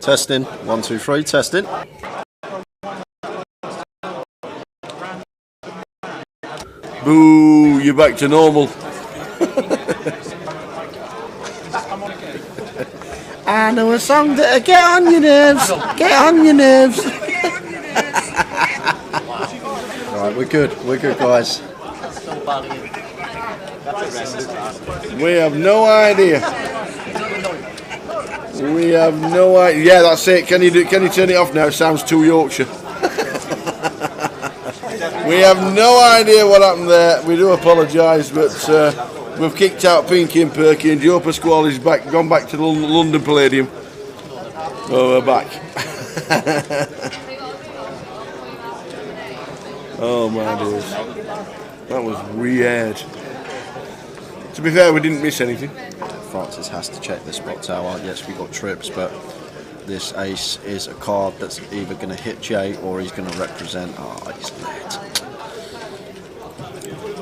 Testing. 1, 2, 3. Testing. Boo! You're back to normal. I know a song that'll get on your nerves. Get on your nerves. Right, we're good. We're good, guys. We have no idea. We have no idea. Yeah, that's it. Can you turn it off now? It sounds too Yorkshire. We have no idea what happened there. We do apologise, but we've kicked out Pinky and Perky, and Joe Pasquale is back, gone back to the London Palladium. Oh, we're back. Oh my days, that was weird. To be fair, we didn't miss anything. Francis has to check the spot tower. Yes, we got trips, but this ace is a card that's either going to hit Jay or he's going to represent. Oh, he's late.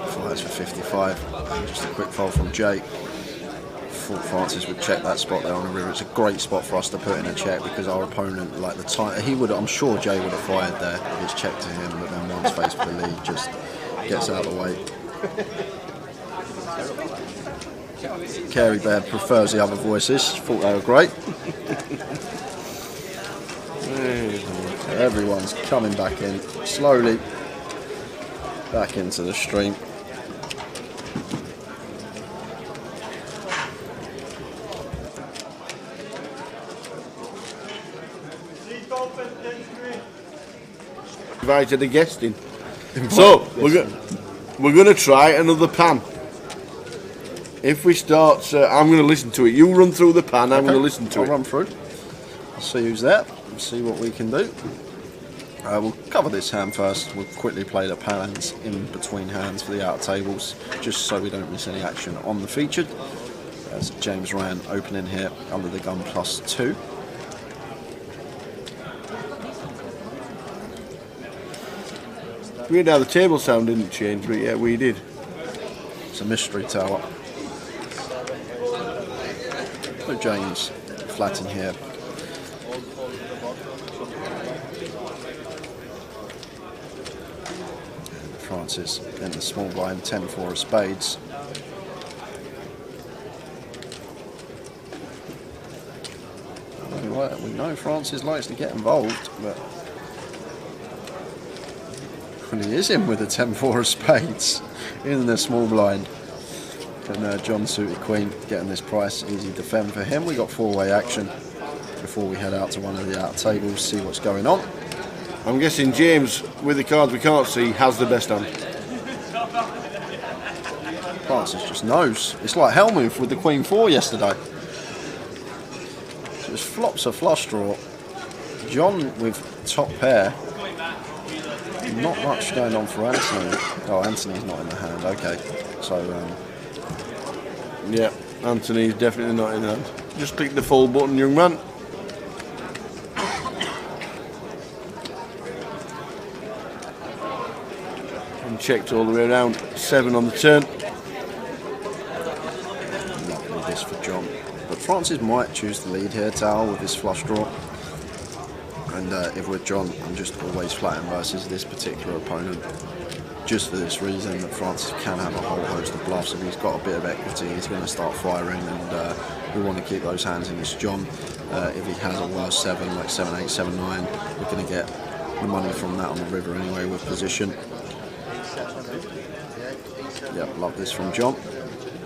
Flies for 55. Just a quick fold from Jay. Thought Francis would check that spot there on the river. It's a great spot for us to put in a check because our opponent, like the time, he would. I'm sure Jay would have fired there if it's checked to him, but then once faced for the lead, just gets out of the way. Carey Bear prefers the other voices. Thought they were great. Everyone's coming back in slowly, back into the stream. Invited a guest in. So we're going to try another pan. If we start, I'm going to listen to it. You run through the pan. I'm going to listen to it. I'll run through. I'll see who's there. And see what we can do. We'll cover this hand first. We'll quickly play the pans in between hands for the outer tables, just so we don't miss any action on the featured. There's James Ryan opening here under the gun +2. Weird how the table sound didn't change, but yeah, we did. It's a mystery tower. So James flat in here. And Francis in the small blind, 10-4 of spades. We know Francis likes to get involved, but when he is in with a 10-4 of spades in the small blind. And John suited queen getting this price, easy defend for him. We got four-way action before we head out to one of the outer tables, see what's going on. I'm guessing James, with the cards we can't see, has the best hand. Francis just knows. It's like Helmuth with the Queen 4 yesterday. Just flops a flush draw. John with top pair. Not much going on for Anthony. Oh, Anthony's not in the hand. Okay, so yeah, Anthony's definitely not in the hand. Just click the full button, young man. And checked all the way around. 7 on the turn. Lovely this for John. But Francis might choose the lead here, Tal, with his flush draw. And if we're John, I'm just always flatting versus this particular opponent. Just for this reason that Francis can have a whole host of bluffs. If he's got a bit of equity, he's going to start firing, and we want to keep those hands in this John. If he has a worse 7, like 7, 8, 7, 9, we're going to get the money from that on the river anyway with position. Yep, love this from John.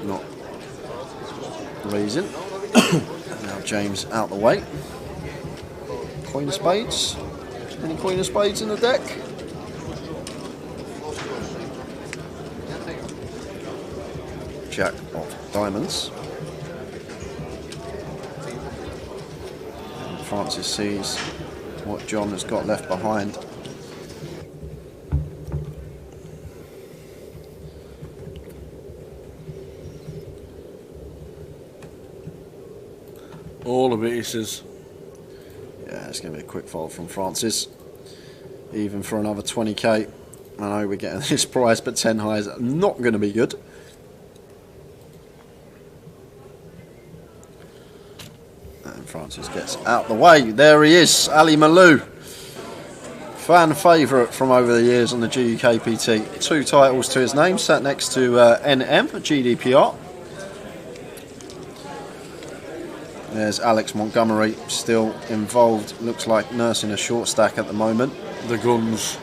Not raising. Now James out the way. Queen of spades. Any Queen of spades in the deck? Jack of diamonds. And Francis sees what John has got left behind. All of it, he says. Yeah, it's going to be a quick fold from Francis. Even for another 20k. I know we're getting this price, but 10 high is not going to be good. And Francis gets out the way. There he is, Ali Malou. Fan favourite from over the years on the GUKPT. 2 titles to his name, sat next to NM, GDPR. There's Alex Montgomery, still involved, looks like nursing a short stack at the moment. The guns.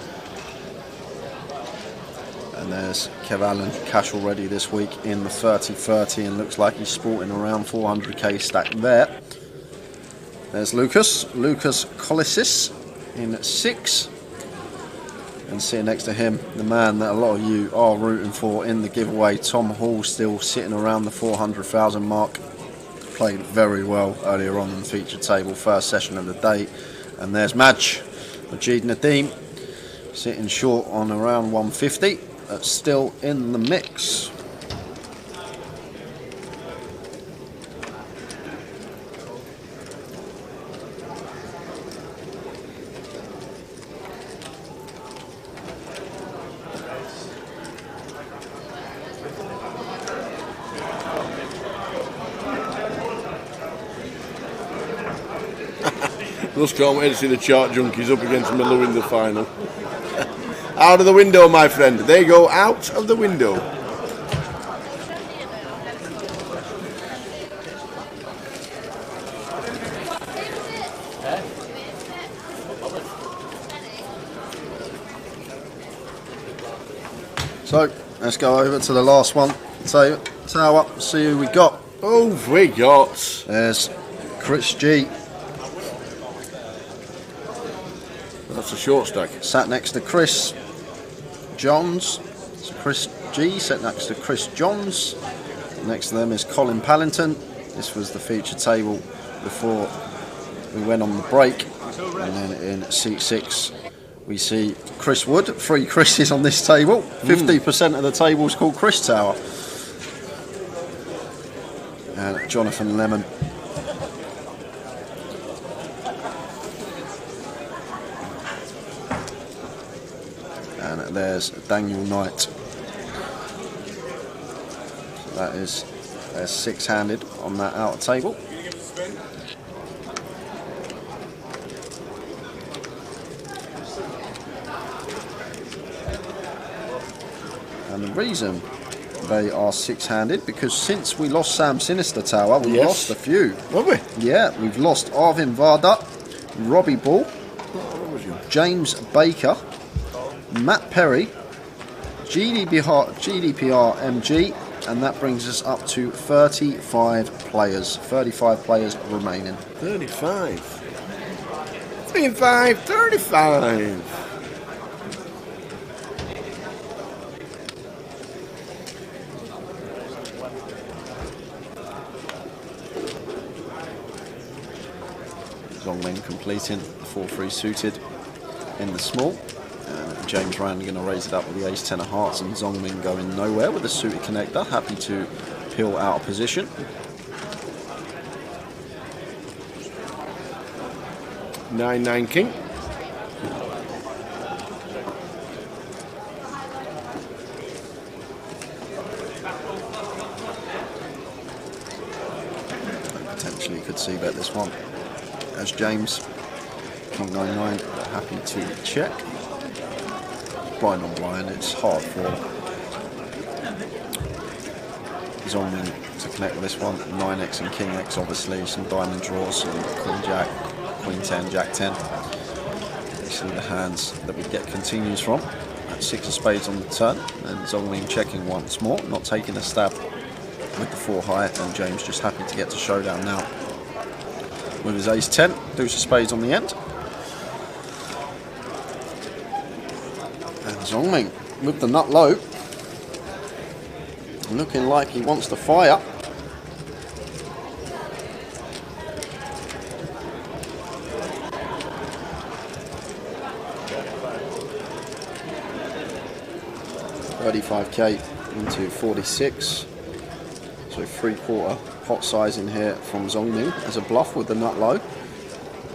And there's Kev Allen, cash already this week in the 30-30, and looks like he's sporting around 400k stack there. There's Lucas Colisis in 6. And sitting next to him, the man that a lot of you are rooting for in the giveaway, Tom Hall, still sitting around the 400,000 mark. Played very well earlier on the featured table, first session of the day. And there's Majid Nadeem, sitting short on around 150, but still in the mix. Just can't wait to see the chart junkies up against Malou in the final. Out of the window, my friend. They go out of the window. So let's go over to the last one. Tower, see who we got. Oh, we got. There's Chris G. That's a short stack. Sat next to Chris Johns. So Chris G sat next to Chris Johns. Next to them is Colin Pallington. This was the feature table before we went on the break. And then in seat 6 we see Chris Wood. 3 Chris's on this table. 50% of the table is called Chris Tower. And Jonathan Lemon. And there's Daniel Knight. So that is 6-handed on that outer table. And the reason they are 6-handed, because since we lost Sam Sinister Tower, we've lost a few. Have we? Yeah, we've lost Arvin Varda, Robbie Ball, James Baker, Matt Perry, GDPR MG, and that brings us up to 35 players. 35 players remaining. 35. 35. Zongling completing the 4-3 suited in the small. And James Rand going to raise it up with the ace-10 of hearts, and Zongmin going nowhere with the suited connector. Happy to peel out of position. 9-9 king. Potentially could see bet this one. As James, King 9-9, happy to check. Blind on blind, it's hard for Zongmin to connect with this one. 9x and King X, obviously, some diamond draws, some Queen Jack, Queen 10, Jack 10. You see the hands that we get continues from. At 6 of spades on the turn, and Zongmin checking once more, not taking a stab with the 4 high, and James just happy to get to showdown now with his ace-10, deuce of spades on the end. And Zongmin with the nut low, looking like he wants to fire. $35k into 46, so 3/4 pot size in here from Zongmin as a bluff with the nut low,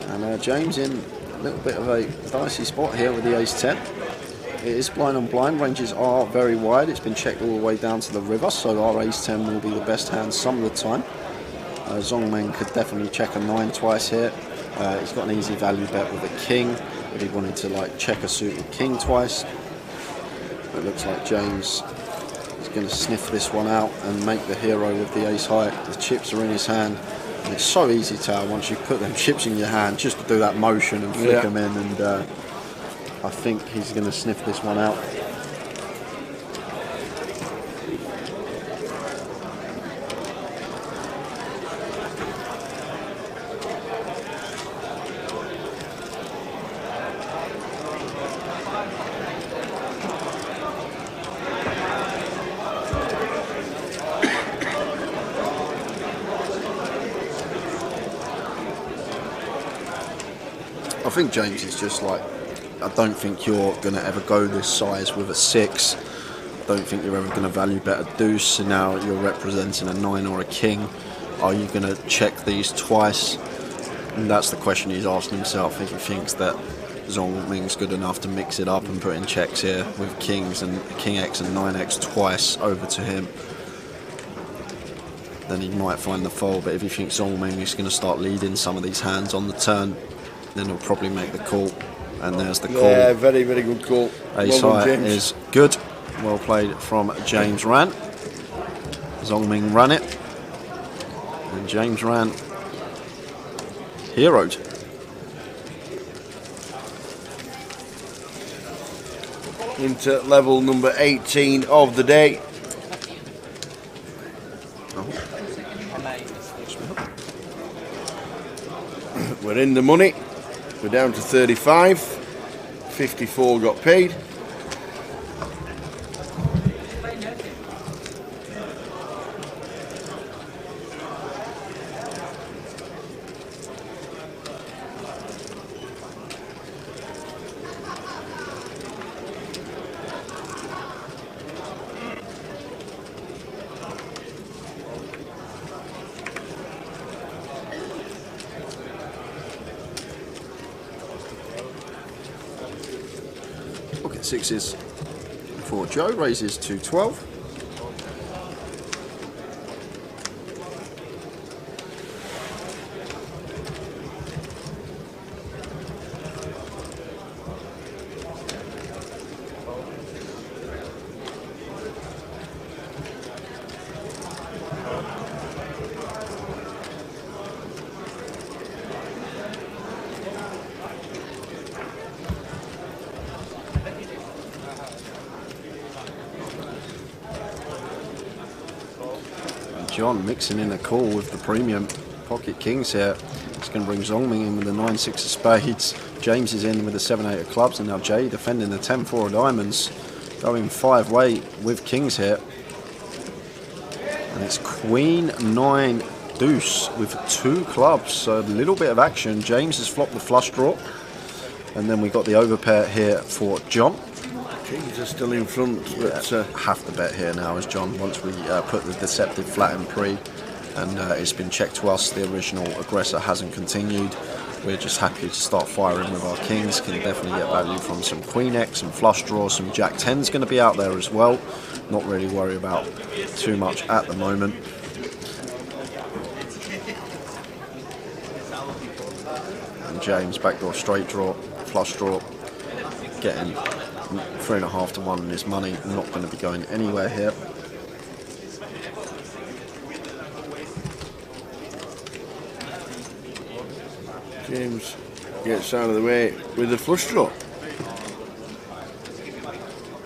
and James in a little bit of a dicey spot here with the ace-10. It is blind on blind, ranges are very wide, it's been checked all the way down to the river, so our ace-10 will be the best hand some of the time. Zongmeng could definitely check a 9 twice here. He's got an easy value bet with a king, if he wanted to like check a suited king twice. It looks like James is going to sniff this one out and make the hero with the ace high. The chips are in his hand, and it's so easy, Tao, once you put them chips in your hand, just to do that motion and flick them in, and I think he's going to sniff this one out. I think James is just like, I don't think you're going to ever go this size with a 6. I don't think you're ever going to value bet a deuce, and now you're representing a 9 or a king. Are you going to check these twice? And that's the question he's asking himself, if he thinks that Zongming's good enough to mix it up and put in checks here with kings and king x and 9x twice over to him. Then he might find the fold, but if he thinks Zongming is going to start leading some of these hands on the turn, then he'll probably make the call. And there's the call. Yeah, very, very good call. Ace high is good. Well played from James Ran. Zongming ran it. And James Ran heroed. Into level number 18 of the day. We're in the money. We're down to 35. 54 got paid. Pocket sixes for Joe, raises to 12. John mixing in a call with the premium pocket kings here. It's going to bring Zongming in with the 9-6 of spades. James is in with the 7-8 of clubs, and now Jay defending the 10-4 of diamonds, going 5-way with kings here. And it's Queen 9 deuce with 2 clubs, so a little bit of action. James has flopped the flush draw, and then we got the overpair here for John. Kings are still in front, but have to bet here now as John, once we put the deceptive flat in pre, and it's been checked to us. The original aggressor hasn't continued. We're just happy to start firing with our kings. Can definitely get value from some queen x and flush draw. Some jack 10's going to be out there as well. Not really worry about too much at the moment. And James backdoor straight draw, flush draw, getting 3.5 to 1 in his money. Not going to be going anywhere here. James gets out of the way with the flush draw.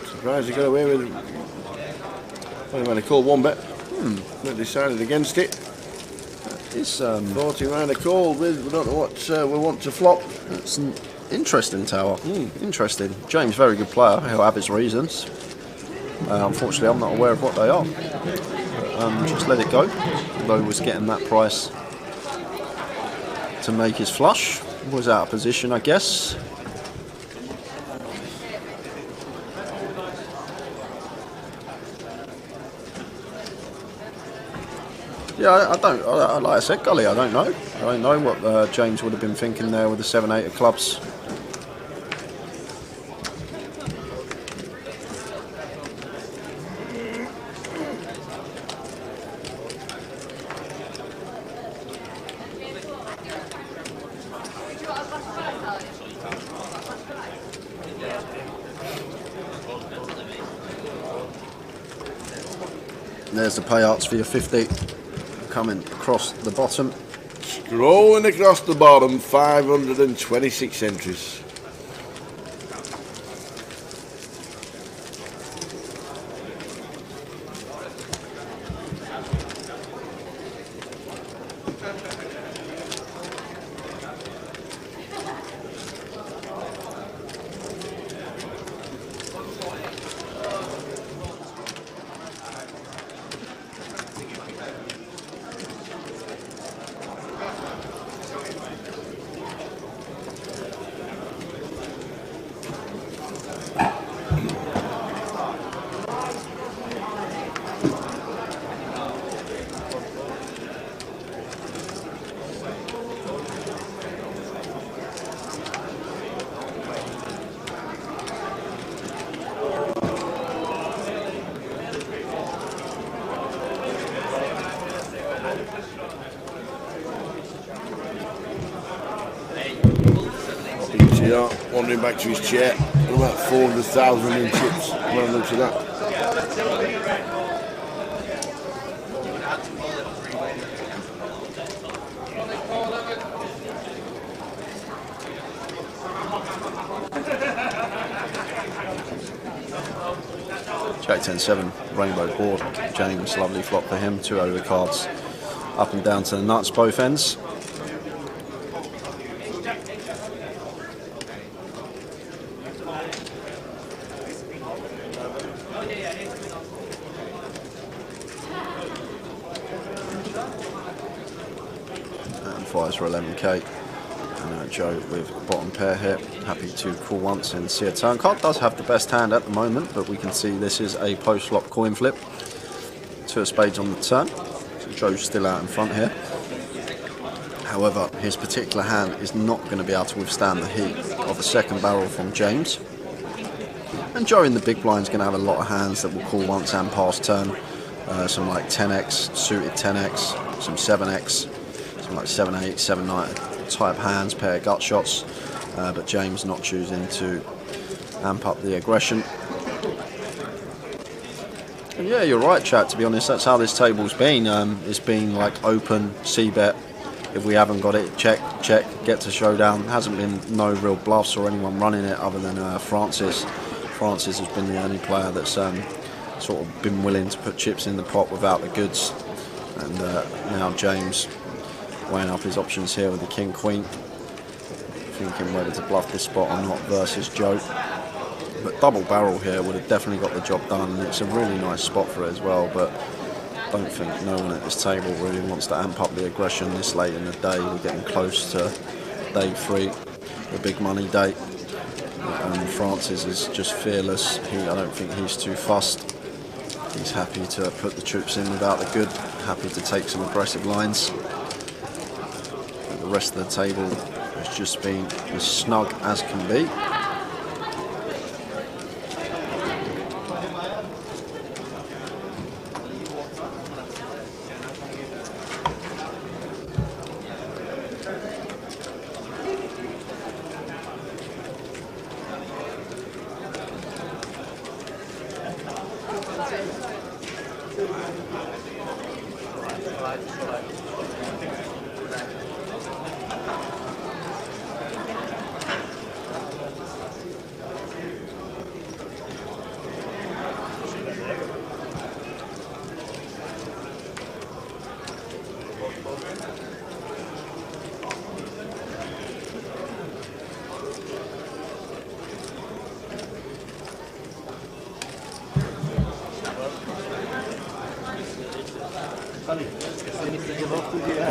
Surprised he got away with it. Only when he called one bet, but decided against it. It's 40 round a call with, we don't know what we want to flop. It's an interesting tower. Interesting. James, very good player. He'll have his reasons. Unfortunately, I'm not aware of what they are. But, just let it go. Although he was getting that price to make his flush. Was out of position, I guess. Yeah, I don't. Like I said, Gully, I don't know. I don't know what James would have been thinking there with the 7-8 of clubs. There's the payouts for your 50 coming across the bottom. Scrolling across the bottom, 526 entries. Wandering back to his chair, about 400,000 in chips when I looked at that. Jack 10-7, rainbow board. James, lovely flop for him. 2 over cards up and down to the nuts, both ends. Fires for 11k. And Joe with bottom pair here, happy to call once and see a turn card. Does have the best hand at the moment, but we can see this is a post flop coin flip. 2 of spades on the turn, so Joe's still out in front here. However, his particular hand is not going to be able to withstand the heat of the second barrel from James. And Joe in the big blind is going to have a lot of hands that will call once and pass turn. Some like 10x, suited 10x, some 7x. Like 7-8, 7-9 type hands, pair of gut shots, but James not choosing to amp up the aggression. And yeah, you're right, chat. To be honest, that's how this table's been. It's been like open, c-bet. If we haven't got it, check, get to showdown. Hasn't been no real bluffs or anyone running it other than Francis. Francis has been the only player that's sort of been willing to put chips in the pot without the goods. And now James weighing up his options here with the king queen, thinking whether to bluff this spot or not versus Joe. But double barrel here would have definitely got the job done, and it's a really nice spot for it as well. But I don't think no one at this table really wants to amp up the aggression this late in the day. We're getting close to day 3, the big money day. Francis is just fearless. I don't think he's too fussed. He's happy to put the troops in without the good, happy to take some aggressive lines. The rest of the table has just been as snug as can be.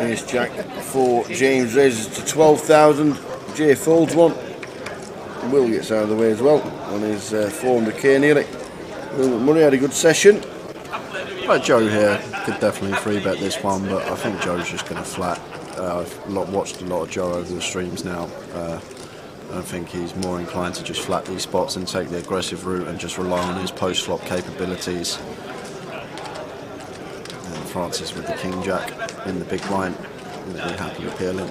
Here's Jack for James, raises to 12,000. Jay folds one. Will gets out of the way as well on his 400k nearly. Murray had a good session. Well, Joe here could definitely 3-bet this one, but I think Joe's just going to flat. I've watched a lot of Joe over the streams now. I think he's more inclined to just flat these spots and take the aggressive route and just rely on his post-flop capabilities. And Francis with the king-jack in the big blind will be happy appealing.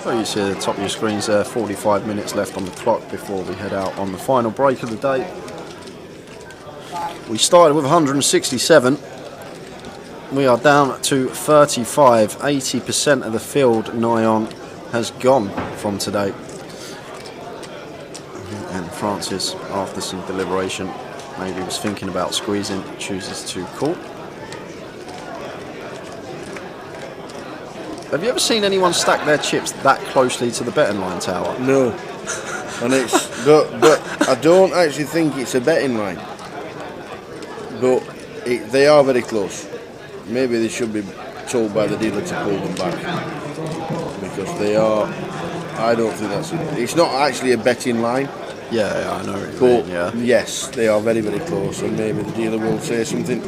So you see at the top of your screens there, 45 minutes left on the clock before we head out on the final break of the day. We started with 167. We are down to 35. 80% of the field nigh on has gone from today. And Francis, after some deliberation, maybe was thinking about squeezing, chooses to call. Have you ever seen anyone stack their chips that closely to the betting line tower? No. And it's but I don't actually think it's a betting line. But they are very close. Maybe they should be told by the dealer to pull them back, because they are. I don't think it's not actually a betting line. Yeah, I know what you mean, yeah. Yes, they are very, very close, and maybe the dealer will say something.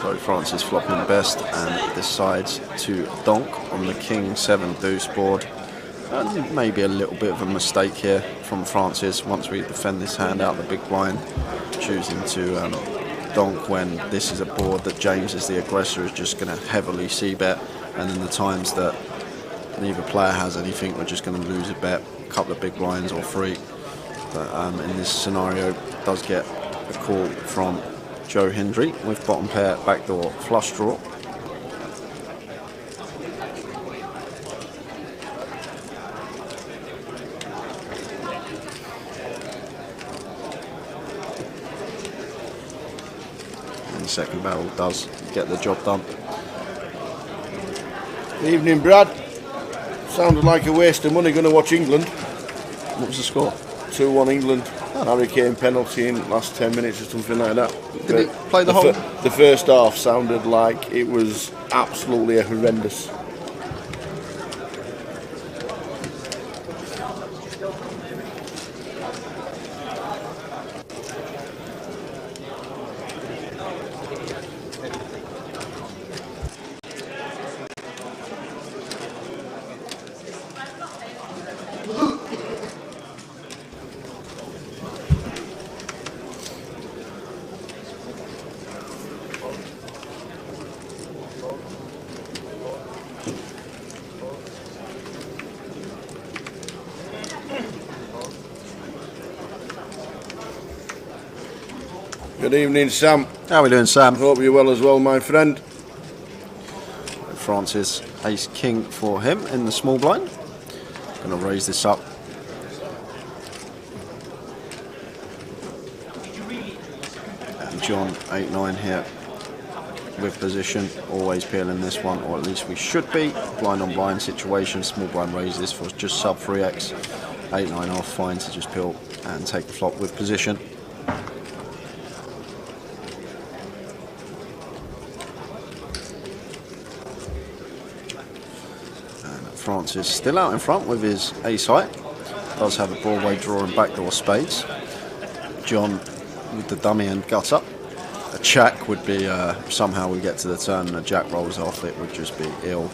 So Francis flopping best and decides to donk on the King 7 deuce board. And maybe a little bit of a mistake here from Francis once we defend this hand out the big blind, choosing to donk when this is a board that James, as the aggressor, is just going to heavily c-bet, and in the times that neither player has anything, we're just going to lose a bet, a couple of big blinds or three. But in this scenario, does get a call from Joe Hendry with bottom pair backdoor flush draw. And the second barrel does get the job done. Evening, Brad. Sounded like a waste of money going to watch England. What was the score? 2-1 England. Harry Kane penalty in last 10 minutes or something like that. Did he play the whole? The first half sounded like it was absolutely horrendous. Good evening, Sam. How are we doing, Sam? Hope you're well as well, my friend. Francis ace king for him in the small blind. Going to raise this up. And John 8-9 here with position, always peeling this one, or at least we should be. Blind on blind situation, small blind raise this for just sub 3x. 8-9 off, fine to just peel and take the flop with position. Francis still out in front with his ace high. Does have a Broadway draw and backdoor spades. John with the dummy and gut up. A check would be somehow we get to the turn and a jack rolls off, it would just be ill.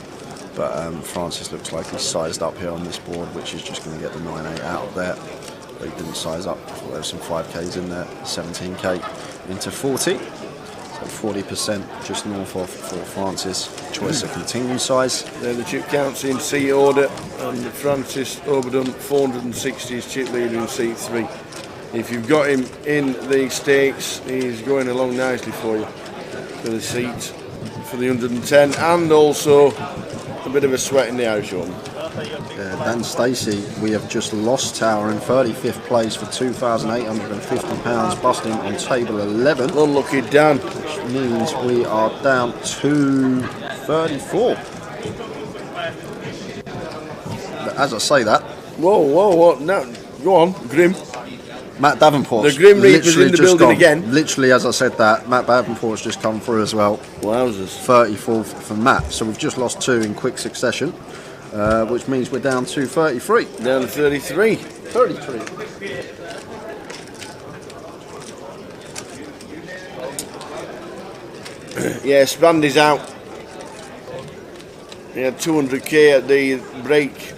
But Francis looks like he's sized up here on this board, which is just going to get the 9-8 out of there. But he didn't size up. I thought there was some 5Ks in there. 17K into 40. So 40% just north of for Francis. Choice of continued size. There the chip counts in C order, and Francis overdone 460 is chip leader in C3. If you've got him in the stakes, he's going along nicely for you for the seat for the 110, and also a bit of a sweat in the Irish Open. Dan Stacey, we have just lost tower in 35th place for £2,850, busting on table 11. Unlucky Dan. Which means we are down to 34. But as I say that... Whoa, now, go on, Grim. Matt Davenport's the Grim Reaper's in the building again. Literally, as I said that, Matt Davenport's just come through as well. Wowzers. 34 for Matt. So we've just lost two in quick succession, which means we're down to 33. Down to 33. 33. Yeah, Spandy's out. He had 200k at the break,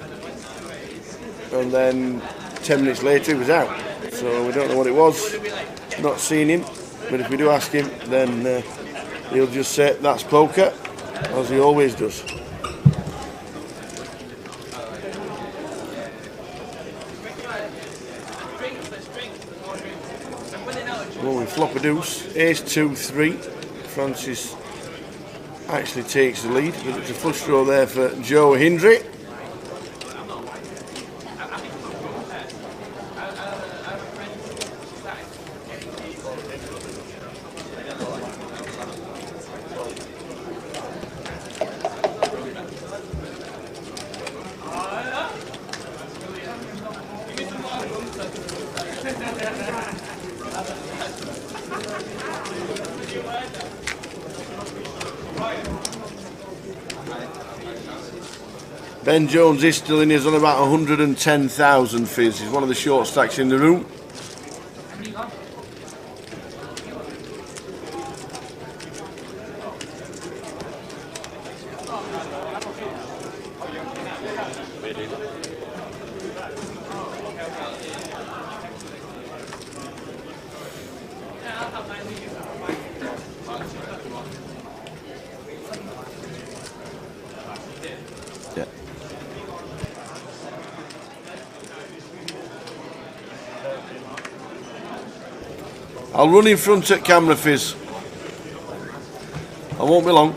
and then 10 minutes later he was out. So we don't know what it was. Not seen him. But if we do ask him, then he'll just say that's poker, as he always does. Well, we flop a deuce, ace 2-3. Francis actually takes the lead, but it's a flush draw there for Joe Hindry. Ben Jones is still in. He's on about 110,000 fizz. He's one of the short stacks in the room. Yeah. I'll run in front at camera, Fizz. I won't be long.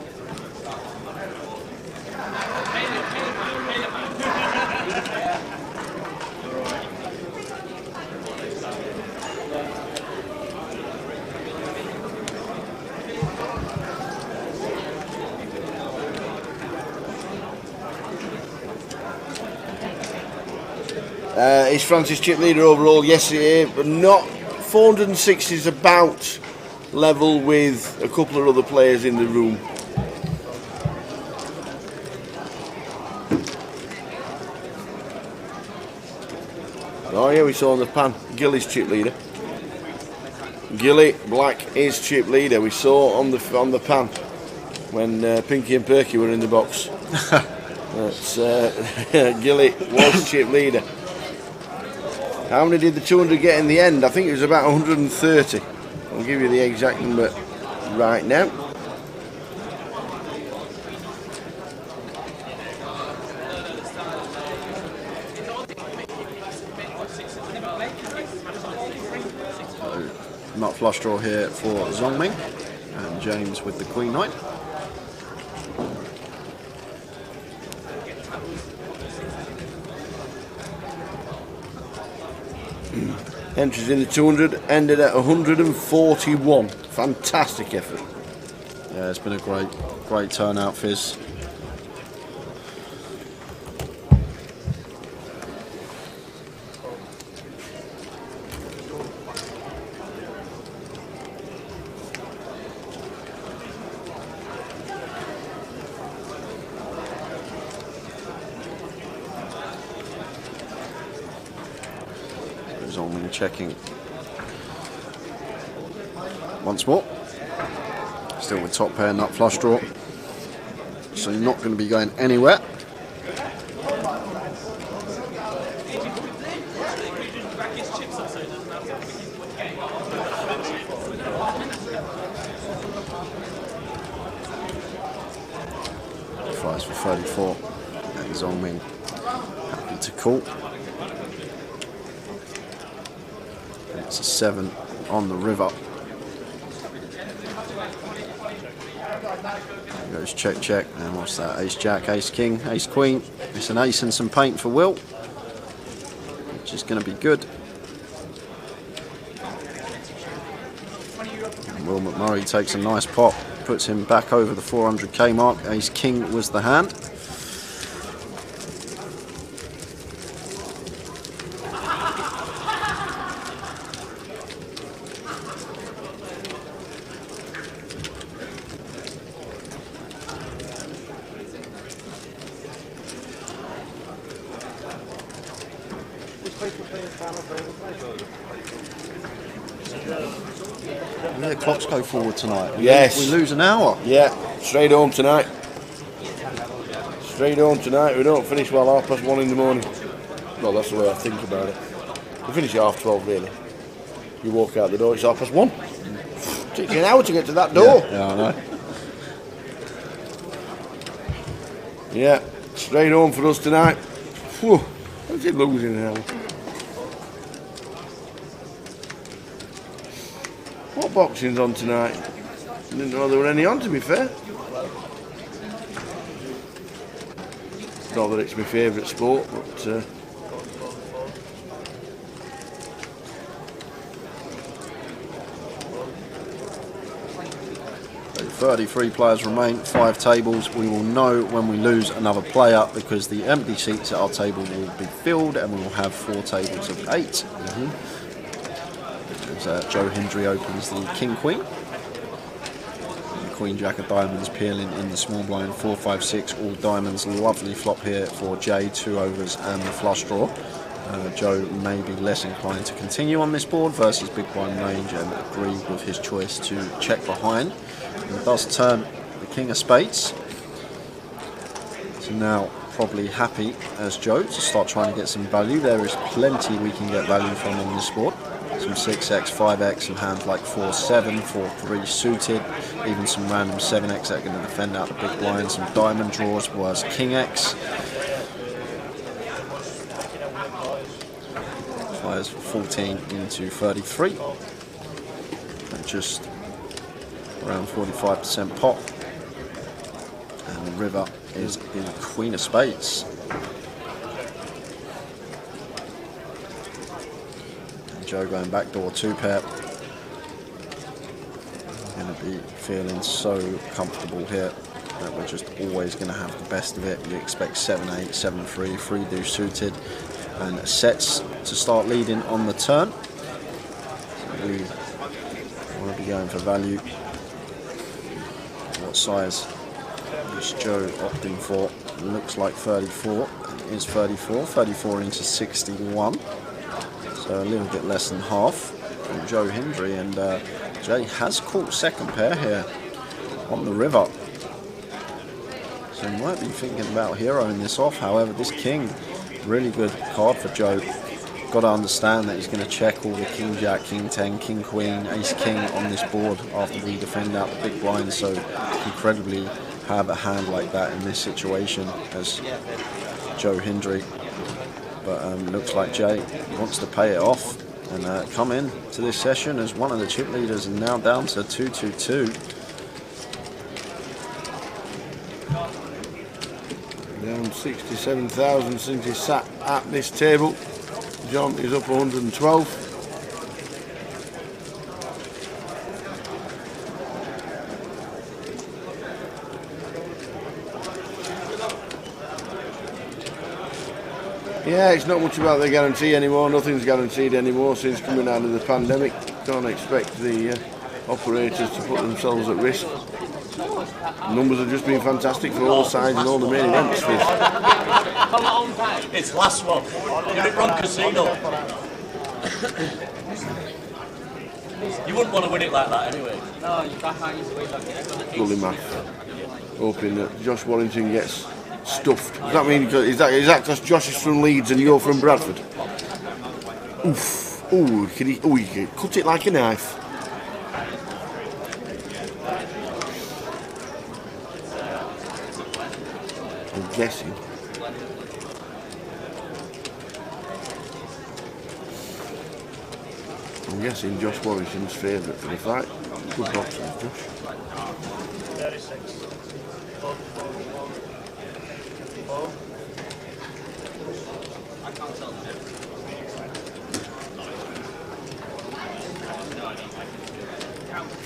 Is Francis chip leader overall? Yes, it is, but not. 460 is about level with a couple of other players in the room. Oh yeah, we saw on the pan, Gilly's chip leader. Gilly Black is chip leader. We saw on the pan when Pinky and Perky were in the box. That's Gilly was chip leader. How many did the 200 get in the end? I think it was about 130. I'll give you the exact number right now. Not flush draw here for Zongming, and James with the Queen Knight. Entries in the 200 ended at 141. Fantastic effort. Yeah, it's been a great turnout, Fizz. Zongming checking once more. Still with top pair, nut flush draw. So you're not going to be going anywhere. Flies for 34, and Zongming happy to call. It's a 7 on the river. There goes check, check, and what's that? Ace Jack, Ace King, Ace Queen. It's an ace and some paint for Will, which is going to be good. And Will McMurray takes a nice pot, puts him back over the 400k mark. Ace King was the hand. The clocks go forward tonight. Yes. We lose an hour. Yeah, straight home tonight. Straight home tonight. We don't finish well 1:30 in the morning. Well, that's the way I think about it. We finish at 12:30 really. You walk out the door, it's 1:30. It takes you an hour to get to that door. Yeah, I know. Yeah, straight home for us tonight. Whew, how's it losing an hour? What boxing's on tonight? Didn't know there were any on, to be fair. Not that it's my favourite sport, but 33 players remain, 5 tables. We will know when we lose another player because the empty seats at our table will be filled and we will have 4 tables of 8. As Joe Hendry opens the King Queen. Queen Jack of Diamonds peeling in the small blind, 4, 5, 6, all diamonds. Lovely flop here for Jay, 2 overs and the flush draw. Joe may be less inclined to continue on this board versus big blind range and agree with his choice to check behind. And does turn the King of Spades. So now probably happy as Joe to start trying to get some value. There is plenty we can get value from on this board. Some 6x, 5x, some hands like 4-7, 4-3 suited, even some random 7x that are going to defend out the big blind, some diamond draws was King X. Fires 14 into 33. And just around 45% pot. And the river is in Queen of Spades. Joe going backdoor 2-pair. Going to be feeling so comfortable here that we're just always going to have the best of it. You expect 7-8, 7-3, 3-do suited, and sets to start leading on the turn. So we want to be going for value. What size is Joe opting for? Looks like 34. It is 34. 34 into 61. So a little bit less than half from Joe Hendry, and Jay has caught second pair here on the river. So he might be thinking about heroing this off. However, this king, really good card for Joe. Got to understand that he's going to check all the King Jack, King 10, King Queen, Ace King on this board after we defend out the big blind. So incredibly have a hand like that in this situation as Joe Hendry. But looks like Jay wants to pay it off and come in to this session as one of the chip leaders, and now down to 2-2-2. Down 67,000 since he sat at this table. John is up 112. Yeah, it's not much about the guarantee anymore. Nothing's guaranteed anymore since coming out of the pandemic. Don't expect the operators to put themselves at risk. Numbers have just been fantastic for all sides and all the main events. It's last one. Get it wrong, Casino. You wouldn't want to win it like that anyway. No, you can't. Lovely math. Hoping that Josh Warrington gets stuffed. Does that mean, is that because Josh is from Leeds and you're from Bradford? Oof. Ooh, he can cut it like a knife. I'm guessing. Josh Warrington's favourite for the fight. Good boxer, Josh. 36.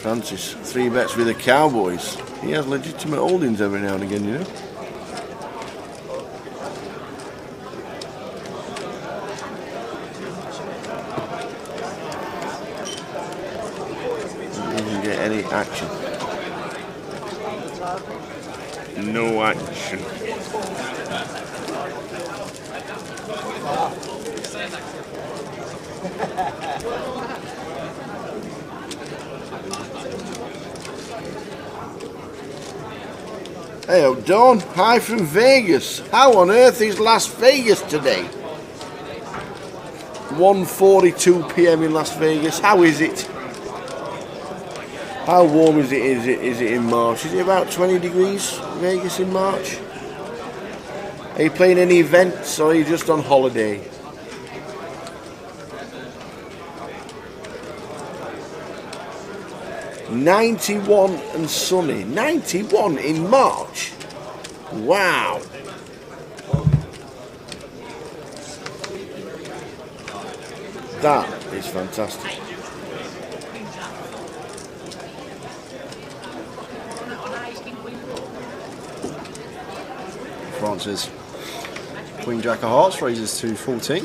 Francis, 3 bets with the Cowboys. He has legitimate holdings every now and again, you know. Doesn't get any action. No action. Hey, Dawn, hi from Vegas. How on earth is Las Vegas today? 1:42 p.m. in Las Vegas. How is it? How warm is it? Is it in March? Is it about 20 degrees Vegas in March? Are you playing any events or are you just on holiday? '91 and sunny. 91 in March. Wow. That is fantastic. Francis. Queen Jack of Hearts raises to 14.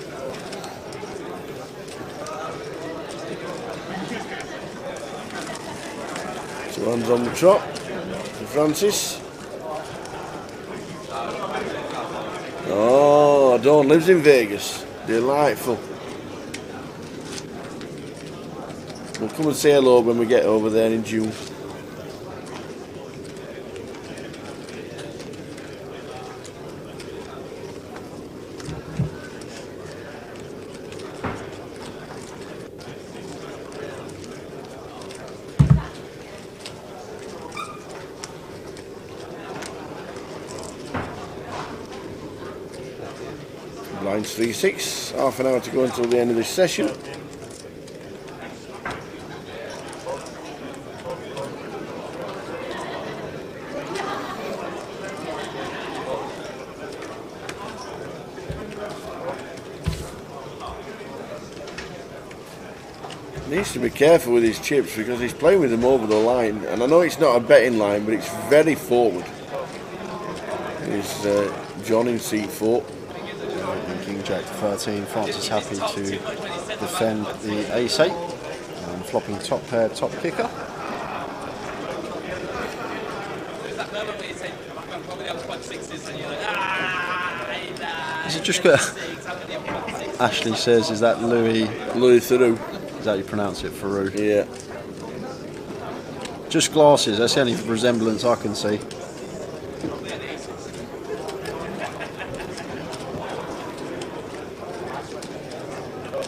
So runs on the trot for Francis. Oh, Dawn lives in Vegas. Delightful. We'll come and say hello when we get over there in June. Blinds 3-6, half an hour to go until the end of this session. Needs to be careful with his chips because he's playing with them over the line, and I know it's not a betting line, but it's very forward. Is John in seat 4. King Jack 13. Francis happy to defend the ace-8 and flopping top pair, top kicker. Is it just Ashley says, is that Louis Theroux? Is that how you pronounce it, Theroux? Yeah. Just glasses, that's the only resemblance I can see.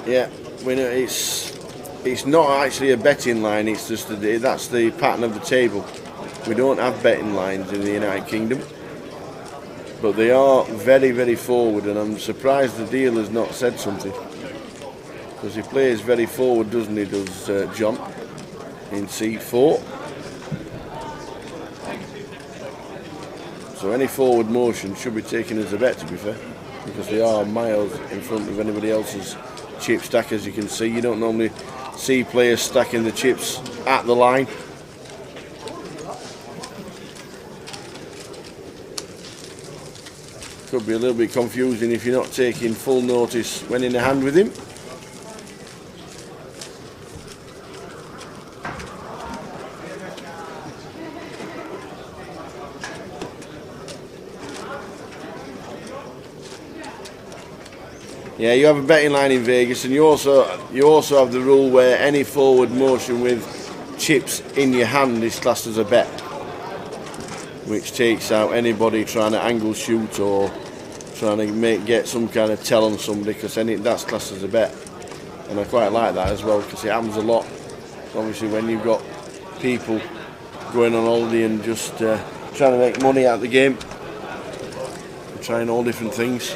Yeah, we know it's not actually a betting line. It's just that's the pattern of the table. We don't have betting lines in the United Kingdom, but they are very, very forward, and I'm surprised the dealer's not said something because he plays very forward, doesn't he? Does John in C4? So any forward motion should be taken as a bet, to be fair, because they are miles in front of anybody else's chip stack. As you can see, you don't normally see players stacking the chips at the line. Could be a little bit confusing if you're not taking full notice when in a hand with him. Yeah, you have a betting line in Vegas, and you also have the rule where any forward motion with chips in your hand is classed as a bet, which takes out anybody trying to angle shoot or trying to get some kind of tell on somebody, because that's classed as a bet. And I quite like that as well, because it happens a lot. Obviously, when you've got people going on holiday and just trying to make money out of the game, trying all different things.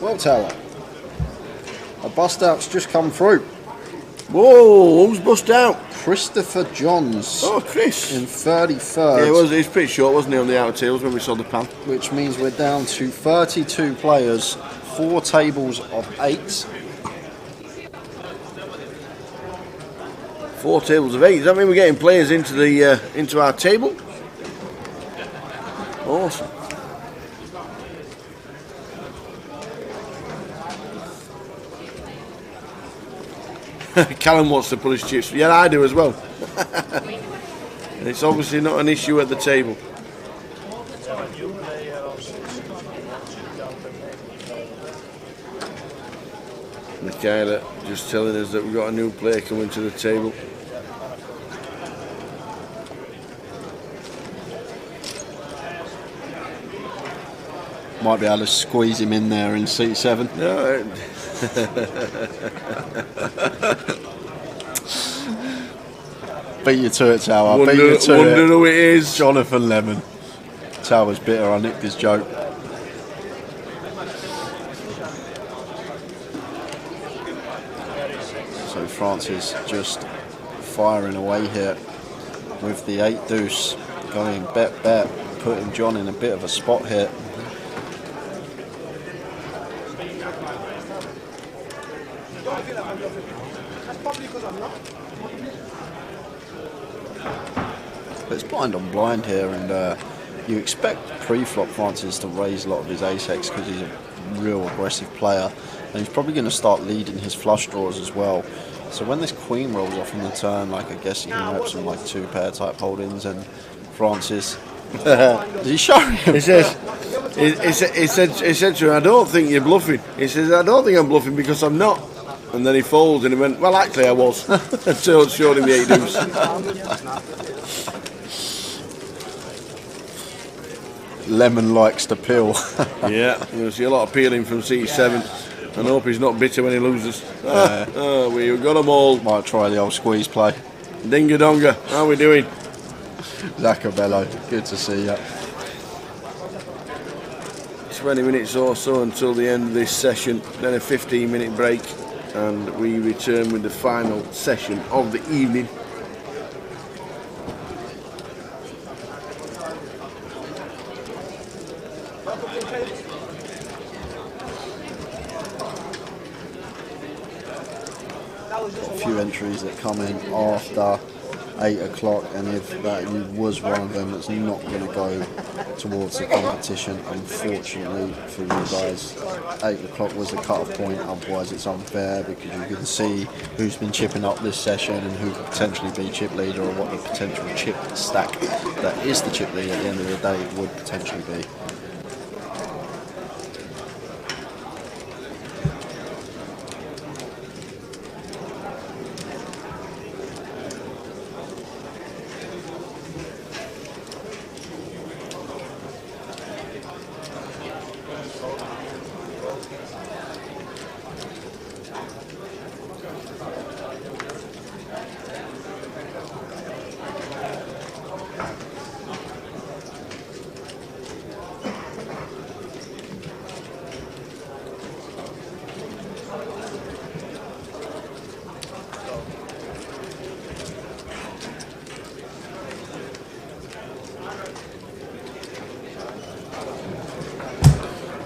Well, Taylor, a bust out's just come through. Whoa, who's bust out? Christopher Johns. Oh, Chris. In 33rd. Yeah, it was pretty short, wasn't he, on the outer tails when we saw the pan? Which means we're down to 32 players, 4 tables of 8. 4 tables of 8. Does that mean we're getting players into our table? Awesome. Callum wants to put his chips. Yeah, I do as well. And it's obviously not an issue at the table. Michaela just telling us that we've got a new player coming to the table. Might be able to squeeze him in there in seat 7. No, Beat you to it, Tower. wonder, Beat you to wonder it. who it is. Jonathan Lemon. Tower's bitter. I nicked his joke. So Francis just firing away here with the 8 deuce, going bet, putting John in a bit of a spot here. But it's blind on blind here, and you expect pre-flop Francis to raise a lot of his ace-x because he's a real aggressive player, and he's probably going to start leading his flush draws as well. So when this queen rolls off in the turn, like I guess you can rep some like 2-pair type holdings, and Francis, did he show him? He says, he said to him, I don't think you're bluffing. He says, I don't think I'm bluffing because I'm not. And then he folds and he went, well, actually I was. So it showed him the 8 deuce. Lemon likes to peel. Yeah, you'll see a lot of peeling from C7. I hope he's not bitter when he loses. We've got them all. Might try the old squeeze play. Dinga donga, how are we doing? Zacabello, good to see you. 20 minutes or so until the end of this session, then a 15-minute break, and we return with the final session of the evening. A few entries that come in after 8 o'clock, and if that was one of them that's not going to go towards the competition, unfortunately for you guys, 8 o'clock was the cut-off point. Otherwise it's unfair because you can see who's been chipping up this session and who could potentially be chip leader, or what the potential chip stack that is the chip leader at the end of the day would potentially be.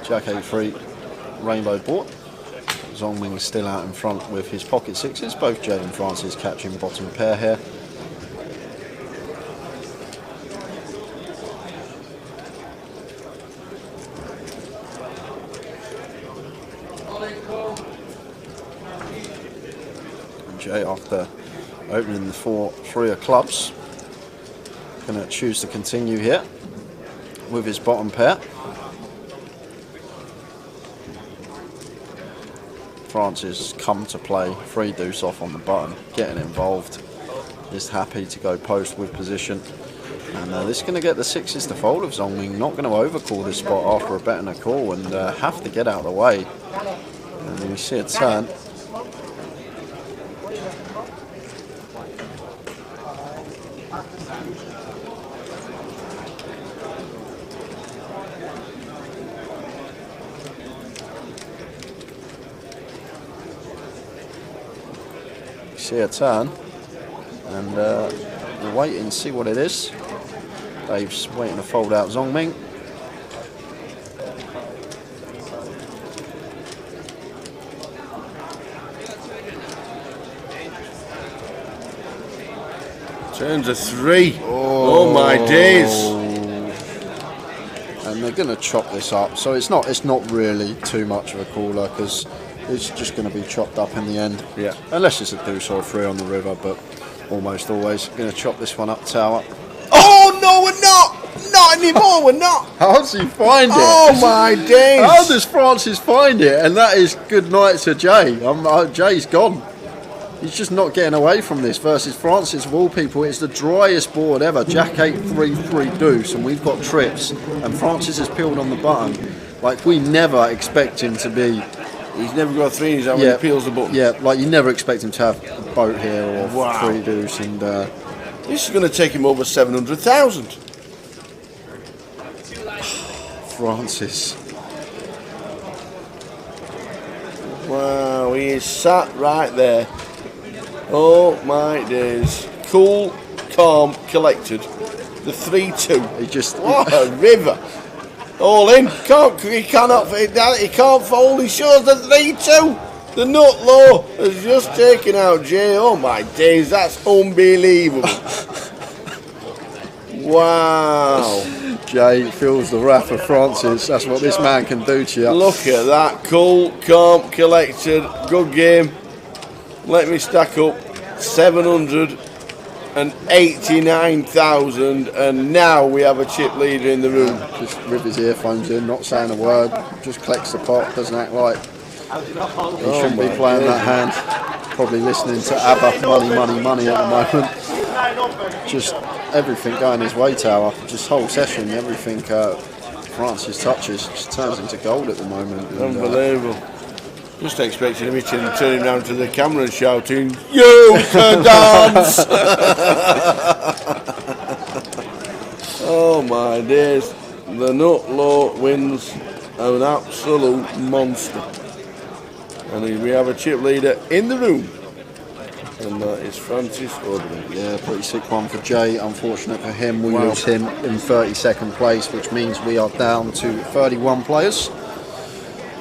Jack 8-3, rainbow board. Zongming is still out in front with his pocket sixes. Both Jay and Francis catching bottom pair here. And Jay, after opening the 3 of clubs, going to choose to continue here with his bottom pair. Francis come to play 3 deuce off on the button, getting involved, just happy to go post with position, and this is going to get the 6s to fold of Zongming. Not going to overcall this spot after a bet and a call, and have to get out of the way. And we see a turn. See a turn, and we'll wait and see what it is. Dave's waiting to fold out Zongming. Turns a 3. Oh my days! And they're going to chop this up, so it's not really too much of a caller because it's just going to be chopped up in the end. Yeah. Unless it's a deuce or a 3 on the river, but almost always going to chop this one up tower. Oh no, we're not! Not anymore, we're not! How does he find it? Oh my days! How does Francis find it? And that is good night to Jay. Jay's gone. He's just not getting away from this versus Francis of all people. It's the driest board ever. Jack 8, 3, 3 deuce, and we've got trips. And Francis has peeled on the button. Like, we never expect him to be... He's never got 3 in his hand when he peels the button. Yeah, like, you never expect him to have a boat here or Wow. 3 deuce, and... This is going to take him over 700,000. Francis. Wow, he is sat right there. Oh my days. Cool, calm, collected. The 3-2. He just... What a river. All in. He cannot fit that. He can't fold. He shows the 3-2. The nut low has just taken out Jay. Oh my days, that's unbelievable. Wow. Jay feels the wrath of Francis. That's what this man can do to you. Look at that. Cool, calm, collected. Good game. Let me stack up 789,000, and now we have a chip leader in the room. Just rip his earphones in, not saying a word, just collects the pot, doesn't act like he shouldn't be playing that hand. Probably listening to ABBA, Money, Money, Money at the moment. Just everything going his way, Tower. Just whole session, everything Francis touches just turns into gold at the moment. And, unbelievable. Just expecting him to turn him round to the camera and shouting, "You can dance!" Oh my days. The nut low wins an absolute monster. And we have a chip leader in the room. And that is Francis Overton. Yeah, pretty sick one for Jay. Unfortunate for him, we lose him in 32nd place, which means we are down to 31 players.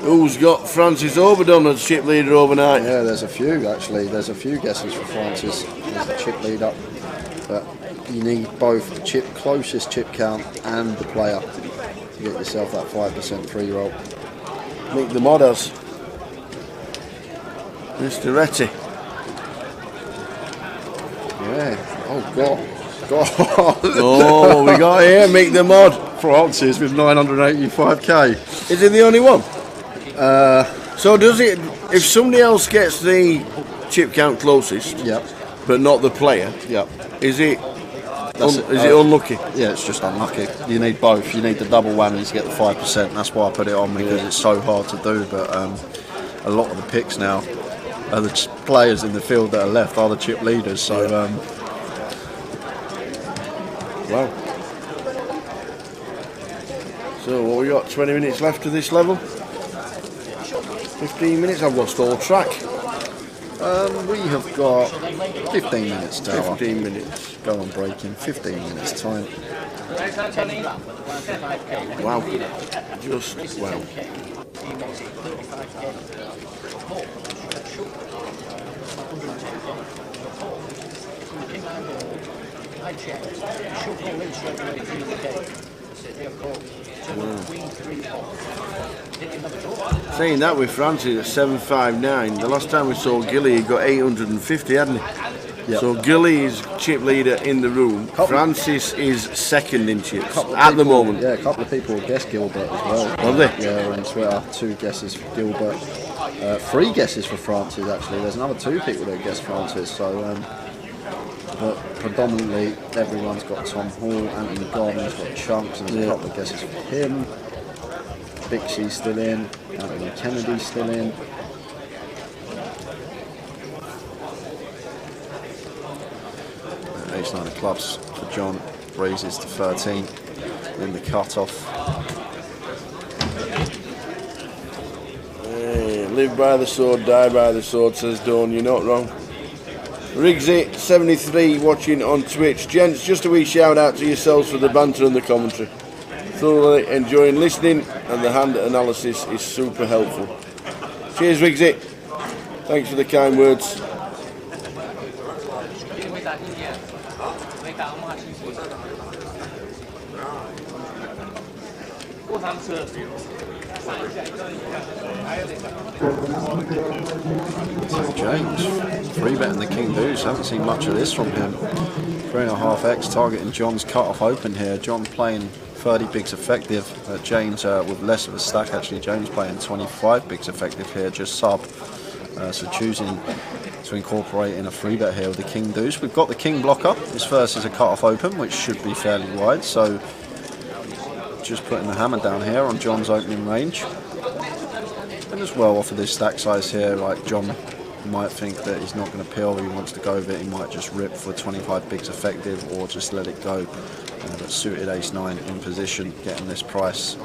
Who's got Francis Overdone as chip leader overnight? Yeah, there's a few actually. There's a few guesses for Francis as the chip leader. But you need both the closest chip count and the player to get yourself that 5% free roll. Meet the modders. Mr. Retty. Yeah. Oh God. God. Oh, what we got here? Meet the mod. Francis with 985k. Is he the only one? So does it? If somebody else gets the chip count closest, Yep. but not the player, Yep. is it? That's Is it unlucky? Yeah, it's just unlucky. You need both. You need the double whammy to get the 5%. That's why I put it on, because it's so hard to do. But a lot of the picks now are the players in the field that are left are the chip leaders. So Wow. So what we got? 20 minutes left of this level. 15 minutes. I've lost all track. we have got 15 minutes. Tower. 15 minutes. Go on breaking. 15 minutes time. Wow. Just wow. Saying that with Francis at 759, the last time we saw Gilly he got 850, hadn't he? Yep. So Gilly is chip leader in the room. Francis is second in chips at the moment. Yeah, a couple of people guessed Gilbert as well. Have they? Yeah, on Twitter. 2 guesses for Gilbert. 3 guesses for Francis actually. There's another 2 people that guessed Francis. So, but predominantly everyone's got Tom Hall. Anthony Gardner's got Chunks, and there's a couple of guesses for him. Bixie's still in. Anthony Kennedy's still in. Ace 9 of clubs for John, raises to 13 in the cut-off. Hey, live by the sword, die by the sword, says Dawn. You're not wrong. Rigsy73 watching on Twitch. Gents, just a wee shout out to yourselves for the banter and the commentary. Thoroughly enjoying listening, and the hand analysis is super helpful. Cheers, Rigsy. Thanks for the kind words. James, 3-betting the King Deuce. Haven't seen much of this from him. 3.5x targeting John's cut-off open here. John playing 30 bigs effective. James with less of a stack actually. James playing 25 bigs effective here, just sub. So choosing to incorporate in a 3-bet here with the King Deuce. We've got the King blocker. This first is a cut-off open, which should be fairly wide. So just putting the hammer down here on John's opening range. And as well, off of this stack size here, like John might think that he's not going to peel, he wants to go with it, he might just rip for 25 bigs effective or just let it go. But suited ace-9 in position, getting this price.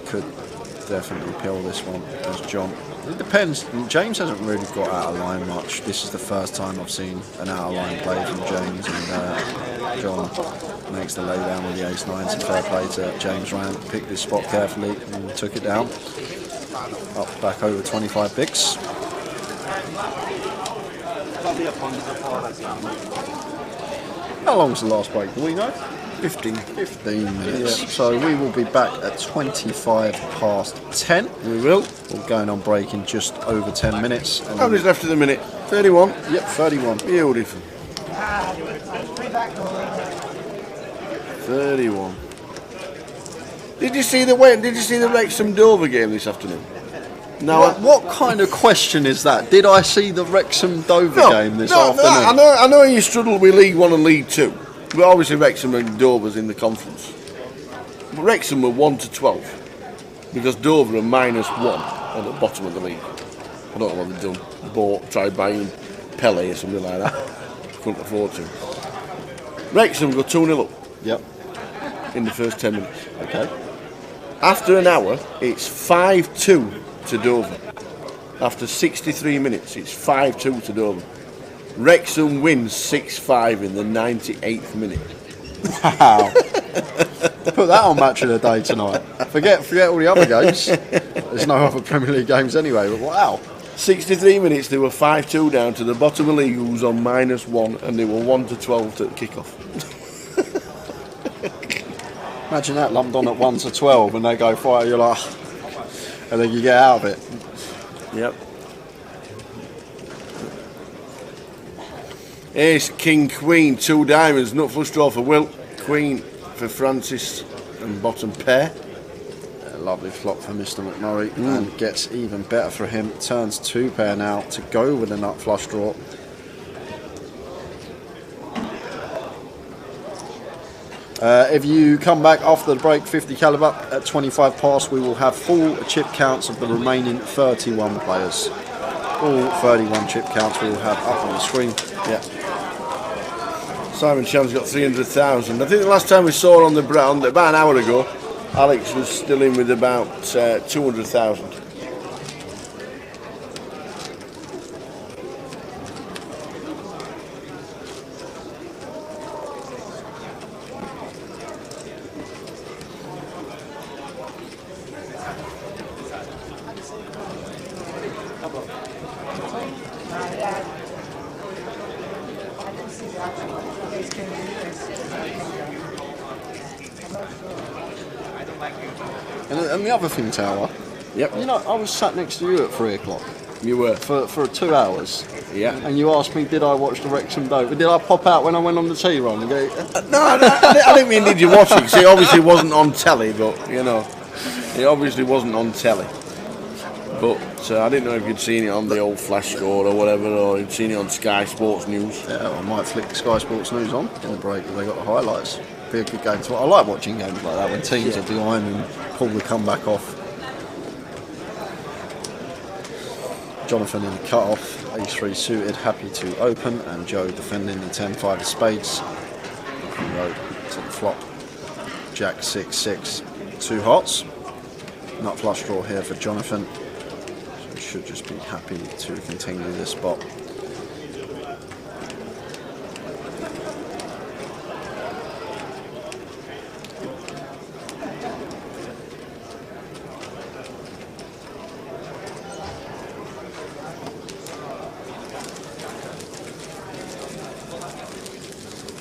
Could definitely peel this one as John. It depends. James hasn't really got out of line much. This is the first time I've seen an out of line play from James, and John makes the lay down with the ace-9. So fair play to James Ryan. Picked this spot carefully and took it down. Up back over 25 bigs. How long's the last break? Do we know? 15 minutes. Yeah. So we will be back at 25 past 10. We will. We're going on break in just over 10 minutes. How many's left of the minute? 31. Yep, 31. Beautiful. 31. Did you see the Wrexham Dover game this afternoon? No. What kind of question is that? Did I see the Wrexham Dover game this afternoon? I know you struggle with League 1 and League 2. But obviously Wrexham and Dover's in the conference. But Wrexham were 1 to 12 because Dover are -1 at the bottom of the league. I don't know what they've done. Tried buying Pele or something like that. Couldn't afford to. Wrexham go 2-0 up. Yep. In the first 10 minutes. Okay. After an hour, it's 5-2 to Dover. After 63 minutes, it's 5-2 to Dover. Wrexham wins 6-5 in the 98th minute. Wow. Put that on Match of the Day tonight. Forget all the other games. There's no other Premier League games anyway, but wow. 63 minutes, they were 5-2 down to the bottom of the league, who was on -1, and they were 1 to 12 to kick-off. Imagine that lumped on at 1 to 12 and they go fire, you're like, and then you get out of it. Yep. Ace, King, Queen, 2 diamonds, nut flush draw for Will, Queen for Francis, and bottom pair. A lovely flop for Mr. McMurray, and gets even better for him. Turns 2 pair now to go with a nut flush draw. If you come back after the break, 50 caliber at 25 past, we will have full chip counts of the remaining 31 players. All 31 chip counts we will have up on the screen. Yeah. Simon Cham's got 300,000. I think the last time we saw her on the ground, about an hour ago, Alex was still in with about 200,000. And the other thing, Tower. Yep. You know, I was sat next to you at 3 o'clock. You were. For 2 hours. Yeah. And you asked me, did I watch the Wrexham Dover? Did I pop out when I went on the tea run and go? No, I didn't mean did you watch it, because it obviously wasn't on telly, but, you know, it obviously wasn't on telly. But I didn't know if you'd seen it on the old Flash Score or whatever, or you'd seen it on Sky Sports News. Yeah, I might flick Sky Sports News on in the break if they got the highlights. Be a good game to watch. I like watching games like that when teams are behind and pull the comeback off. Jonathan in the cut-off, ace-3 suited, happy to open, and Joe defending the 10-5 of spades. Road to the flop. Jack 6-6, 2 hearts. Nut flush draw here for Jonathan. So should just be happy to continue this spot.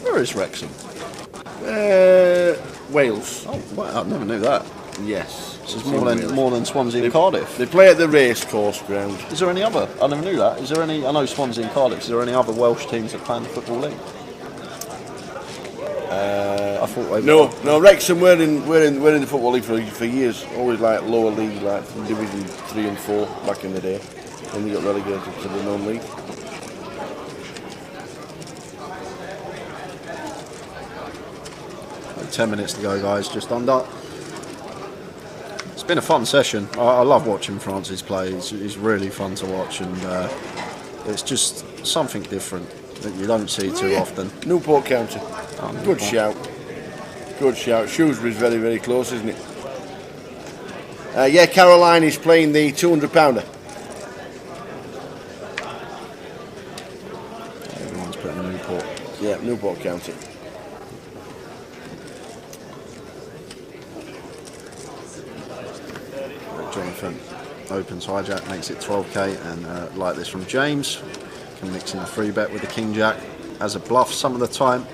Where is Wrexham? Wales. Oh, wow, I never knew that. Yes. So it's more than Swansea and Cardiff. They play at the racecourse ground. Is there any other? I never knew that. Is there any? I know Swansea and Cardiff. Is there any other Welsh teams that play in the Football League? I thought they no. Wrexham were in the Football League for years. Always like lower league, like from Division 3 and 4 back in the day. Then they got relegated to the non-league. 10 minutes to go, guys, just under. It's been a fun session. I love watching Francis play. He's really fun to watch, and it's just something different that you don't see too often. Newport County. Good shout. Good shout. Shrewsbury's very, very close, isn't it? Yeah, Caroline is playing the 200-pounder. Everyone's putting Newport. Yeah, Newport County. Jonathan opens hijack, makes it 12k, and like this from James, can mix in a free bet with the king jack as a bluff some of the time,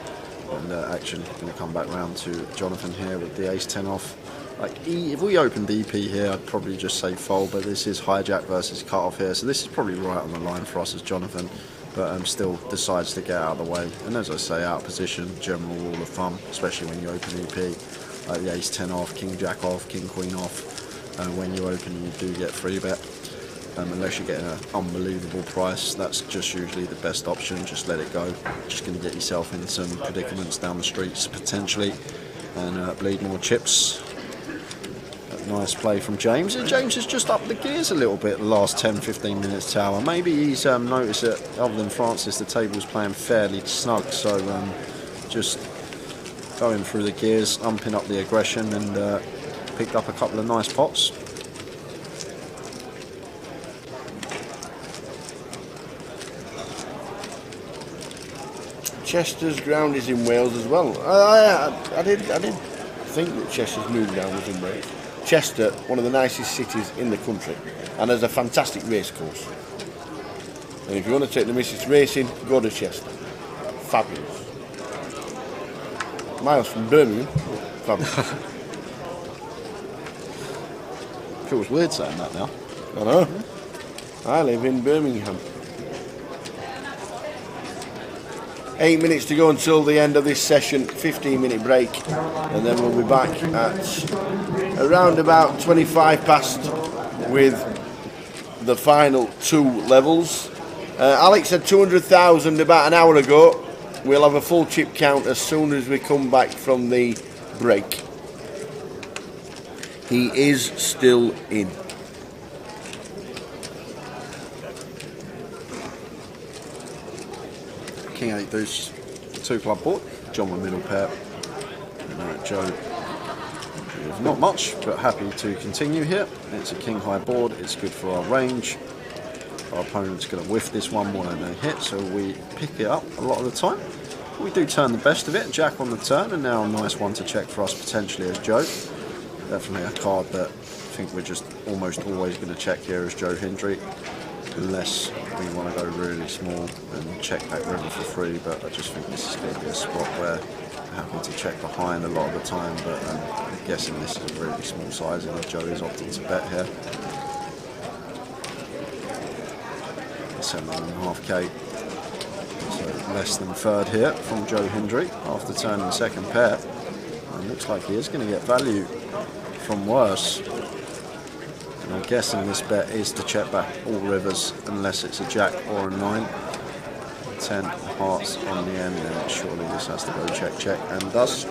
and action going to come back round to Jonathan here with the ace 10 off. Like if we opened DP here, I'd probably just say fold, but this is hijack versus cut off here, so this is probably right on the line for us as Jonathan, but still decides to get out of the way. And as I say, out of position, general rule of thumb, especially when you open EP, like the ace 10 off, king jack off, king queen off. When you open, you do get free bet, unless you're getting an unbelievable price. That's just usually the best option. Just let it go. Just going to get yourself in some predicaments down the streets potentially, and bleed more chips. Nice play from James, and James has just upped the gears a little bit the last 10-15 minutes tower. Maybe he's noticed that other than Francis, the table's playing fairly snug, so just going through the gears, umping up the aggression, and picked up a couple of nice pots. Chester's ground is in Wales as well. I did think that Chester's moved down was in Wales. Chester, one of the nicest cities in the country, and has a fantastic race course. And if you want to take the missus racing, go to Chester. Fabulous. Miles from Birmingham. Fabulous. Feels weird saying that now. I know. I live in Birmingham. 8 minutes to go until the end of this session, 15-minute break, and then we'll be back at around about 25 past with the final 2 levels. Alex had 200,000 about an hour ago. We'll have a full chip count as soon as we come back from the break. He is still in. King 8 deuce, 2 club board. John with middle pair. And Joe, not much, but happy to continue here. It's a king high board. It's good for our range. Our opponent's going to whiff this one more than they hit, so we pick it up a lot of the time. We do turn the best of it. Jack on the turn, and now a nice one to check for us potentially as Joe. Definitely a card that I think we're just almost always going to check here as Joe Hendry, unless we want to go really small and check back river for free. But I just think this is going to be a spot where we're happy to check behind a lot of the time, but I'm guessing this is a really small size and Joe is opting to bet here. 7.5k, so less than third here from Joe Hendry after turning second pair, and looks like he is going to get value from worse. And I'm guessing this bet is to check back all rivers unless it's a jack or a 9. 10 hearts on the end, and surely this has to go check check, and does.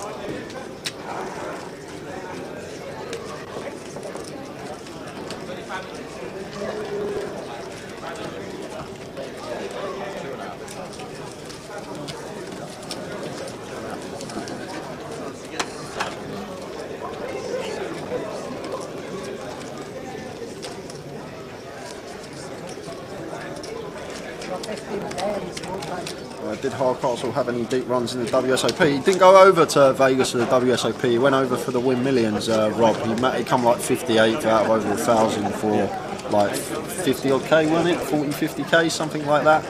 Did Hardcastle have any deep runs in the WSOP? He didn't go over to Vegas for the WSOP. He went over for the Win Millions, Rob. He come like 58th out of over 1,000 for like 50 odd K, wasn't it? 40, 50k, something like that.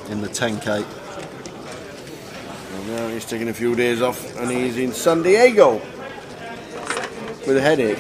In the 10k. And now he's taking a few days off and he's in San Diego with a headache.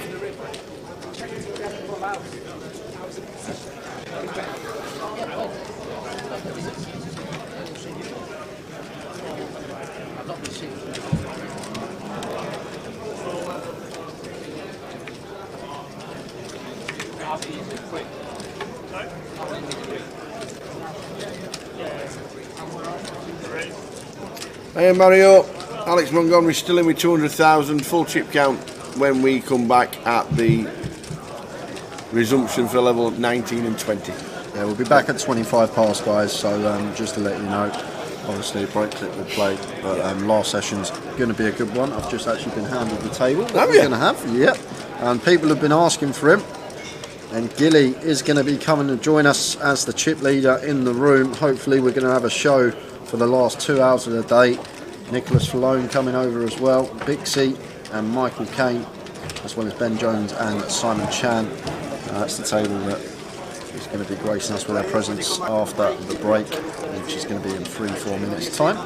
Hey Mario. Alex Montgomery still in with 200,000. Full chip count when we come back at the resumption for level 19 and 20. Yeah, we'll be back at 25 past, guys, so just to let you know, obviously break clip will play, but last session's going to be a good one. I've just actually been handed the table that we're going to have, yep, and people have been asking for him, and Gilly is going to be coming to join us as the chip leader in the room. Hopefully we're going to have a show for the last 2 hours of the day. Nicholas Falone coming over as well, Bixie and Michael Kane, as well as Ben Jones and Simon Chan. That's the table that is going to be gracing us with their presence after the break, which is going to be in 3-4 minutes time.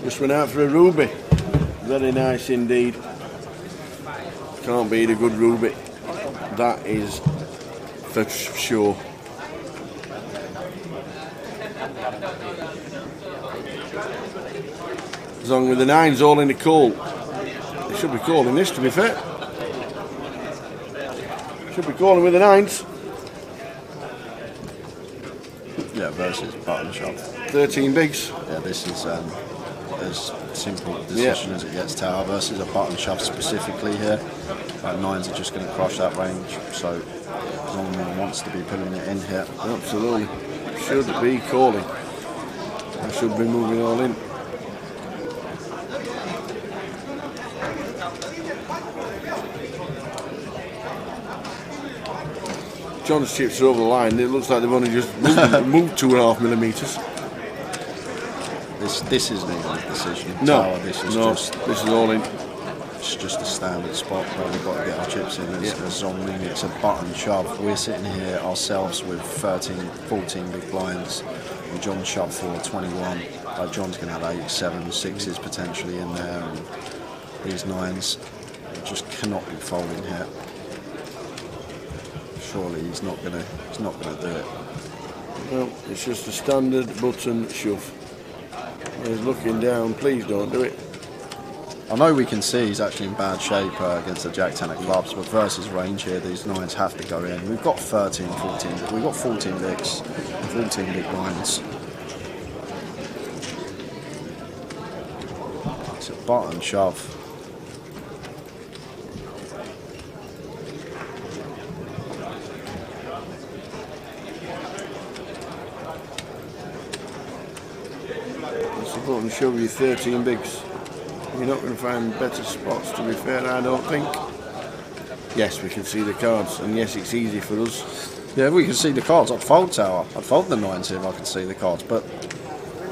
Just went out for a ruby. Very nice indeed. Can't beat a good ruby. That is for sure. Zong with the 9s all in the call. They should be calling this, to be fair. Should be calling with the 9s. Yeah, versus button shove. 13 bigs. Yeah, this is as simple a decision as it gets. Tower versus a button shove specifically here. 9s are just going to crush that range, so Zongmin wants to be putting it in here. Absolutely. Should be calling. I should be moving all in. John's chips are over the line. It looks like they've only just moved 2.5 millimeters. This isn't even a decision. No, Tower, this is all in. It's just a standard spot where we've got to get our chips in as Zongmin. It's a button shove. We're sitting here ourselves with 13, 14 big blinds, and John shoved for 21. John's going to have 8, 7, 6s potentially in there, and these 9s just cannot be folding here. Surely he's not going to do it. No, it's just a standard button shove. He's looking down. Please don't do it. I know we can see he's actually in bad shape against the Jack-10 of clubs, but versus range here, these 9s have to go in. We've got 13, 14, we've got 14 bigs, 14 big blinds. It's a button shove. It's a button shove you 13 bigs. You're not going to find better spots, to be fair, I don't think. Yes, we can see the cards, and yes, it's easy for us. Yeah, if we can see the cards, I'd fold Tower. I'd fold the 9s here if I could see the cards, but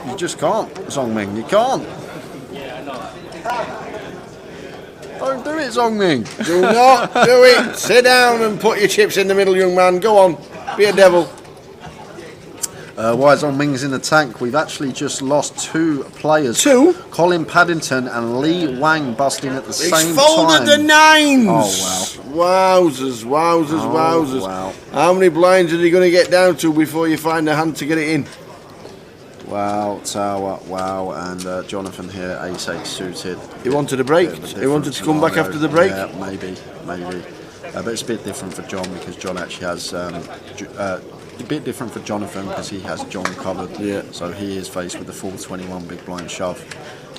you just can't, Zongmin, you can't. Don't do it, Zongmin. Do not do it. Sit down and put your chips in the middle, young man. Go on, be a devil. Why Zongming's in the tank? We've actually just lost 2 players. 2? Colin Paddington and Lee Wang busting at the same time. He's folded the 9s. Oh, wow. Wowzers, wowzers, wowzers. Wow. How many blinds are you going to get down to before you find a hand to get it in? Wow, Tower, wow, and Jonathan here, ace-8 suited. He wanted a break. He wanted to come back after the break. Yeah, maybe. But it's a bit different for John because John actually has a bit different for Jonathan because he has John covered. Yeah. So he is faced with the full 21 big blind shove,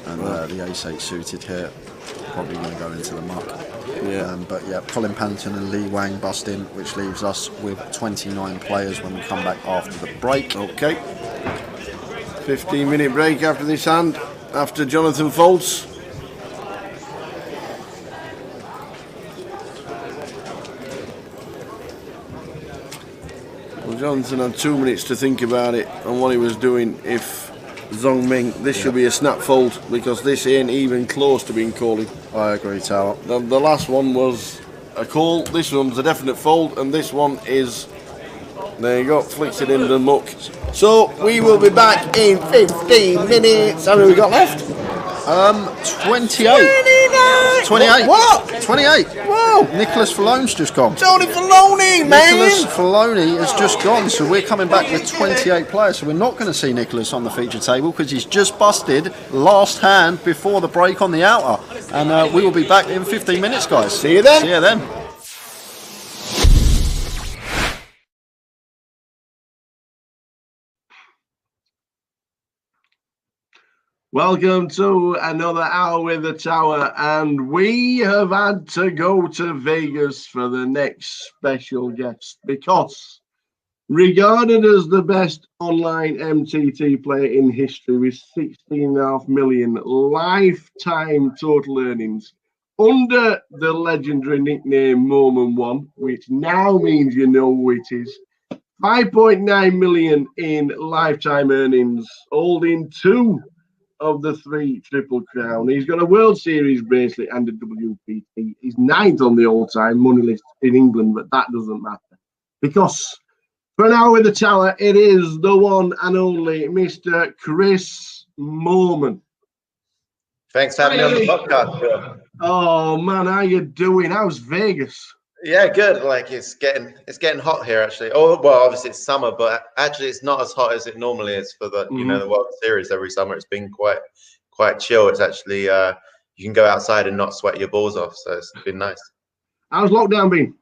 and the ace-8 suited here probably going to go into the muck. Yeah. But yeah, Colin Panton and Lee Wang bust in, which leaves us with 29 players when we come back after the break. Okay. 15-minute break after this hand, after Jonathan folds. Well, Jonathan had 2 minutes to think about it and what he was doing if Zongming, this should be a snap fold because this ain't even close to being calling. I agree, Tower. The last one was a call, this one's a definite fold, and this one is, there you go, flicks it into the muck. So we will be back in 15 minutes. How many we got left? 28. 28. What? 28. Wow. Nicholas Fallone's just gone. Tony Filoni, man. Nicholas Faloni has just gone, so we're coming back with 28 players. So we're not going to see Nicholas on the feature table because he's just busted last hand before the break on the outer. And we will be back in 15 minutes, guys. See you then. See you then. Welcome to another hour with the Tower, and we have had to go to Vegas for the next special guest because, regarded as the best online MTT player in history with 16.5 million lifetime total earnings, under the legendary nickname Moment1, which now means you know who it is, 5.9 million in lifetime earnings, holding 2 of the 3 Triple Crown. He's got a World Series bracelet and a WPT. He's 9th on the all-time money list in England, but that doesn't matter. Because for an hour with the Tower, it is the one and only Mr. Chris Moorman. Thanks for having me on the podcast, Bill. Oh, man, how you doing? How's Vegas? Yeah, good. Like it's getting hot here actually. Oh well, obviously it's summer, but actually it's not as hot as it normally is for the you know the World Series every summer. It's been quite chill. It's actually you can go outside and not sweat your balls off, so it's been nice. How's lockdown been?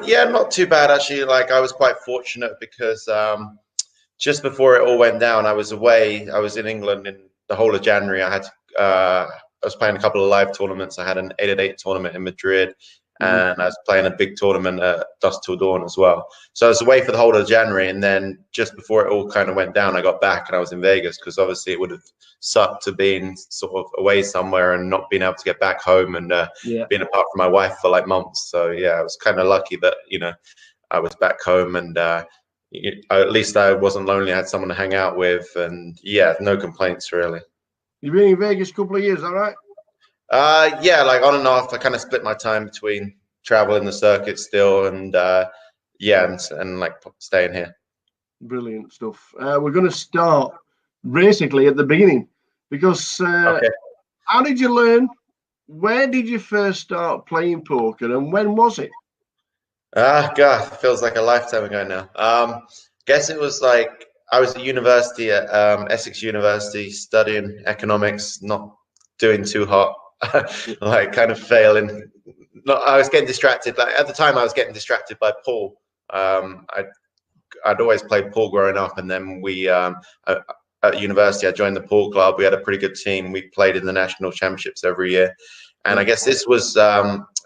Yeah, not too bad actually. Like I was quite fortunate because just before it all went down, I was away. I was in England in the whole of January. I was playing a couple of live tournaments. I had an 8-at-8 tournament in Madrid. And I was playing a big tournament at Dusk Till Dawn as well. So I was away for the whole of January, and then just before it all kind of went down, I got back and I was in Vegas because obviously it would have sucked to being sort of away somewhere and not being able to get back home and being apart from my wife for like months. So yeah, I was kind of lucky that I was back home and at least I wasn't lonely. I had someone to hang out with, and yeah, no complaints really. You've been in Vegas a couple of years, all right? Yeah, like on and off. I kind of split my time between traveling the circuit still and and like staying here. Brilliant stuff. We're going to start basically at the beginning because how did you learn? Where did you first start playing poker, and when was it? God, it feels like a lifetime ago now. Guess it was like I was at university at Essex University studying economics, not doing too hot. Like kind of failing. I was getting distracted. Like at the time, I was getting distracted by pool. I'd always played pool growing up, and then we at university I joined the pool club. We had a pretty good team. We played in the national championships every year, and I guess this was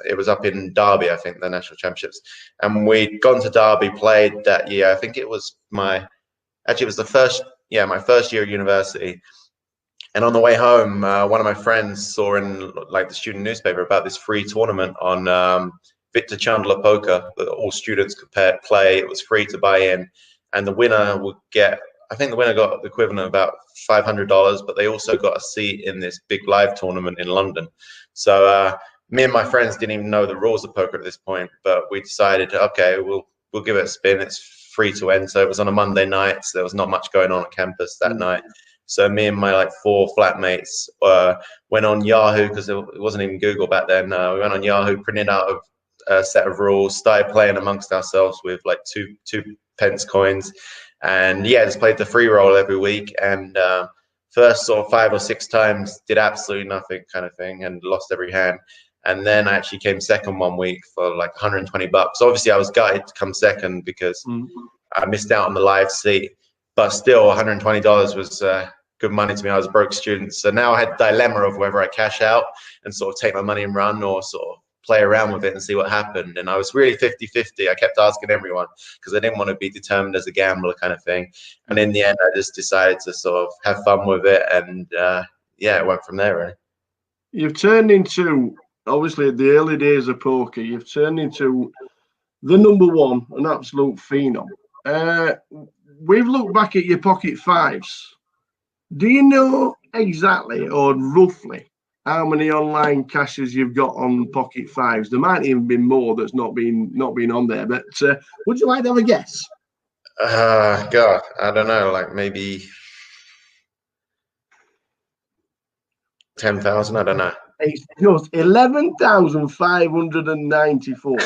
it was up in Derby, I think, the national championships, and we'd gone to Derby, played that year. I think it was my first year at university. And on the way home, one of my friends saw in like the student newspaper about this free tournament on Victor Chandler Poker that all students could play. It was free to buy in, and the winner would get. I think the winner got the equivalent of about $500, but they also got a seat in this big live tournament in London. So me and my friends didn't even know the rules of poker at this point, but we decided, okay, we'll give it a spin. It's free to enter. It was on a Monday night, so there was not much going on campus that night. So me and my like 4 flatmates went on Yahoo because it wasn't even Google back then. We went on Yahoo, printed out a set of rules, started playing amongst ourselves with like two pence coins, and just played the free roll every week. And first sort of 5 or 6 times did absolutely nothing kind of thing and lost every hand. And then I actually came second one week for like $120. Obviously I was gutted to come second because I missed out on the live seat, but still $120 was good money to me. I was a broke student. So now I had the dilemma of whether I cash out and sort of take my money and run or sort of play around with it and see what happened. And I was really 50-50. I kept asking everyone because I didn't want to be determined as a gambler kind of thing. And in the end, I just decided to sort of have fun with it. And it went from there, really. You've turned into, obviously, the early days of poker, you've turned into the #1, an absolute phenom. We've looked back at your pocket fives. Do you know exactly or roughly how many online caches you've got on Pocket Fives? There might even be more that's not been on there. But would you like to have a guess? God, I don't know, like maybe 10,000. I don't know. It's just 11,594.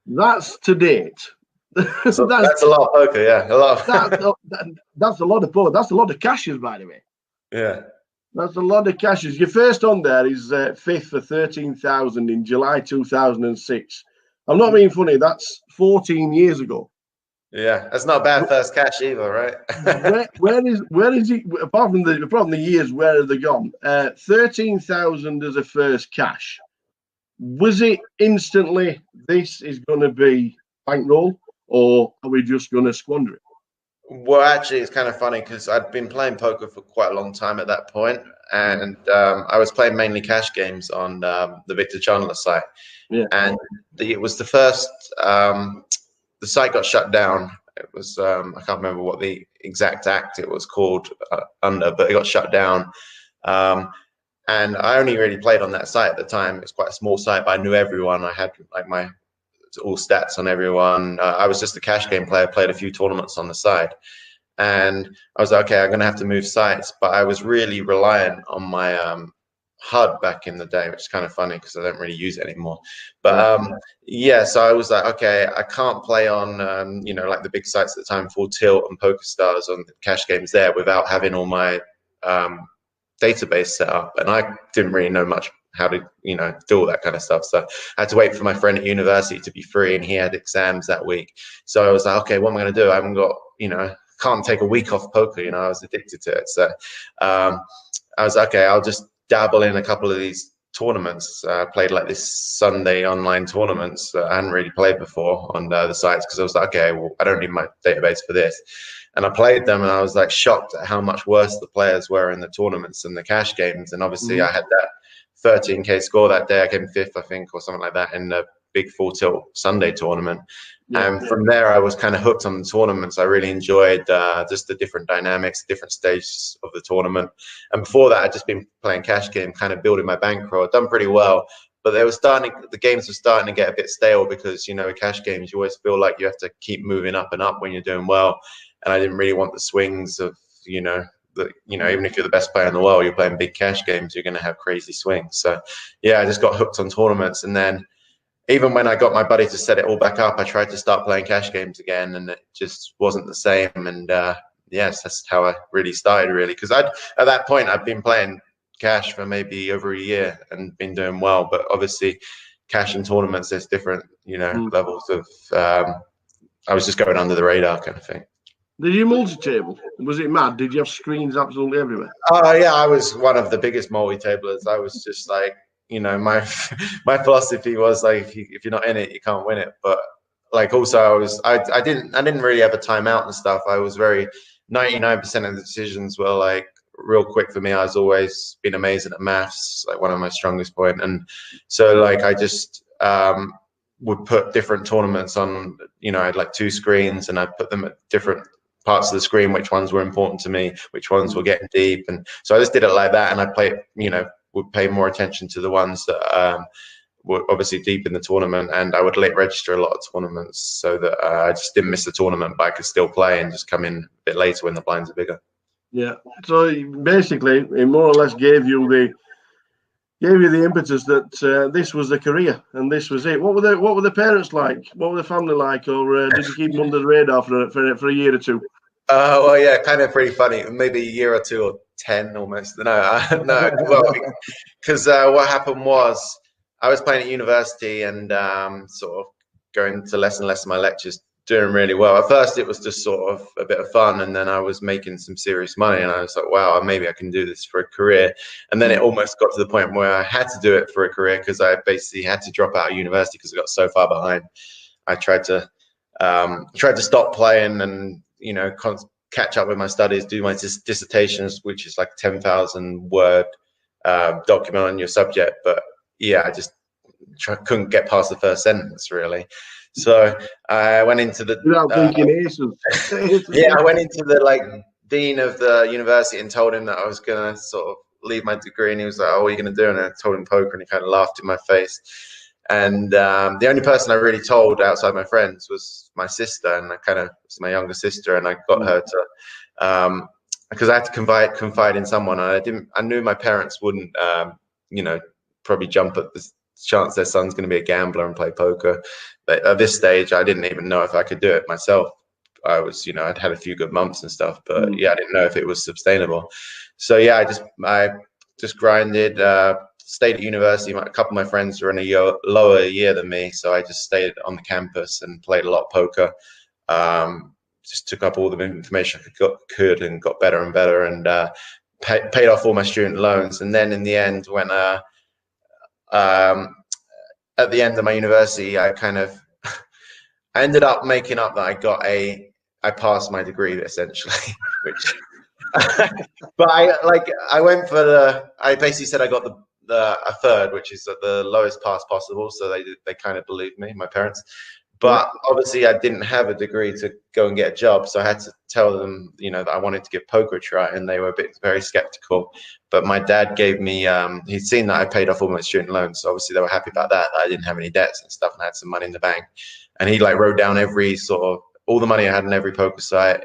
That's to date. So that's a lot of poker, yeah, a lot. That's a lot of poker. That's a lot of caches, by the way. Yeah. That's a lot of caches. Your first on there is 5th for 13,000 in July 2006. I'm not being funny. That's 14 years ago. Yeah, that's not a bad first cache either, right? where is it? Apart from the years, where have they gone? 13,000 as a first cache. Was it instantly? This is going to be bankroll, or are we just going to squander it? Well, actually, it's kind of funny because I'd been playing poker for quite a long time at that point, and I was playing mainly cash games on the Victor Chandler site. Yeah. And it was the first. The site got shut down. It was I can't remember what the exact act it was called under, but it got shut down. And I only really played on that site at the time. It was quite a small site, but I knew everyone. I had like my all stats on everyone. I was just a cash game player, played a few tournaments on the side. And I was like, okay, I'm going to have to move sites. But I was really reliant on my HUD back in the day, which is kind of funny because I don't really use it anymore. But yeah, so I was like, okay, I can't play on, you know, like the big sites at the time, Full Tilt and PokerStars on the cash games there without having all my database set up. And I didn't really know much how to, you know, do all that kind of stuff. So I had to wait for my friend at university to be free, and he had exams that week. So I was like, okay, what am I going to do? I haven't got, you know, can't take a week off poker. You know, I was addicted to it. So I was like, okay, I'll just dabble in a couple of these tournaments. I played like this Sunday online tournaments that I hadn't really played before on the sites, because I was like, okay, well, I don't need my database for this. And I played them, and I was like shocked at how much worse the players were in the tournaments and the cash games. And obviously I had that 13K score that day. I came fifth, I think, or something like that in the big Full Tilt Sunday tournament. And from there, I was kind of hooked on the tournaments. I really enjoyed just the different dynamics, different stages of the tournament. And before that, I'd just been playing cash game, kind of building my bankroll. I'd done pretty well, but the games were starting to get a bit stale because, you know, with cash games, you always feel like you have to keep moving up and up when you're doing well. And I didn't really want the swings of, you know, even if you're the best player in the world, you're playing big cash games, you're going to have crazy swings. So yeah, I just got hooked on tournaments. And then even when I got my buddy to set it all back up, I tried to start playing cash games again, and it just wasn't the same. And yes, that's how I really started, really, because at that point I'd been playing cash for maybe over a year and been doing well. But obviously, cash and tournaments, there's different, you know, levels of. I was just going under the radar kind of thing. Did you multi-table? Was it mad? Did you have screens absolutely everywhere? Oh yeah, I was one of the biggest multi-tablers. I was just like, you know, my philosophy was like, if you're not in it, you can't win it. But like, also I didn't really have a timeout and stuff. I was 99% of the decisions were like real quick for me. I was always been amazing at maths, like one of my strongest point. And so like, I just would put different tournaments on, you know, I had like 2 screens, and I'd put them at different parts of the screen, which ones were important to me, which ones were getting deep. And so I just did it like that. And I played, you know, would pay more attention to the ones that were obviously deep in the tournament, and I would late register a lot of tournaments so that I just didn't miss the tournament, but I could still play and just come in a bit later when the blinds are bigger. Yeah. So basically, it more or less gave you the impetus that this was a career and this was it. What were the parents like? What were the family like, or did you keep them under the radar for a year or two? Well, yeah, kind of pretty funny. Maybe a year or two, or 10 almost. No, well, because what happened was I was playing at university and sort of going to less and less of my lectures, doing really well. At first, it was just sort of a bit of fun, and then I was making some serious money, and I was like, wow, maybe I can do this for a career. And then it almost got to the point where I had to do it for a career, because I basically had to drop out of university because I got so far behind. I tried to stop playing and, you know, catch up with my studies, do my dissertations, which is like 10,000 word document on your subject. But yeah, I just couldn't get past the first sentence, really. So I went into the yeah, I went into the dean of the university and told him that I was gonna sort of leave my degree, and he was like, "Oh, what are you gonna do?" And I told him poker, and he kind of laughed in my face. And the only person I really told outside my friends was my sister, and it's my younger sister, and I got her to because I had to confide in someone. And I knew my parents wouldn't, probably jump at the chance their son's going to be a gambler and play poker. But at this stage, I didn't even know if I could do it myself. I was, I'd had a few good months and stuff, but yeah, I didn't know if it was sustainable. So yeah, I just grinded. Stayed at university. A couple of my friends were in a lower year than me, so I just stayed on the campus and played a lot of poker. Just took up all the information I could and got better and better, and paid off all my student loans. And then in the end, when at the end of my university, I ended up making up that I passed my degree essentially, which. But I went for I basically said I got a third, which is the lowest pass possible. So they kind of believed me, my parents. But obviously I didn't have a degree to go and get a job. So I had to tell them, that I wanted to give poker a try, and they were very skeptical. But my dad gave me, he'd seen that I paid off all my student loans. So obviously they were happy about that I didn't have any debts and stuff, and I had some money in the bank. And he wrote down all the money I had in every poker site,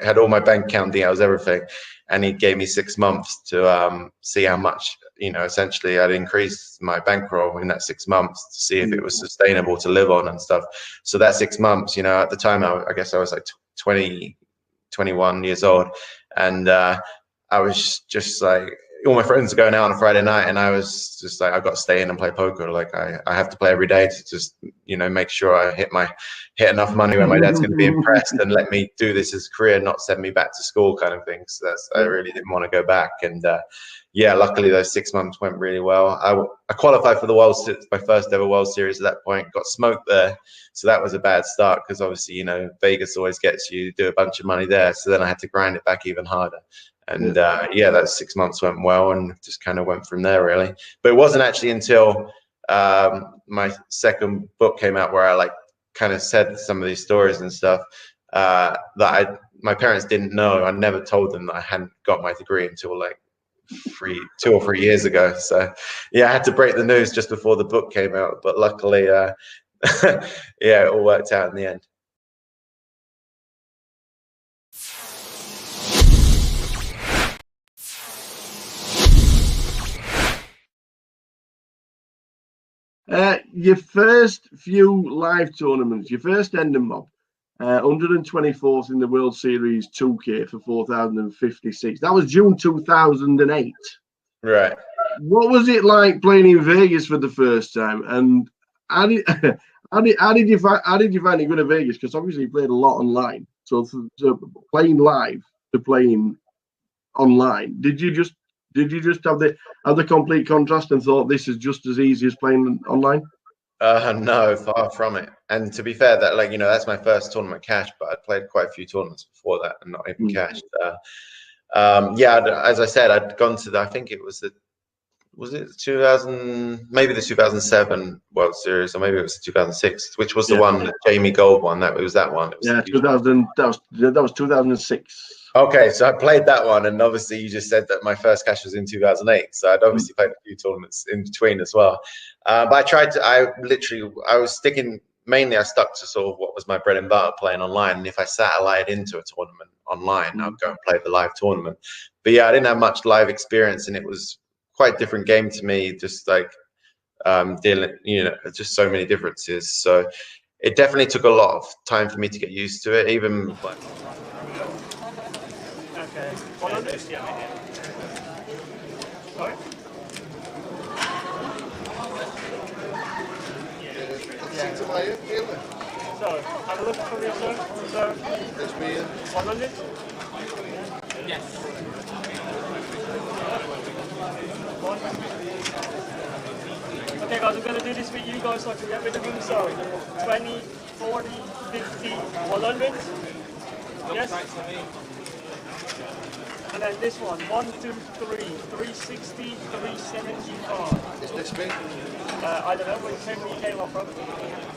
had all my bank account details, everything, and he gave me 6 months to see how much, essentially I'd increased my bankroll in that 6 months to see if it was sustainable to live on and stuff. So that 6 months, at the time I guess I was like 20, 21 years old, and I was just like, all my friends are going out on a Friday night, and I was just like, I've got to stay in and play poker. Like I have to play every day to just, make sure I hit enough money where my dad's going to be impressed and let me do this as a career, not send me back to school kind of thing. So I really didn't want to go back. And yeah, luckily those 6 months went really well. I qualified for my first ever World Series at that point, got smoked there. So that was a bad start because obviously, Vegas always gets you, do a bunch of money there. So then I had to grind it back even harder. And yeah, that 6 months went well, and just kind of went from there really. But it wasn't actually until my second book came out where I kind of said some of these stories and stuff that my parents didn't know. I never told them that I hadn't got my degree until 2 or 3 years ago. So yeah, I had to break the news just before the book came out. But luckily, yeah, it all worked out in the end. Your first few live tournaments, your first Ending Mob, 124th in the World Series 2K for 4,056. That was June 2008. Right. What was it like playing in Vegas for the first time? And how did you find it good at Vegas? Because obviously you played a lot online. So playing live to playing online, did you just have the complete contrast and thought this is just as easy as playing online? No, far from it. And to be fair, that that's my first tournament cash, but I'd played quite a few tournaments before that and not even cashed. Yeah, as I said, I'd gone to I think it was it 2000, maybe the 2007 World Series, or maybe it was 2006, which was the one that Jamie Gold won. That was that one. It was 2000. That was 2006. Okay, so I played that one, and obviously you just said that my first cash was in 2008, so I'd obviously played a few tournaments in between as well. But I was sticking, mainly I stuck to sort of what was my bread and butter, playing online, and if I satellited into a tournament online, I'd go and play the live tournament. But yeah, I didn't have much live experience, and it was quite a different game to me, just dealing, just so many differences. So it definitely took a lot of time for me to get used to it, even Okay. 100? Sorry? So, have a look from your sir. So, 100? Yes. Okay guys, we're going to do this with you guys so I can get rid of them. So, 20, 40, 50, 100? Yes? And then this one, 1, 2, 3, 360, 375. Is this me? I don't know which table you came off from.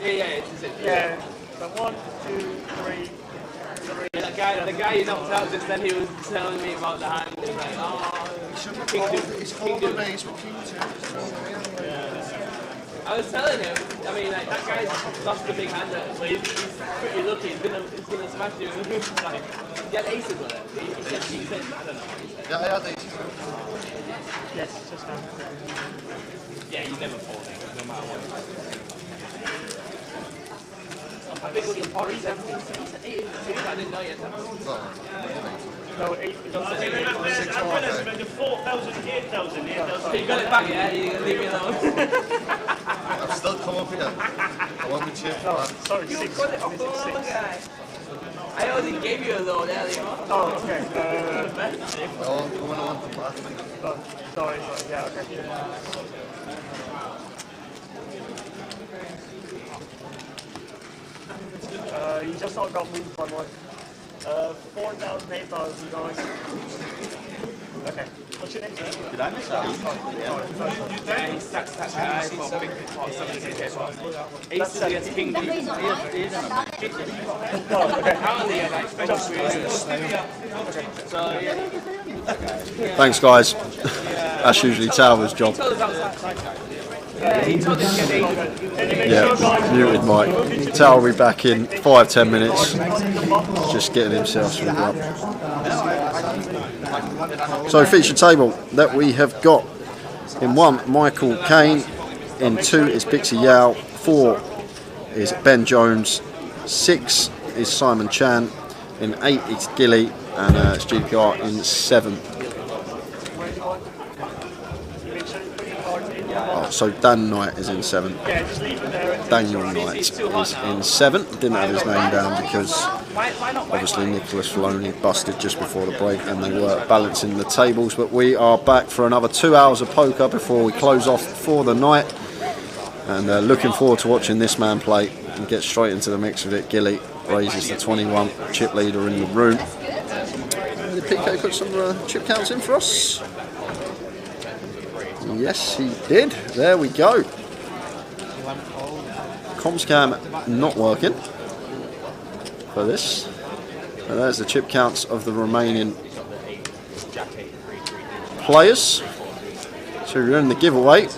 Yeah, it's it. Yeah. So 1, 2, 3, 3. the guy you knocked out just then, he was telling me about the hand. He was like, oh, King Duke. I was telling him, I mean, like, that guy's lost a big hand, but he's pretty lucky. He's gonna smash you. Like, he had aces with it. He said, I don't know. Yeah, I had aces. Yes, just now. Yeah, you never fall there, no matter what. How big was the pot? He said 8 I didn't know yet. No, 8. So you got it back, yeah? You leave me alone. I've still come up here. I want me chip. No, sorry, 6. Got it off the guy. I only gave you a load earlier on. Oh, okay. Oh, come on, I want the back. Oh, sorry, yeah, okay. You just all got moved on one. 4,000, 8,000 guys. Okay. What's your name, sir? Did I miss that? Yeah, he stacks that guy for big pot, 70k pot. Aces against King Duke. Apparently, like, special creators. So, yeah. Thanks, guys. That's usually Tower's job. He told us outside. Yeah, he told us to get aces. Yeah, muted mic. Tower will be back in 5-10 minutes. Just getting himself sorted up. So feature table that we have got: in 1, Michael Caine; in 2 is Pixie Yao; 4 is Ben Jones; 6 is Simon Chan; in 8 is Gilly; and it's GUKPT in 7. Oh, so Dan Knight is in 7. Daniel Knight is in 7. Didn't have his name down because obviously Nicholas Filoni busted just before the break and they were balancing the tables. But we are back for another 2 hours of poker before we close off for the night. And looking forward to watching this man play and get straight into the mix of it. Gilly raises the 21, chip leader in the room. Did PK put some chip counts in for us? Yes, he did. There we go. Comscam not working for this. And there's the chip counts of the remaining players. So we're in the giveaway.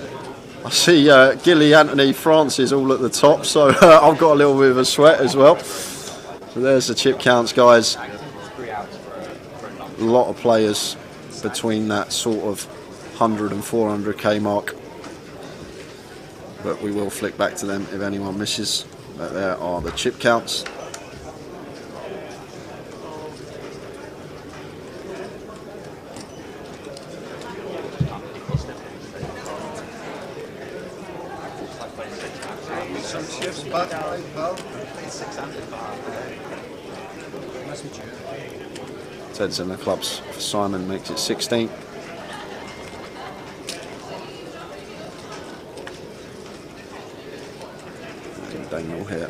I see Gilly, Anthony, Francis all at the top, so I've got a little bit of a sweat as well. So there's the chip counts, guys. A lot of players between that sort of 100 and 400k mark, but we will flick back to them if anyone misses. But there are the chip counts. Some chips back, pal. 10s in the clubs for Simon makes it 16. Daniel here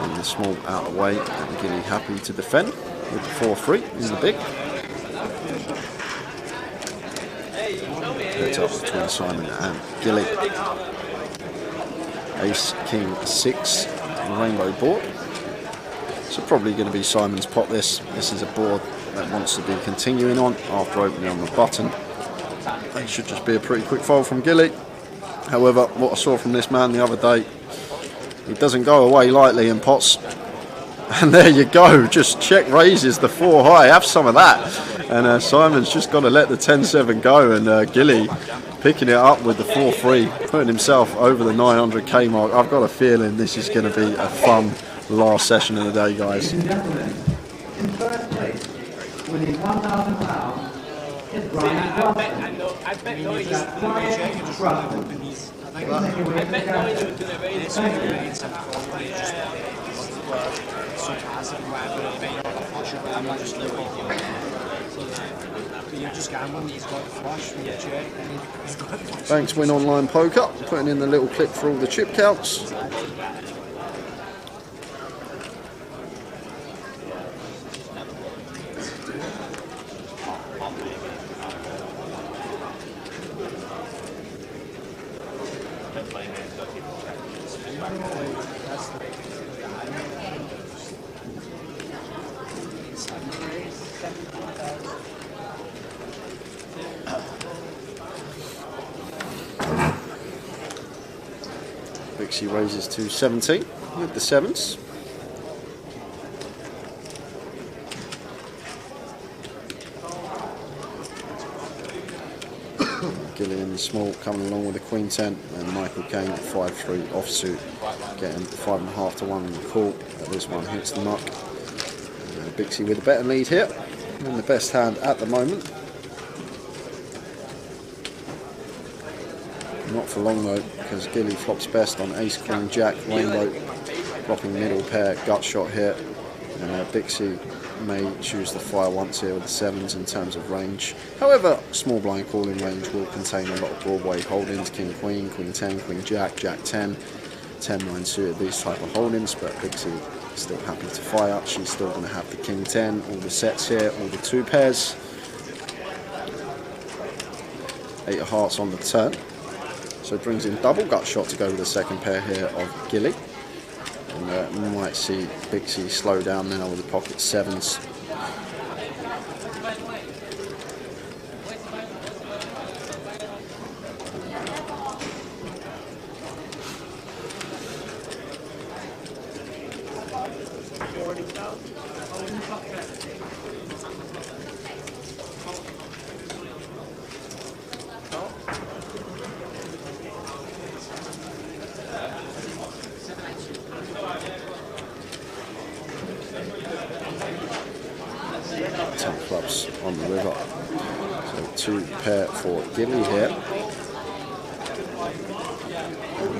in the small out of the way, and Gilly happy to defend with the 4-3 in the big. It's up between Simon and Gilly. Ace, King, 6, rainbow board. So probably going to be Simon's pot this. This is a board that wants to be continuing on after opening on the button. It should just be a pretty quick fold from Gilly. However, what I saw from this man the other day, he doesn't go away lightly in pots. And there you go, just check raises the 4 high, have some of that. And Simon's just got to let the 10-7 go, and Gilly picking it up with the 4-3, putting himself over the 900k mark. I've got a feeling this is going to be a fun last session of the day, guys. In first place, winning £1,000, is Brian Russell. I bet knowing you was Thanks, Win Online Poker, putting in the little clip for all the chip counts. Bixie raises to 17 with the sevens. Gillian Small coming along with the Queen 10, and Michael Kane 5-3 offsuit, getting 5.5 to 1 on the call. But this one hits the muck. Bixie with a better lead here, and the best hand at the moment. Not for long though, because Gilly flops best on Ace, Queen, Jack, Rainbow, dropping middle pair, gut shot here. And Bixie may choose to fire once here with the sevens in terms of range. However, small blind calling range will contain a lot of Broadway holdings, King, Queen, Queen 10, Queen, Jack, Jack 10, 10, 9 suited, these type of holdings, but Bixie is still happy to fire. She's still going to have the King 10, all the sets here, all the 2 pairs. 8 of hearts on the turn. So it brings in double gut shot to go with the second pair here of Gilly. And we might see Bixie slow down now with the pocket sevens. Clubs on the river. So 2 pair for Gilly here.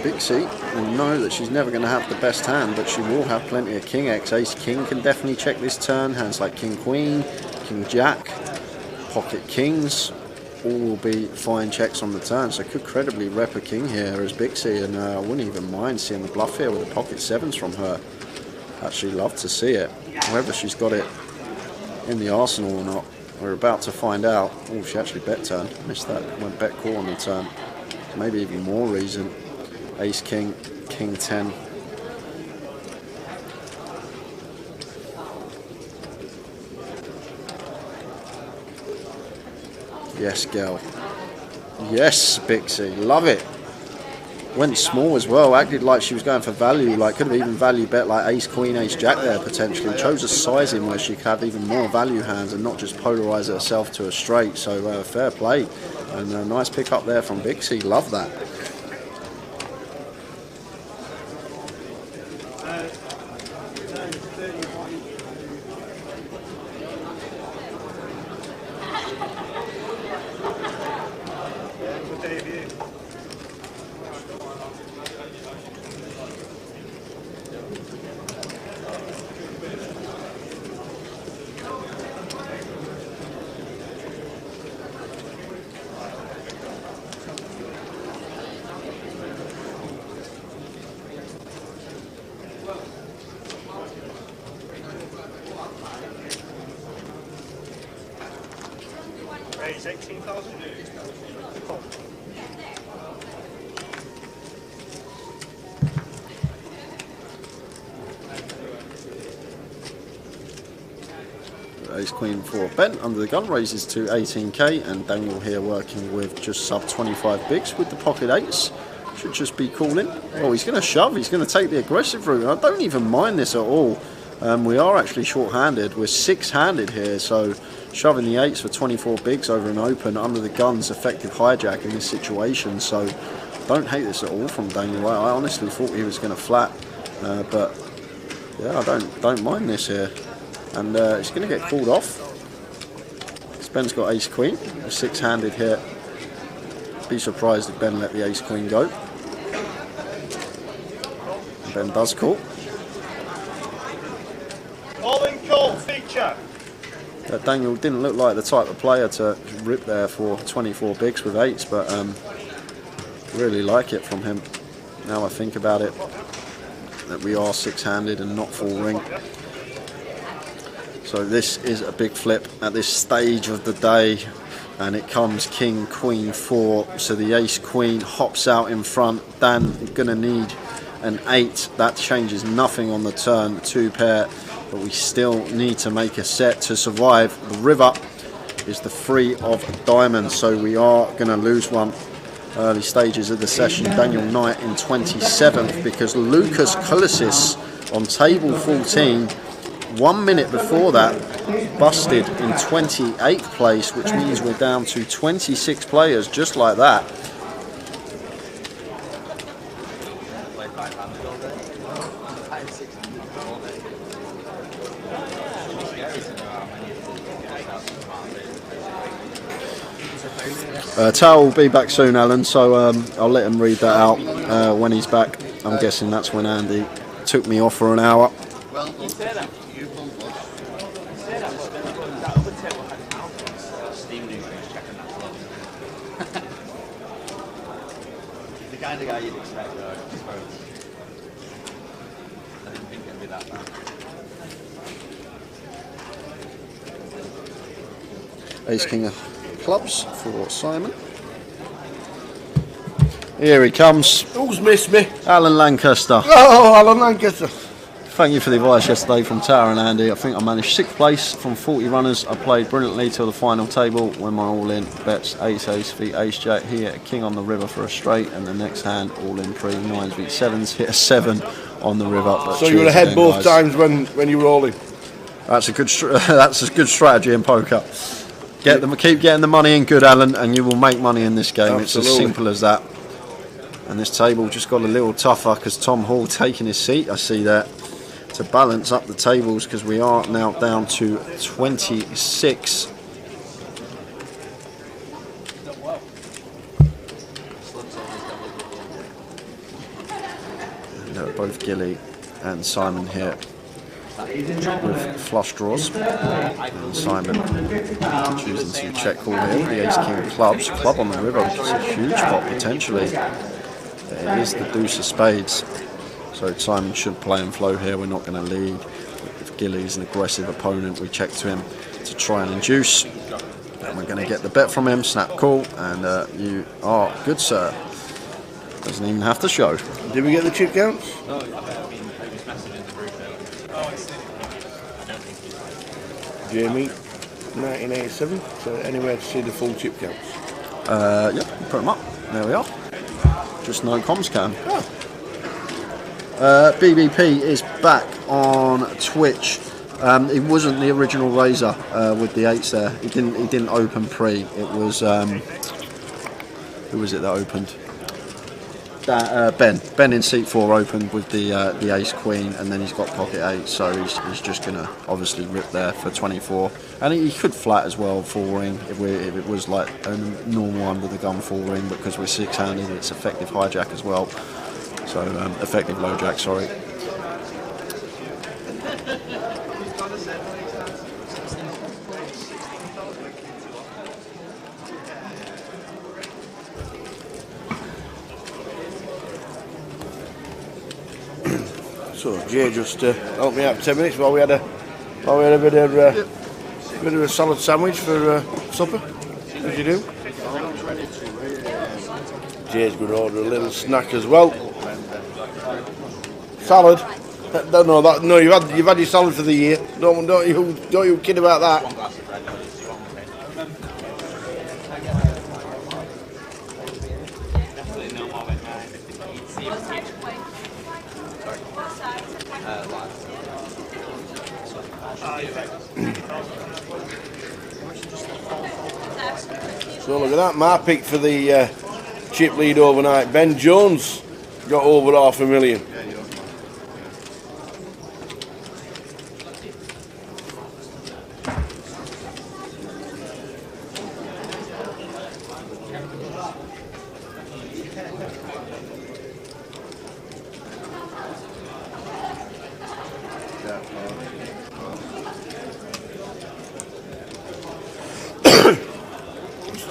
Bixie will know that she's never going to have the best hand, but she will have plenty of King X. Ace King can definitely check this turn. Hands like King Queen, King Jack, Pocket Kings, all will be fine checks on the turn. So could credibly rep a King here as Bixie, and I wouldn't even mind seeing the bluff here with the pocket sevens from her. Actually love to see it. Whether she's got it in the arsenal or not, we're about to find out. Oh, she actually bet turn. Missed that. Went bet call on the turn. Maybe even more reason. Ace King, King 10. Yes, girl. Yes, Bixie. Love it. Went small as well, acted like she was going for value, like could have even value bet like Ace Queen, Ace Jack there potentially. Chose a sizing where she could have even more value hands and not just polarise herself to a straight, so fair play. And a nice pick up there from Bixie, love that. Raise 18,000. Ace Queen for Ben under the gun raises to 18k, and Daniel here working with just sub 25 bigs with the pocket 8s. Should just be calling. Oh, he's going to shove. He's going to take the aggressive route. I don't even mind this at all. We are actually short-handed. We're 6-handed here, so shoving the 8s for 24 bigs over an open under the guns, effective hijack in this situation. So don't hate this at all from Daniel. I honestly thought he was going to flat, but yeah, I don't mind this here. And it's going to get called off. Ben's got Ace Queen. We're 6-handed here. Be surprised if Ben let the Ace Queen go. And Ben does call. Calling call feature. Daniel didn't look like the type of player to rip there for 24 bigs with 8s, but really like it from him. Now I think about it, that we are 6-handed and not full ring. So this is a big flip at this stage of the day, and it comes King, Queen 4. So the Ace Queen hops out in front. Dan gonna need an 8. That changes nothing on the turn, 2 pair, but we still need to make a set to survive. The river is the 3 of diamonds, so we are gonna lose one. early stages of the session. Daniel Knight in 27th, because Lucas Kulisis on table 14, 1 minute before that, busted in 28th place, which means we're down to 26 players just like that. Tao will be back soon, Alan, so I'll let him read that out when he's back. I'm guessing that's when Andy took me off for an hour. Well, you say that. You've done what? You say that, but that other table had alphas. Stephen Newton's checking that flow. The kind of guy you'd expect, though, I suppose. I didn't think it'd be that bad. Ace King of Clubs for Simon. Here he comes. Who's missed me? Alan Lancaster. Oh, Alan Lancaster. Thank you for the advice yesterday from Tara and Andy. I think I managed 6th place from 40 runners. I played brilliantly till the final table when my all-in bets ace beat ace jack. He hit a king on the river for a straight, and the next hand all-in pre 9s beat 7s, hit a 7 on the river. But so you were ahead again, both guys. times when you were all in. That's a good strategy in poker. Keep getting the money in, good Alan, and you will make money in this game. Absolutely. It's as simple as that. And this table just got a little tougher because Tom Hall taking his seat, I see that, to balance up the tables, because we are now down to 26. And, both Gilly and Simon here with flush draws, and Simon choosing to check call here with the Ace King of Clubs, club on the river, which is a huge pot potentially. It is the deuce of spades, so Simon should play and flow here. We're not going to lead. If Gilly's an aggressive opponent, we check to him to try and induce, and we're going to get the bet from him. Snap call, and you are good, sir. Doesn't even have to show. Did we get the chip counts? Jamie, 1987. So anywhere to see the full chip counts? Yep, put them up. There we are. Just no comms cam. BBP is back on Twitch. It wasn't the original Razor with the 8s there. He didn't open pre. It was who was it that opened? Ben in seat 4 opened with the Ace Queen, and then he's got pocket 8, so he's just gonna obviously rip there for 24, and he could flat as well, full ring if it was like a normal one with a gun full ring, because we're 6-handed. It's effective hijack as well, so effective low jack. Sorry. So Jay just helped me out 10 minutes while we had a bit of a salad sandwich for supper. As you do. Jay's going to order a little snack as well. Salad. No, you've had your salad for the year. Don't you kid about that. So look at that, my pick for the chip lead overnight. Ben Jones got over $500,000.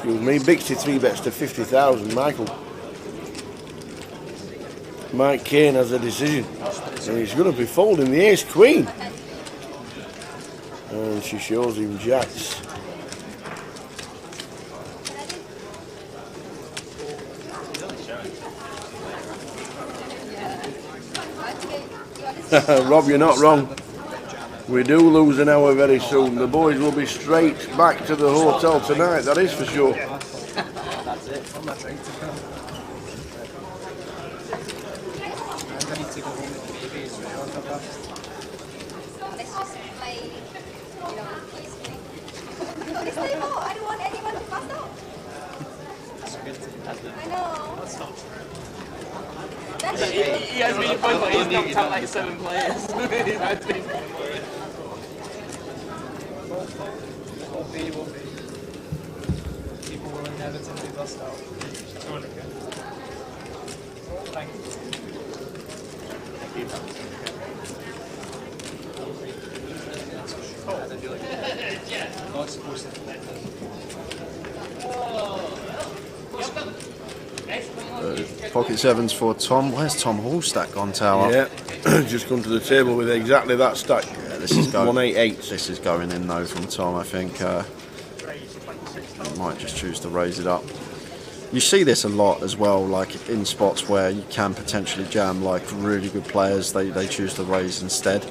Excuse me, Bixie 3 bets to 50,000. Mike Kane has a decision, and he's going to be folding the Ace Queen, and she shows him jacks. Rob, you're not wrong. We do lose an hour very soon. The boys will be straight back to the hotel tonight, that is for sure. That's it. just play, peacefully. This table, I don't want anyone to pass out. I know. That's He has been fun, but he's knocked out like 7 players. People will inevitably bust out. 200k. Thank you. Pocket sevens for Tom. Where's Tom Hallstack gone, Tower? Yeah, just come to the table with exactly that stack. Yeah, this is going 188. This is going in though from Tom. I think he might just choose to raise it up. You see this a lot as well, like in spots where you can potentially jam, like really good players, they choose to raise instead,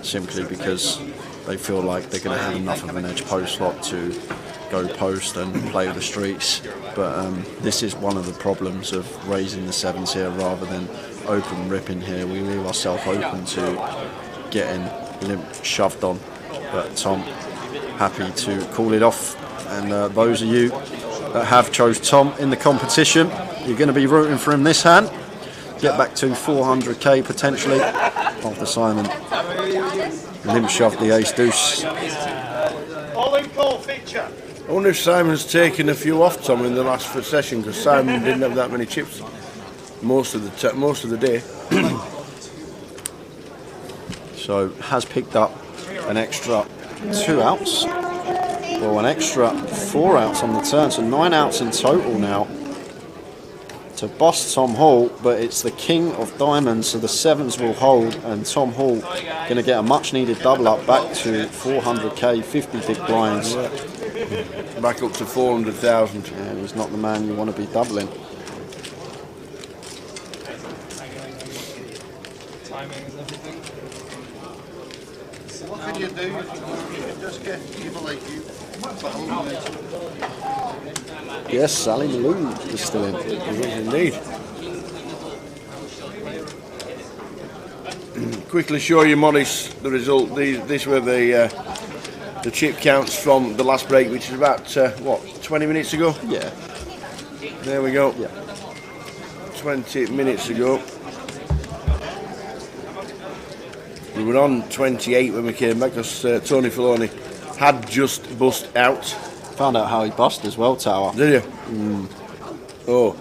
simply because they feel like they're going to have enough of an edge post slot to go post and play the streets. But this is one of the problems of raising the sevens here rather than open ripping here. We leave ourselves open to getting limp shoved on. But Tom happy to call it off, and those of you that have chose Tom in the competition, you're going to be rooting for him this hand. Get back to 400k potentially after Simon limp shoved the ace deuce. All in call feature. I wonder if Simon's taken a few off Tom in the last session, because Simon didn't have that many chips most of the day. So has picked up an extra 2 outs, or an extra 4 outs on the turn, so 9 outs in total now to bust Tom Hall. But it's the king of diamonds, so the sevens will hold, and Tom Hall going to get a much needed double up back to 400k, 50 big blinds. Yeah. Back up to 400,000. And he's not the man you want to be doubling. Timing is everything. What can you do? You can just get people like you. Yes, Sally Malou is still in. Indeed. Quickly show you, Morris, the result. These were the chip counts from the last break, which is about, what, 20 minutes ago? Yeah. There we go. Yeah. 20 minutes ago. We were on 28 when we came back, because Tony Filoni had just bust out. Found out how he bust as well, Tower. Did you? Oh.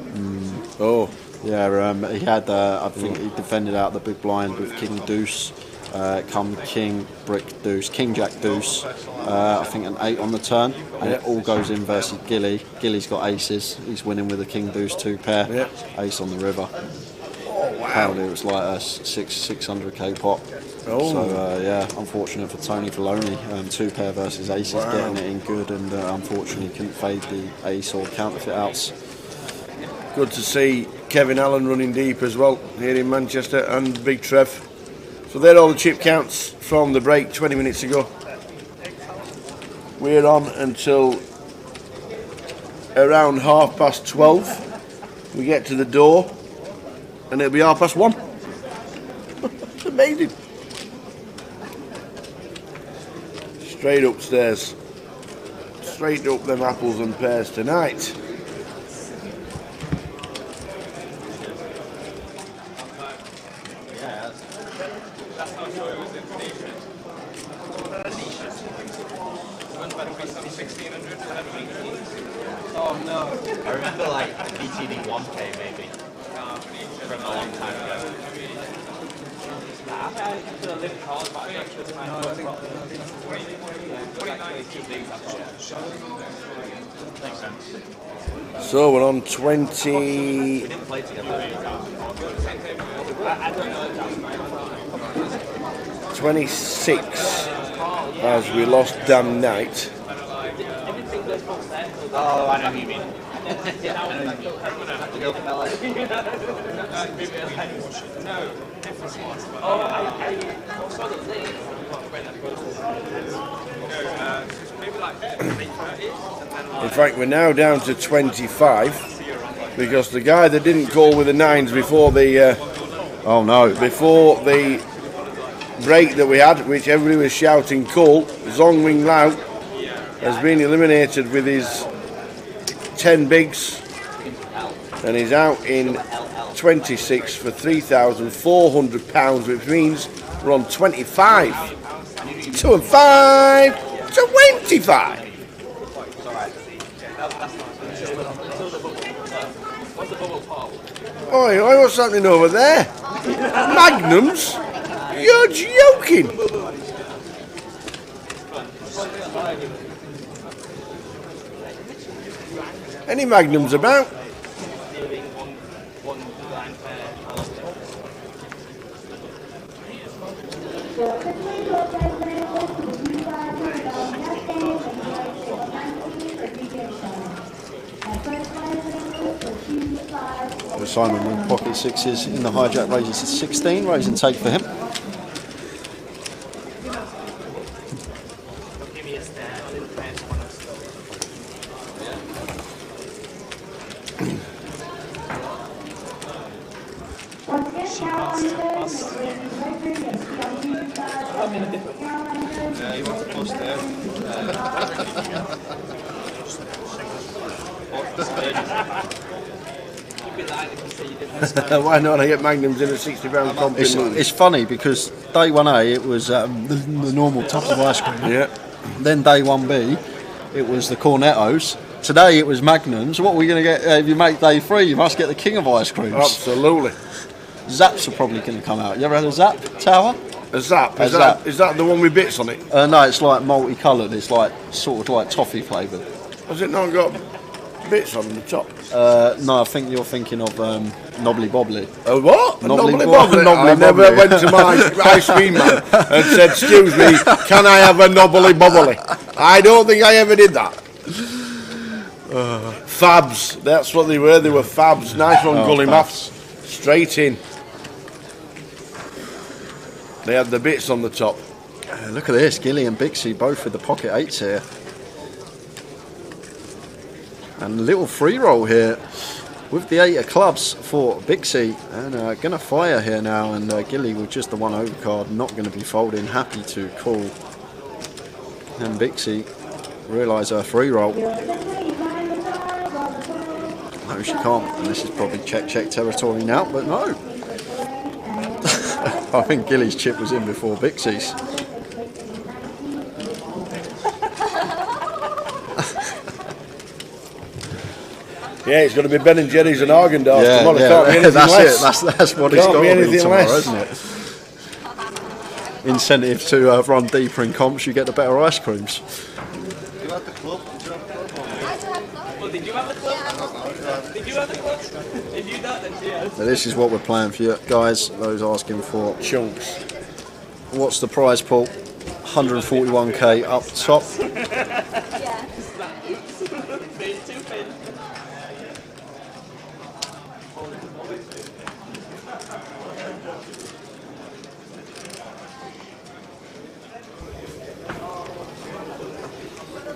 Oh. Yeah, he had, I think he defended out the big blind with King Deuce, come King, Brick Deuce, King Jack Deuce, I think an 8 on the turn, and it all goes in versus Gilly. Gilly's got aces, he's winning with a King Deuce 2 pair, ace on the river. Oh, wow. Apparently it was like a 600k pot. Oh. So yeah, unfortunate for Tony Filoni, 2 pair versus aces, getting it in good, and unfortunately couldn't fade the ace or counterfeit outs. Good to see Kevin Allen running deep as well here in Manchester, and Big Trev. So they're all the chip counts from the break 20 minutes ago. We're on until around 12:30. We get to the door and it'll be 1:30. It's amazing. Straight upstairs. Straight up them apples and pears tonight. Oh no. I remember like BTD 1K maybe. From a long time ago. So we're on 20. 26 as we lost Dan Knight. Oh, I know who you mean. In fact, we're now down to 25 because the guy that didn't call with the 9s before the oh no, before the break that we had, which everybody was shouting cool, Zong Wing Lao has been eliminated with his 10 bigs, and he's out in 26 for £3,400, which means we're on 25. 2 and 5, 25. Oi, what's happening over there? Magnums? You're joking! Any Magnums about? Simon with pocket sixes in the hijack, raises to 16, raise and take for him. Yeah, you want to post there. Why not? I get Magnums in a £60 comp. It's funny because day 1A it was the normal tubs of ice cream. Yeah. Then day 1B it was the Cornettos. Today it was Magnums. What are we going to get? If you make day 3, you must get the king of ice creams. Absolutely. Zaps are probably going to come out. You ever had a Zap Tower? A Zap? Is that the one with bits on it? No, it's like multicoloured. It's like sort of like toffee flavoured. Has it not got bits on the top? No, I think you're thinking of Knobbly Bobbly. Oh, what? Knobbly Bobbly? I never went to my ice cream man and said, excuse me, can I have a Knobbly Bobbly? I don't think I ever did that. Fabs, that's what they were. They were fabs. Nice one, Gully Maths. Straight in. They had the bits on the top. Look at this, Gilly and Bixie both with the pocket 8s here. And a little free roll here with the 8 of clubs for Bixie. And going to fire here now, and Gilly with just the 1 overcard, not going to be folding, happy to call. And Bixie realise her free roll. No, she can't, and this is probably check territory now, but no. I think Gilly's chip was in before Bixie's. Yeah, it's going to be Ben and Jerry's and Argendorf tomorrow. Can't be anything that's less. That's what it's got to be anything tomorrow, less. isn't it? Incentive to run deeper in comps, you get the better ice creams. You had the club? Did you have the club? I do have club. Did you have the club? If you don't, then cheers. So this is what we're playing for you guys, those asking for Chunks. What's the prize pool? 141k up top. Yeah.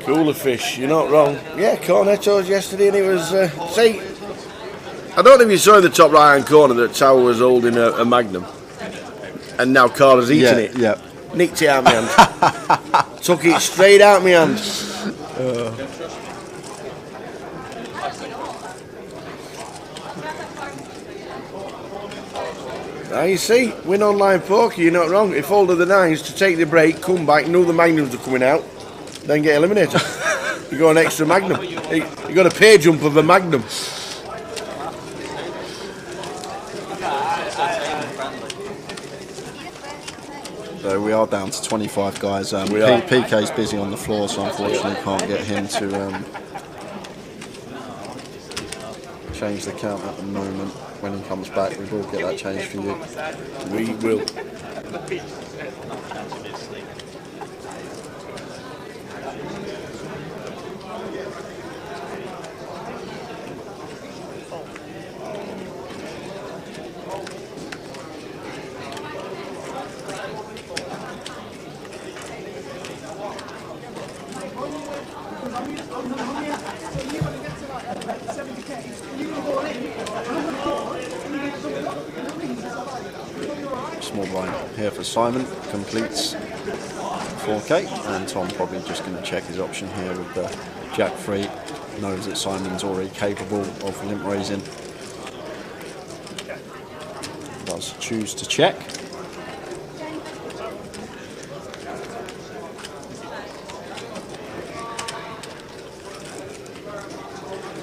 Cooler fish, you're not wrong. Yeah, Cornettos yesterday, and it was. See, I don't know if you saw in the top right hand corner that Tower was holding a Magnum, and now Carter's eating it. Yeah. Nicked it out my hand. Took it straight out my hand. Now you see, win online poker, you're not wrong. He folded the 9s to take the break, come back, knew the Magnums were coming out, then get eliminated. You got an extra Magnum. You got a pay jump of a Magnum. So we are down to 25 guys. PK's busy on the floor, so unfortunately can't get him to change the count at the moment. When he comes back, we will get that changed for you. We will. small blind here for Simon, completes 4k, and Tom probably just going to check his option here with the Jack 3, knows that Simon's already capable of limp raising, does choose to check.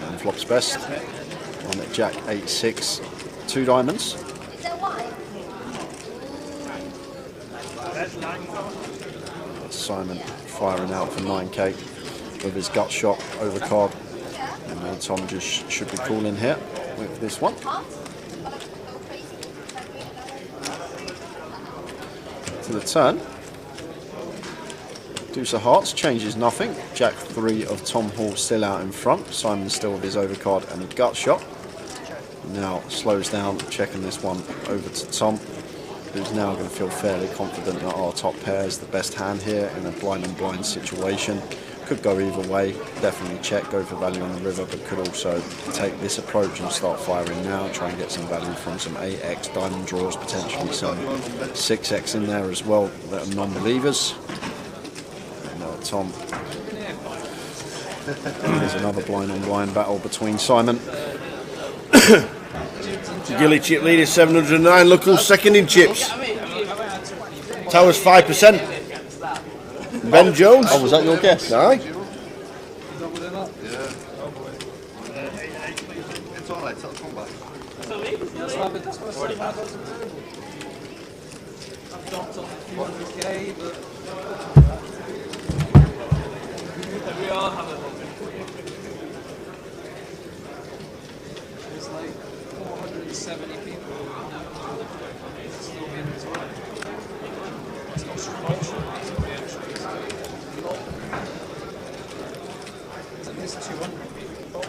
And flops best on at Jack 8-6, 2 diamonds. Is that why? Simon firing out for 9k with his gut shot over card, and Tom just should be calling here with this one. To the turn, Deuce of Hearts changes nothing. Jack 3 of Tom Hall still out in front. Simon still with his overcard and a gut shot. Now slows down, checking this one over to Tom, who's now going to feel fairly confident that our top pair is the best hand here in a blind on blind situation. Could go either way, definitely check, go for value on the river, but could also take this approach and start firing now, try and get some value from some 8x diamond draws, potentially some 6x in there as well that are non-believers. Tom, there's another blind on blind battle between Simon. Gilly chip leader 709. Look who's second in chips. Towers 5%. Ben Jones. Oh, was that your guess? Aye. It's alright, it'll come back. I've dropped off 400k, but we all have a moment. There's like 470 people still in as well. It's not structural, it's the entries. It's at least 200 people.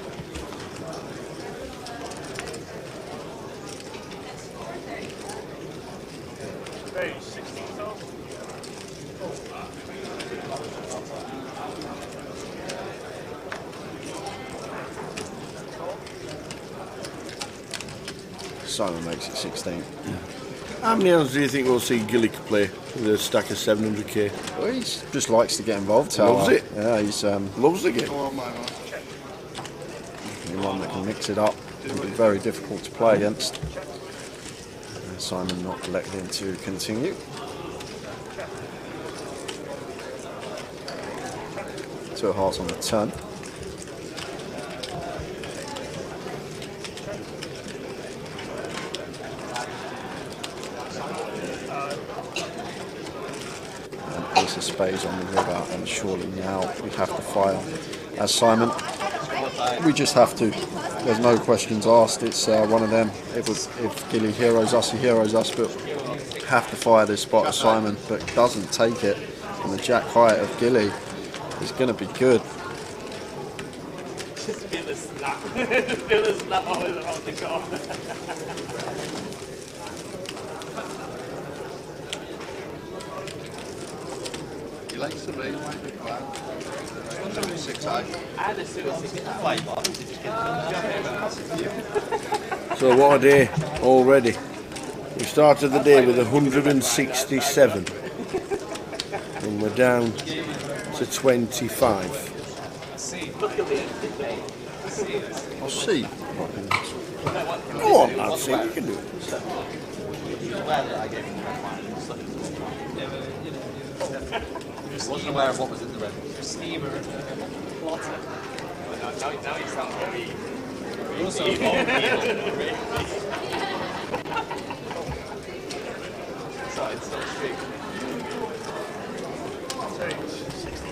Hey, 16,000. Simon makes it 16. How many rounds do you think we'll see Gillick play with a stack of 700k? Well, he just likes to get involved. Loves it. Yeah, he's Loves the game. one that can mix it up. It'll be very difficult to play against. Simon not electing to continue. Two of Hearts on the turn. And Ace of Spades on the river, and surely now we have to fire as Simon. We just have to. There's no questions asked. It's one of them. If Gilly heroes us, he heroes us. But have to fire this spot of Simon, but doesn't take it. And the Jack High of Gilly is going to be good. Just feel the snap. Feel the snap always around the corner. He likes to raise my big plan. 6 high. I had a suit of 65. So what a day already. We started the day with 167 and we're down to 25. I'll see. Go on, I'll see you can do it. Wasn't aware of what was in the red. Schemer, plotter. Now you sound very...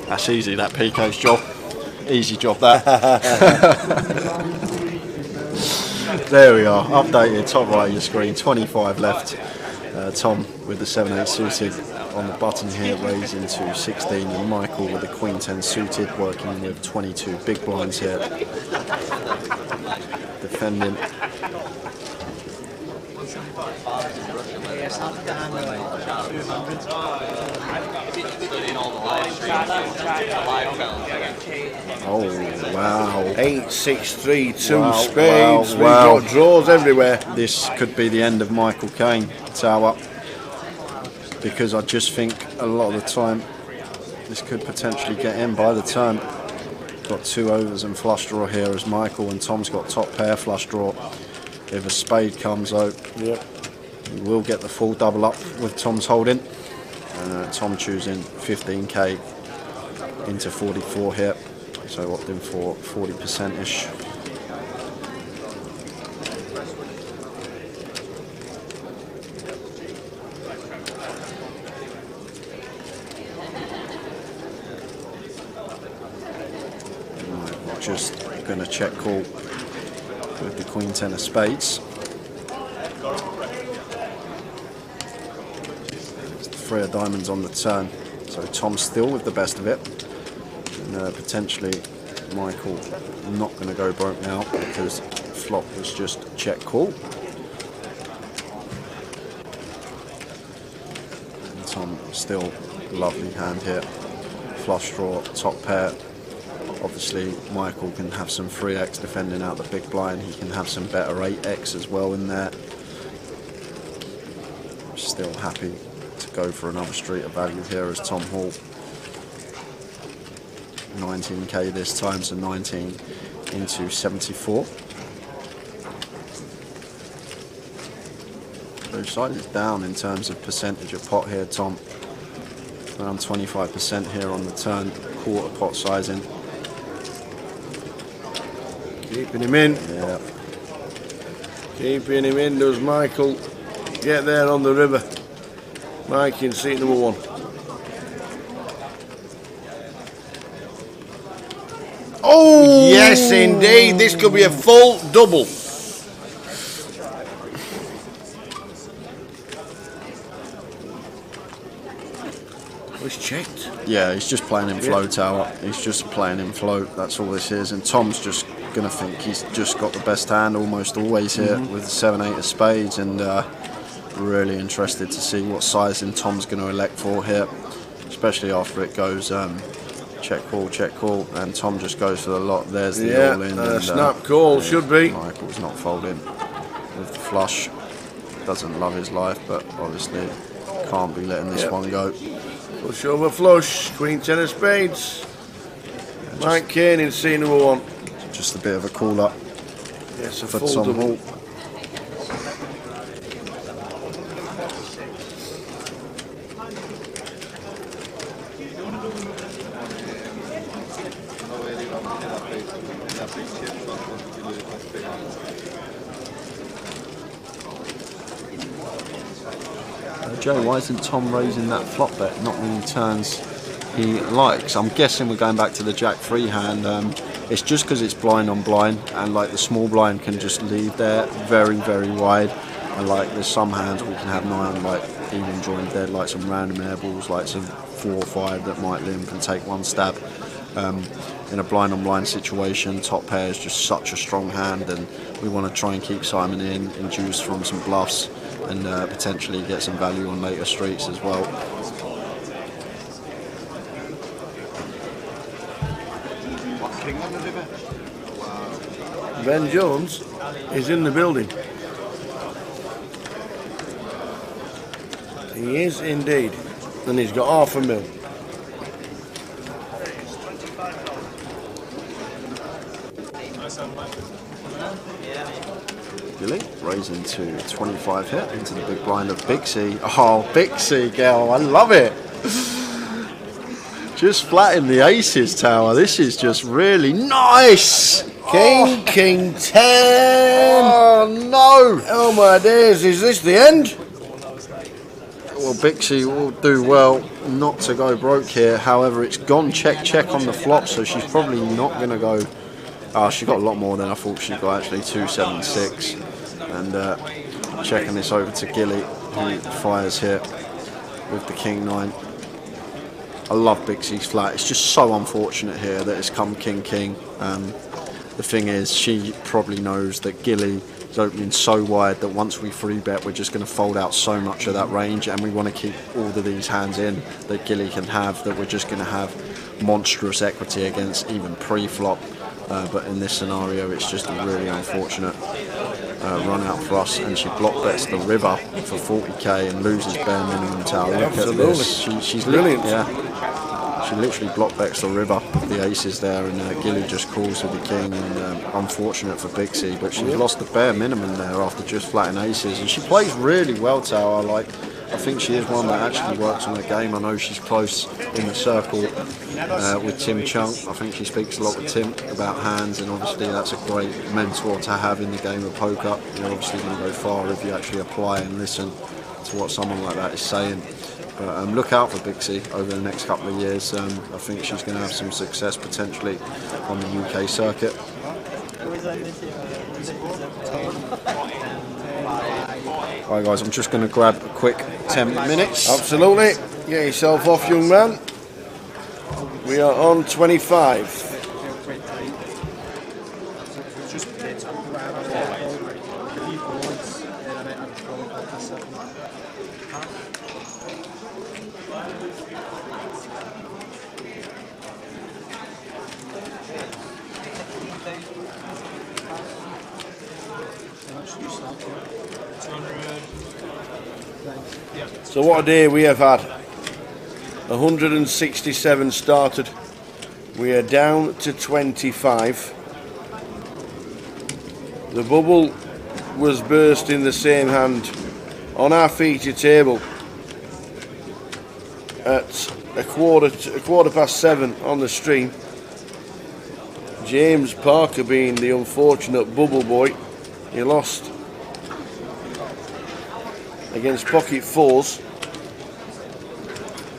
That's easy, that Pico's job. Easy job, that. There we are, updated, top right of your screen, 25 left. Tom with the 7-8 suited on the button here, raising to 16, and Michael with the Queen 10 suited, working with 22 big blinds here. Defending. Oh wow! 8, 6, 3, 2 Wow, spades. wow, wow. We've got draws everywhere. This could be the end of Michael Caine. Tower. because I just think a lot of the time this could potentially get in by the turn. Got 2 overs and flush draw here as Michael, and Tom's got top pair flush draw. If a spade comes out, Yep. we will get the full double up with Tom's holding. And Tom choosing 15k into 44 here, so opting for 40%-ish. We're just going to check call with the Queen 10 of spades. It's the 3 of diamonds on the turn, so Tom's still with the best of it. And potentially Michael not going to go broke now because flop was just check call. And Tom still lovely hand here. Flush draw, top pair. Obviously Michael can have some 3x defending out the big blind. He can have some better 8x as well in there. Still happy to go for another street of value here as Tom Hall. 19k this time, so 19 into 74. Both sides is down in terms of percentage of pot here, Tom. Around 25% here on the turn, quarter pot sizing. Keeping him in. Yeah. Keeping him in does Michael. Get there on the river. Mike in seat number 1. Oh! Yes, indeed. This could be a full double. He's checked. Yeah, he's just playing in flow tower. He's just playing in float. That's all this is. And Tom's just going to think he's just got the best hand almost always here with the 7-8 of spades. And really interested to see what sizing Tom's going to elect for here, especially after it goes check call, and Tom just goes for the lot. There's the all in. And, snap call should be. Michael's not folding with the flush. Doesn't love his life, but obviously can't be letting this one go. Push over flush, Queen 10 of spades. Mike Kane in seat number 1. Just a bit of a call up Yes, a for full Tom double. Hall. Joe, why isn't Tom raising that flop bet? Not many turns he likes. I'm guessing we're going back to the Jack 3 hand. It's just because it's blind on blind, and like the small blind can just leave there very, very wide. And like there's some hands we can have 9, like even joined dead, like some random air balls, like some 4 or 5 that might limp and take 1 stab. In a blind on blind situation, top pair is just such a strong hand, and we want to try and keep Simon in, induce from some bluffs, and potentially get some value on later streets as well. King on the river. Wow. Ben Jones is in the building. He is indeed. And he's got $500,000. Billy raising to 25 here into the big blind of Bixie. Oh, Bixie, girl, I love it. Just flat in the aces tower. This is just really nice. King 10. Oh no! Oh my days, is this the end? Well, Bixie will do well not to go broke here. However, it's gone check on the flop, so she's probably not going to go. Oh, she got a lot more than I thought she got, actually, 276. And checking this over to Gilly, who fires here with the King 9. I love Bixie's flat. It's just so unfortunate here that it's come King. The thing is, she probably knows that Gilly is opening so wide that once we free bet, we're just going to fold out so much of that range, and we want to keep all of these hands in that Gilly can have, that we're just going to have monstrous equity against even pre-flop. But in this scenario, it's just really unfortunate. run out flush, and she block bets the river for 40k and loses bare minimum tower. Look at this. She's brilliant. Yeah, she literally block bets the river with the aces there, and Gilly just calls with the king. And unfortunate for Bixie, but she's lost the bare minimum there after just flatting aces, and she plays really well, Tower. Like, I think she is one that actually works on her game. I know she's close in the circle with Tim Chung. I think she speaks a lot with Tim about hands, and obviously that's a great mentor to have in the game of poker. You're obviously going to go far if you actually apply and listen to what someone like that is saying. But look out for Bixie over the next couple of years. I think she's going to have some success potentially on the UK circuit. Alright guys, I'm just going to grab a quick 10 minutes. Absolutely. Get yourself off, young man. We are on 25. So what a day we have had. 167 started. We are down to 25. The bubble was burst in the same hand on our feature table at a quarter past 7 on the stream. James Parker being the unfortunate bubble boy. He lost against pocket fours,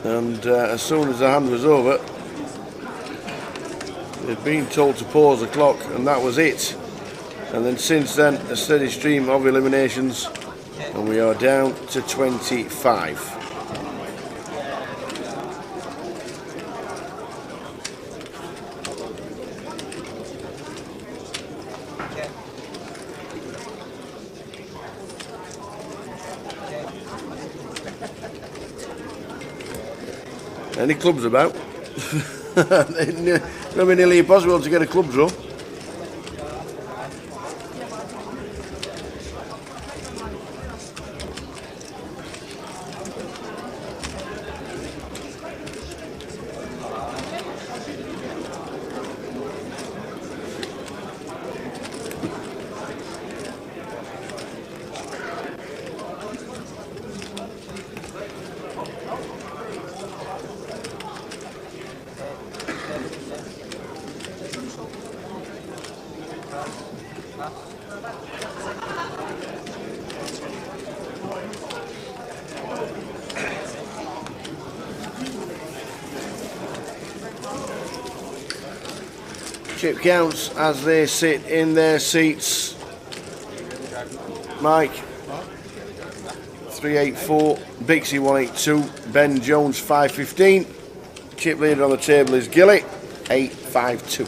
and as soon as the hand was over, they'd been told to pause the clock, and that was it. And then since then, a steady stream of eliminations, and we are down to 25. Any clubs about? It's going to be nearly impossible to get a club draw. Chip counts as they sit in their seats. Mike 384, Bixie 182, Ben Jones 515. Chip leader on the table is Gilly 852.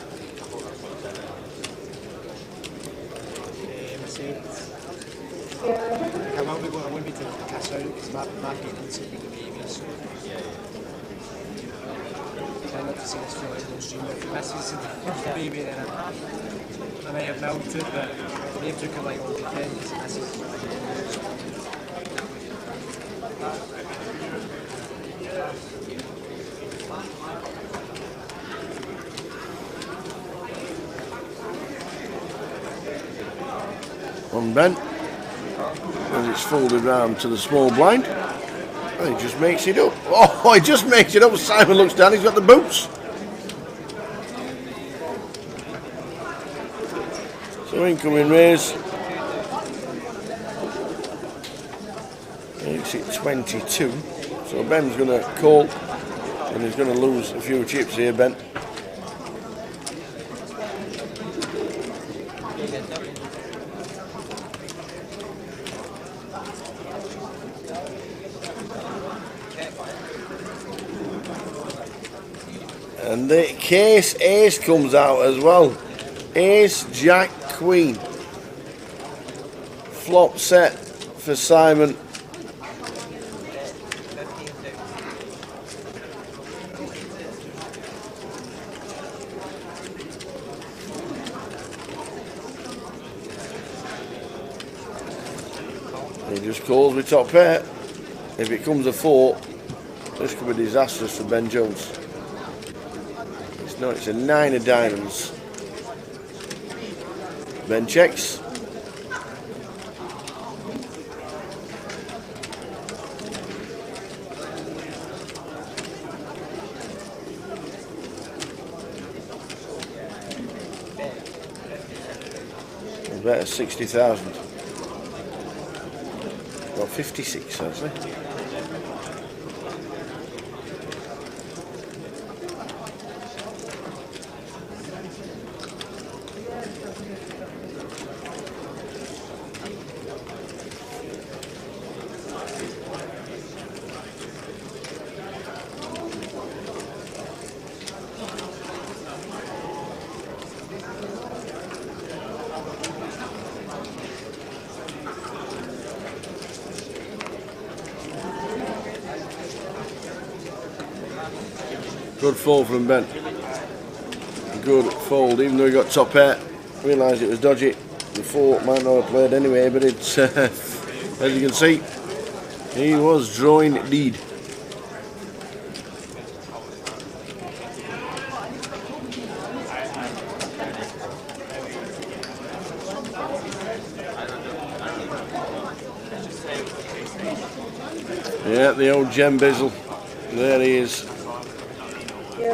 I may have melted, but they took it like all the kids. On Ben, and it's folded round to the small blind, and he just makes it up. Oh, he just makes it up. Simon looks down, he's got the boots. So incoming raise. Makes it 22. So Ben's going to call, and he's going to lose a few chips here, Ben. And the case ace comes out as well. Ace, Jack, Queen. Flop set for Simon. He just calls with top pair. If it comes a 4, this could be disastrous for Ben Jones. It's not, it's a 9 of diamonds. Ben checks. Bet 60,000. Well, 56 actually. Good fold from Ben. Good fold, even though he got top pair. Realised it was dodgy. The 4 might not have played anyway, but it's as you can see, he was drawing lead. Yeah, the old gem bizzle. There he is. You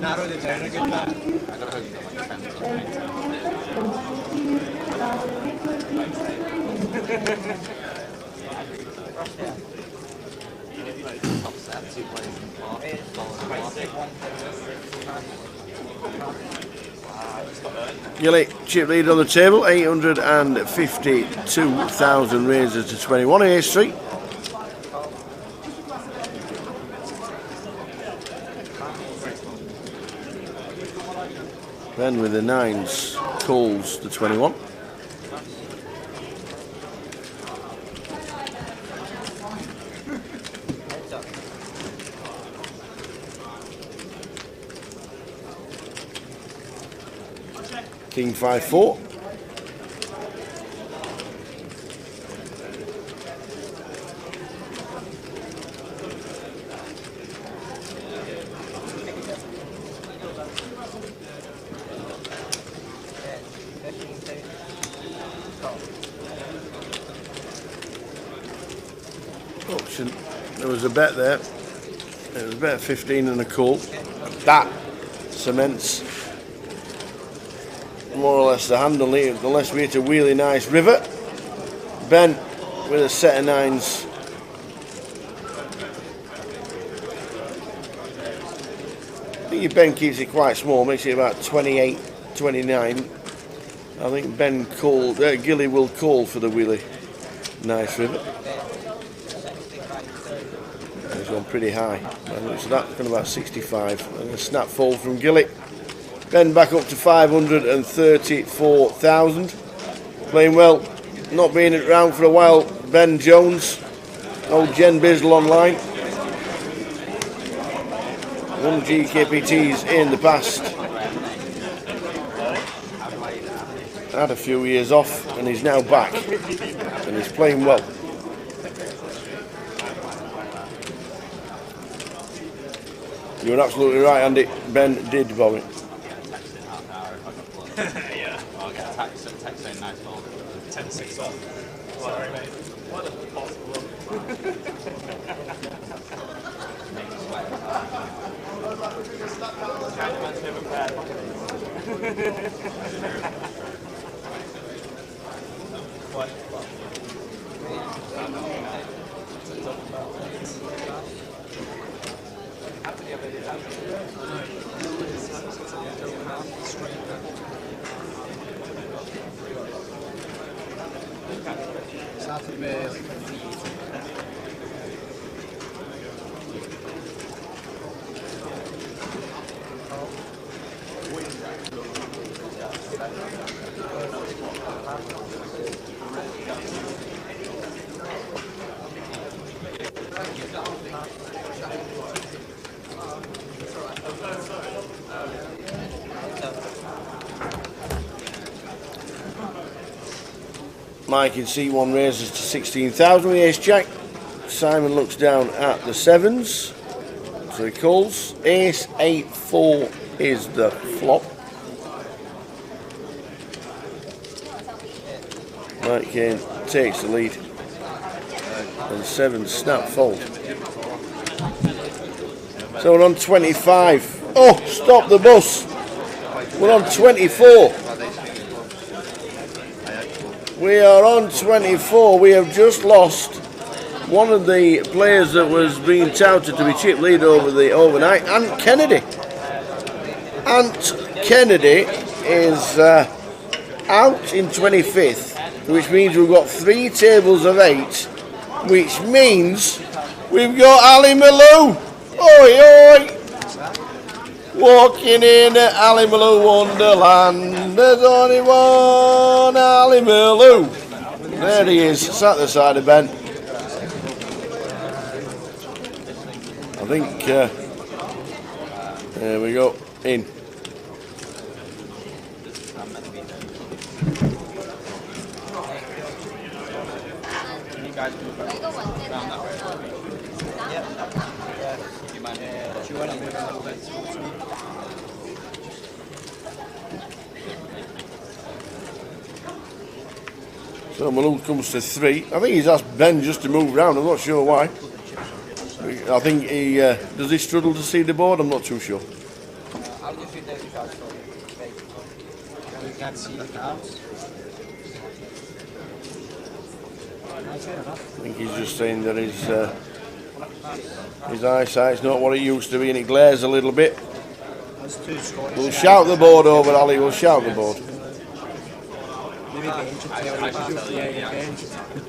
narrowed it down a good bit. Gilly, chip lead on the table, 852,000 raises to 21 in Ace Street. Ben with the 9s calls to 21. King 5-4. Option. There was a bet there. It was a bet 15 and a call. That cements more or less the handle, unless we hit a really nice river. Ben with a set of 9s. I think Ben keeps it quite small, makes it about 28, 29. I think Ben called, Gilly will call for the wheelie. Nice river. He's gone pretty high. So that's gone about 65. And a snap fold from Gilly. Ben back up to 534,000. Playing well, not being around for a while. Ben Jones, old Gen Bizzle online. Won GUKPTs in the past. Had a few years off and he's now back. And he's playing well. You were absolutely right, Andy. Ben did bob it. Yeah, I'll get a text saying nice ball. 10-6 off. Sorry, mate. What a possible. Kind of man's never bad. Mike in C1 raises to 16,000 with ace jack. Simon looks down at the sevens, so he calls. Ace 8-4 is the flop. Mike Kane takes the lead, and sevens snap fold. So we're on 25. Oh, stop the bus. We're on 24. We are on 24. We have just lost one of the players that was being touted to be chip lead over the overnight, Ant Kennedy. Ant Kennedy is out in 25th, which means we've got 3 tables of 8, which means we've got Ali Malou. Oi, oi! Walking in at Ali Malou Wonderland, there's only one Ali Malou. There he is, sat at the side of Ben. I think, there we go, in. So Malone comes to 3. I think he's asked Ben just to move round. I'm not sure why. I think he does he struggle to see the board? I'm not too sure. How do you feel that you can't see the cards? I think he's just saying that his eyesight's not what it used to be and it glares a little bit. We'll shout the board over, Ali. We'll shout the board. Maybe Ben should tell you. Yeah, Ben should tell you.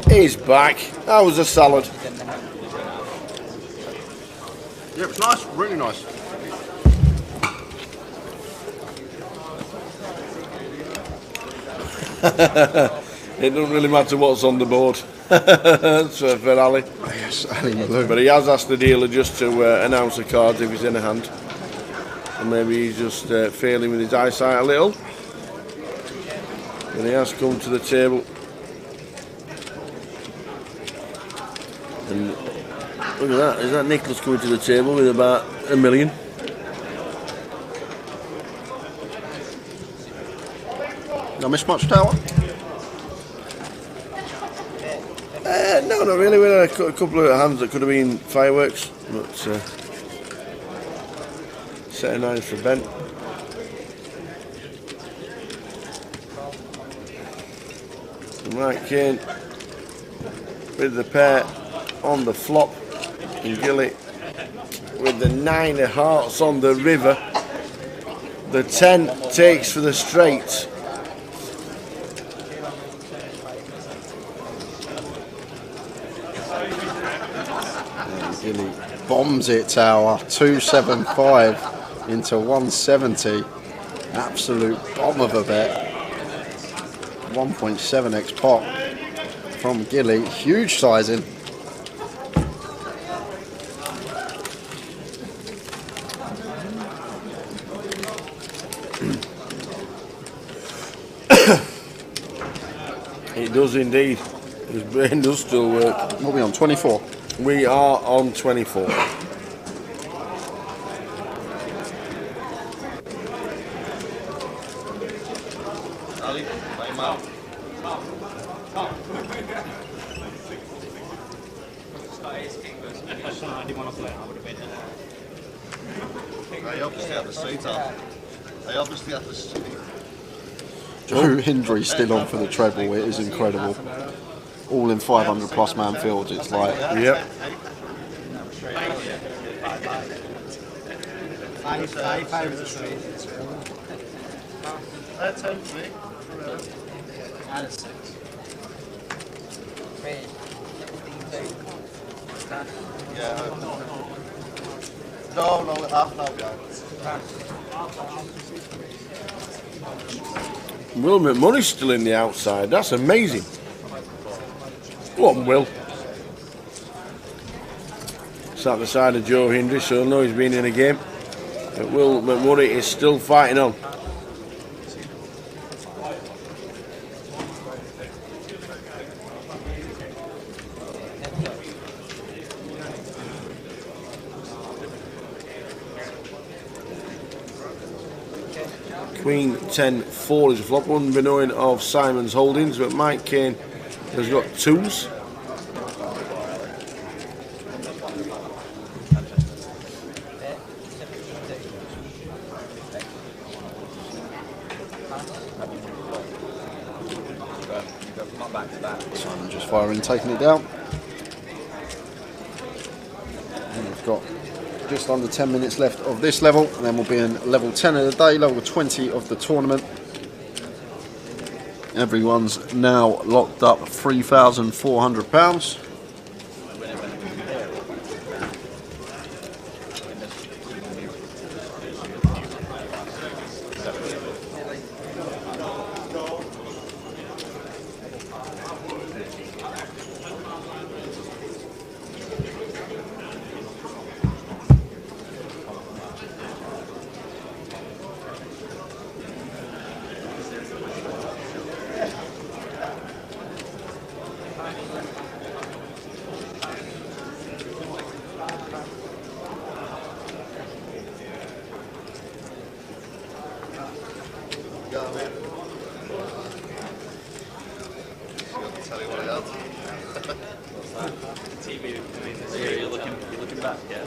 He's back. That was a salad. Yeah, it was nice, really nice. It doesn't really matter what's on the board. So for Ali. Yes, Ali Malou. But he has asked the dealer just to announce the cards if he's in a hand. And maybe he's just failing with his eyesight a little. And he has come to the table. And look at that, is that Nicholas coming to the table with about $1 million? Did I miss much, Tower? No, not really. We had a couple of hands that could have been fireworks, but set of 9s for Ben. Right, Kane with the pair on the flop, and Gilly with the 9 of hearts on the river. The 10 takes for the straight. And Gilly bombs it, Tower. 275 into 170. Absolute bomb of a bet. 1.7x pot from Gilly. Huge sizing. It does indeed. His brain does still work. What are we on, 24? We are on 24. Ali, time out. I obviously have the seat on. I obviously have the seat. Joe Hindley still on for the treble. It is incredible. All in 500 plus man fields. It's like, yep. Five is a straight. That's 10-3. And a 6. Yeah. No, half now, guys. Will McMoney's still in the outside. That's amazing. Go on, Will. Sat the side of Joe Hindley, so I know he's been in a game. But Will McMoney is still fighting on. Queen 10-4 is a flop. One knowing of Simon's holdings, but Mike Kane has got twos. Simon just firing, taking it down. And we've got just under 10 minutes left of this level, and then we'll be in level 10 of the day, level 20 of the tournament. Everyone's now locked up £3,400. You're looking back, yeah?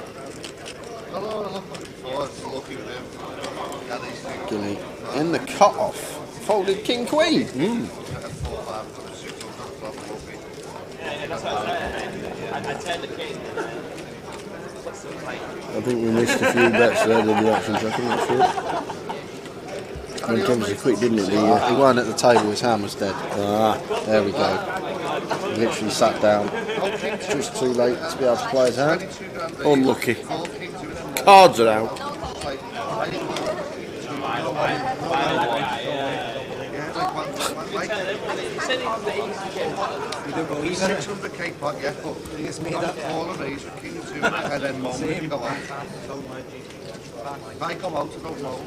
Gilly in the cut-off. Folded King Queen. That's what I turned the king. I think we missed a few bets there in the action track, I'm not sure. Went ever so quick, didn't it? He weren't at the table, his hand was dead. Ah, there we go. He literally sat down just too late to be able to play his hand. Unlucky. Cards are out. You don't go even. 600k pot, yeah, but It's made up. all of these are king two, and then one when you go out. If I come out, I don't know.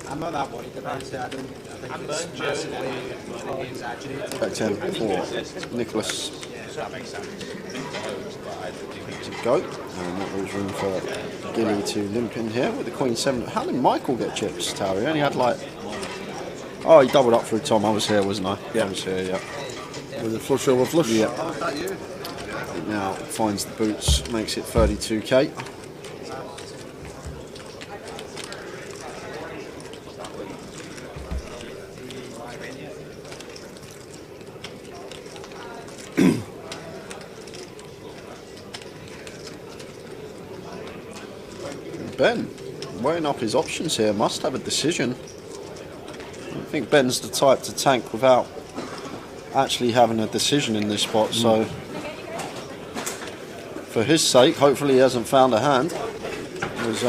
I'm not that worried about it. I think it's massively exaggerated. Back 10 for Nicholas. That makes sense. To go, and that leaves room for Gilly to limp in here with the Queen 7. How did Michael get chips, Tower? He only had like... Oh, he doubled up through Tom. I was here, wasn't I? Yeah, I was here, yeah. With a flush over flush. Yeah. Now finds the boots, makes it 32k. Ben, weighing up his options here, must have a decision. I think Ben's the type to tank without actually having a decision in this spot, so for his sake, hopefully he hasn't found a hand. There's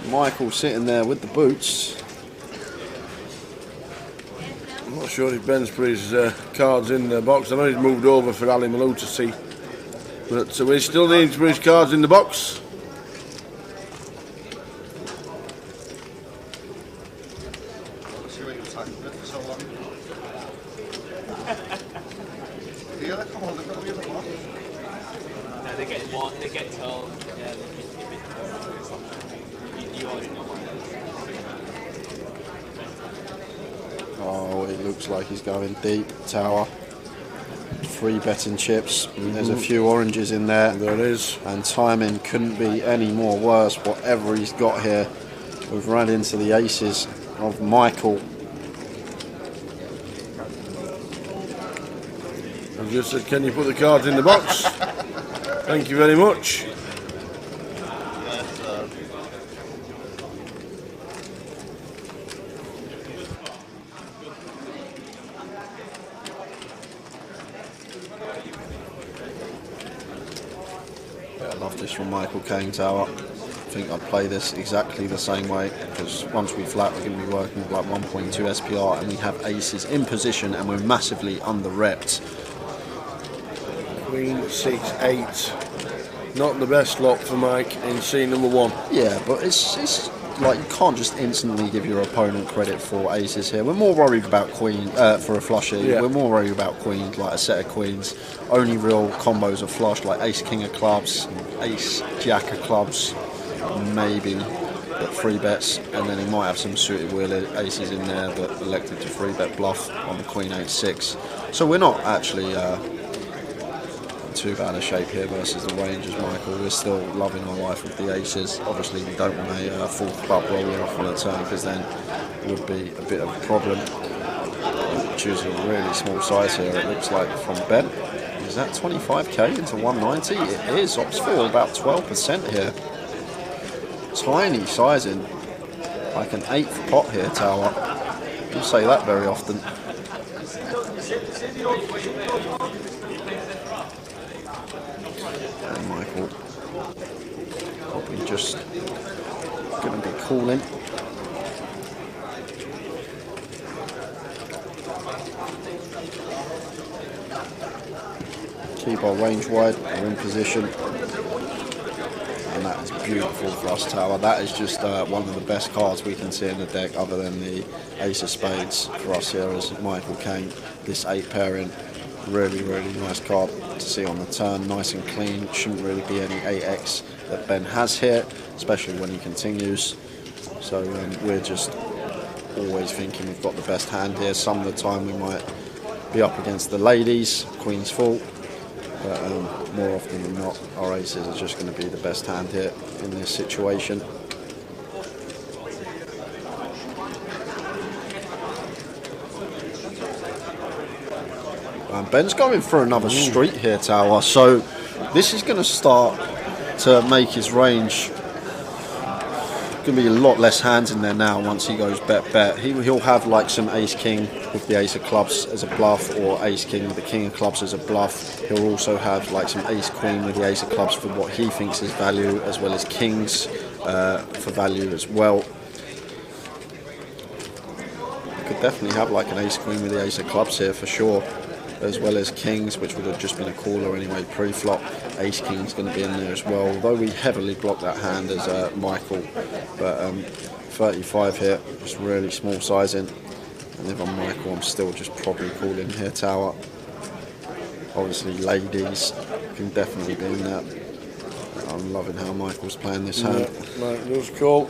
Michael sitting there with the boots. I'm not sure if Ben's put his cards in the box. I know he's moved over for Ali Malou to see. But we still need to put his cards in the box. They get told. Yeah, you always know. Oh, it looks like he's going deep. Tower. 3 betting chips. There's a few oranges in there. There it is. And timing couldn't be any more worse. Whatever he's got here, we've run into the aces of Michael. I just said, can you put the cards in the box? Thank you very much. love this from Michael Caine tower. I think I'd play this exactly the same way, because once we flat, we're going to be working with like 1.2 SPR, and we have aces in position, and we're massively under-repped. Queen 6 8. Not the best lot for Mike in scene number 1. Yeah, but it's like you can't just instantly give your opponent credit for aces here. We're more worried about queen for a flush here. Yeah. We're more worried about queens, like a set of queens. Only real combos of flush, like ace king of clubs, ace jack of clubs, maybe, but 3-bets, and then he might have some suited wheel aces in there, but elected to 3-bet bluff on the queen 8-6. So we're not actually too bad a shape here versus the range as Michael. We're still loving our life with the aces. Obviously we don't want a full club rolling off on a turn, because then it would be a bit of a problem. Choosing a really small size here, it looks like, from Ben. Is that 25k into 190? It is. Opts for about 12% here. Tiny sizing, like an 8th pot here, tower. You don't say that very often. And Michael probably just going to be calling. Keep our range wide, we're in position. And that is beautiful for us, tower. That is just one of the best cards we can see in the deck, other than the ace of spades for us here as Michael Caine. This 8 pairing, really nice card to see on the turn, nice and clean. Shouldn't really be any 8x that Ben has here, especially when he continues. So we're just always thinking we've got the best hand here. Some of the time we might be up against the ladies, queen's full. But more often than not, our aces are just going to be the best hand here in this situation. Ben's going for another street here, tower. So this is going to start to make his range. Going to be a lot less hands in there now once he goes bet. He'll have like some ace king with the ace of clubs as a bluff, or ace king with the king of clubs as a bluff. He'll also have like some ace queen with the ace of clubs for what he thinks is value, as well as kings for value as well. You could definitely have like an ace queen with the ace of clubs here for sure, as well as kings, which would have just been a caller anyway pre-flop. Ace king's going to be in there as well, although we heavily block that hand as Michael. But 35 here, just really small sizing. And if I'm Michael, I'm still just probably calling here, tower. Obviously ladies can definitely be in there. I'm loving how Michael's playing this hand. That was cool.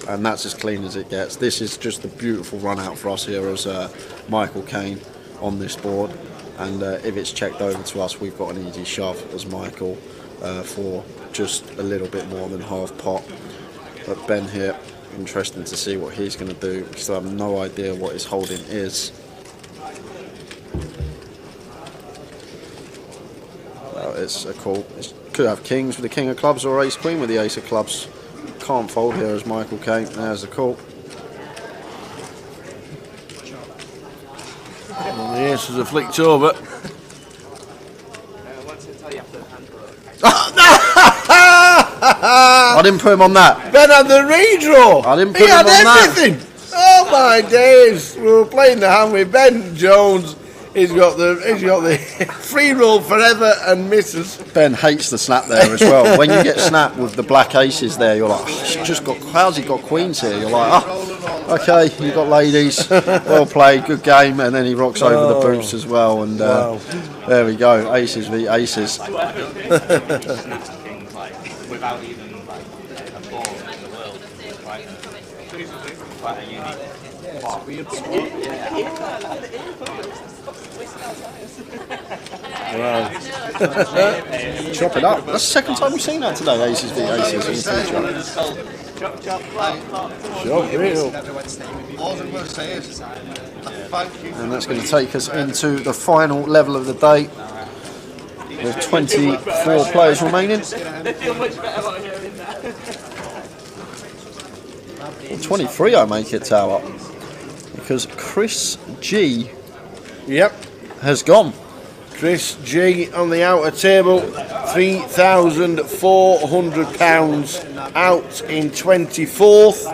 And that's as clean as it gets. This is just a beautiful run out for us here as Michael Caine on this board. And if it's checked over to us, we've got an easy shove as Michael for just a little bit more than half pot. But Ben here, interesting to see what he's going to do, because I have no idea what his holding is. Well, it's a call. It could have kings with the king of clubs, or ace queen with the ace of clubs. Can't fold here as Michael Caine. There's the call. And the aces are flicked over. I didn't put him on that. Ben had the redraw. I didn't put him had on everything. that. Oh my days! We were playing the hand with Ben Jones. He's got the free roll forever and misses. Ben hates the snap there as well. When you get snapped with the black aces there, you're like, oh, just got, how's he got queens here? You're like, oh, okay, you got ladies. Well played, good game. And then he rocks over the boots as well. And there we go, aces v aces. Without even like a ball in the world, quite a unique. Wow. Chop it up. That's the second time we've seen that today, aces v aces. All I'm going to say is thank you. And that's going to take us into the final level of the day, with 24 players remaining. They feel much better about hearing that. Well, 23 I make it, tower, because Chris G Yep. has gone. Chris G on the outer table, £3,400 out in 24th.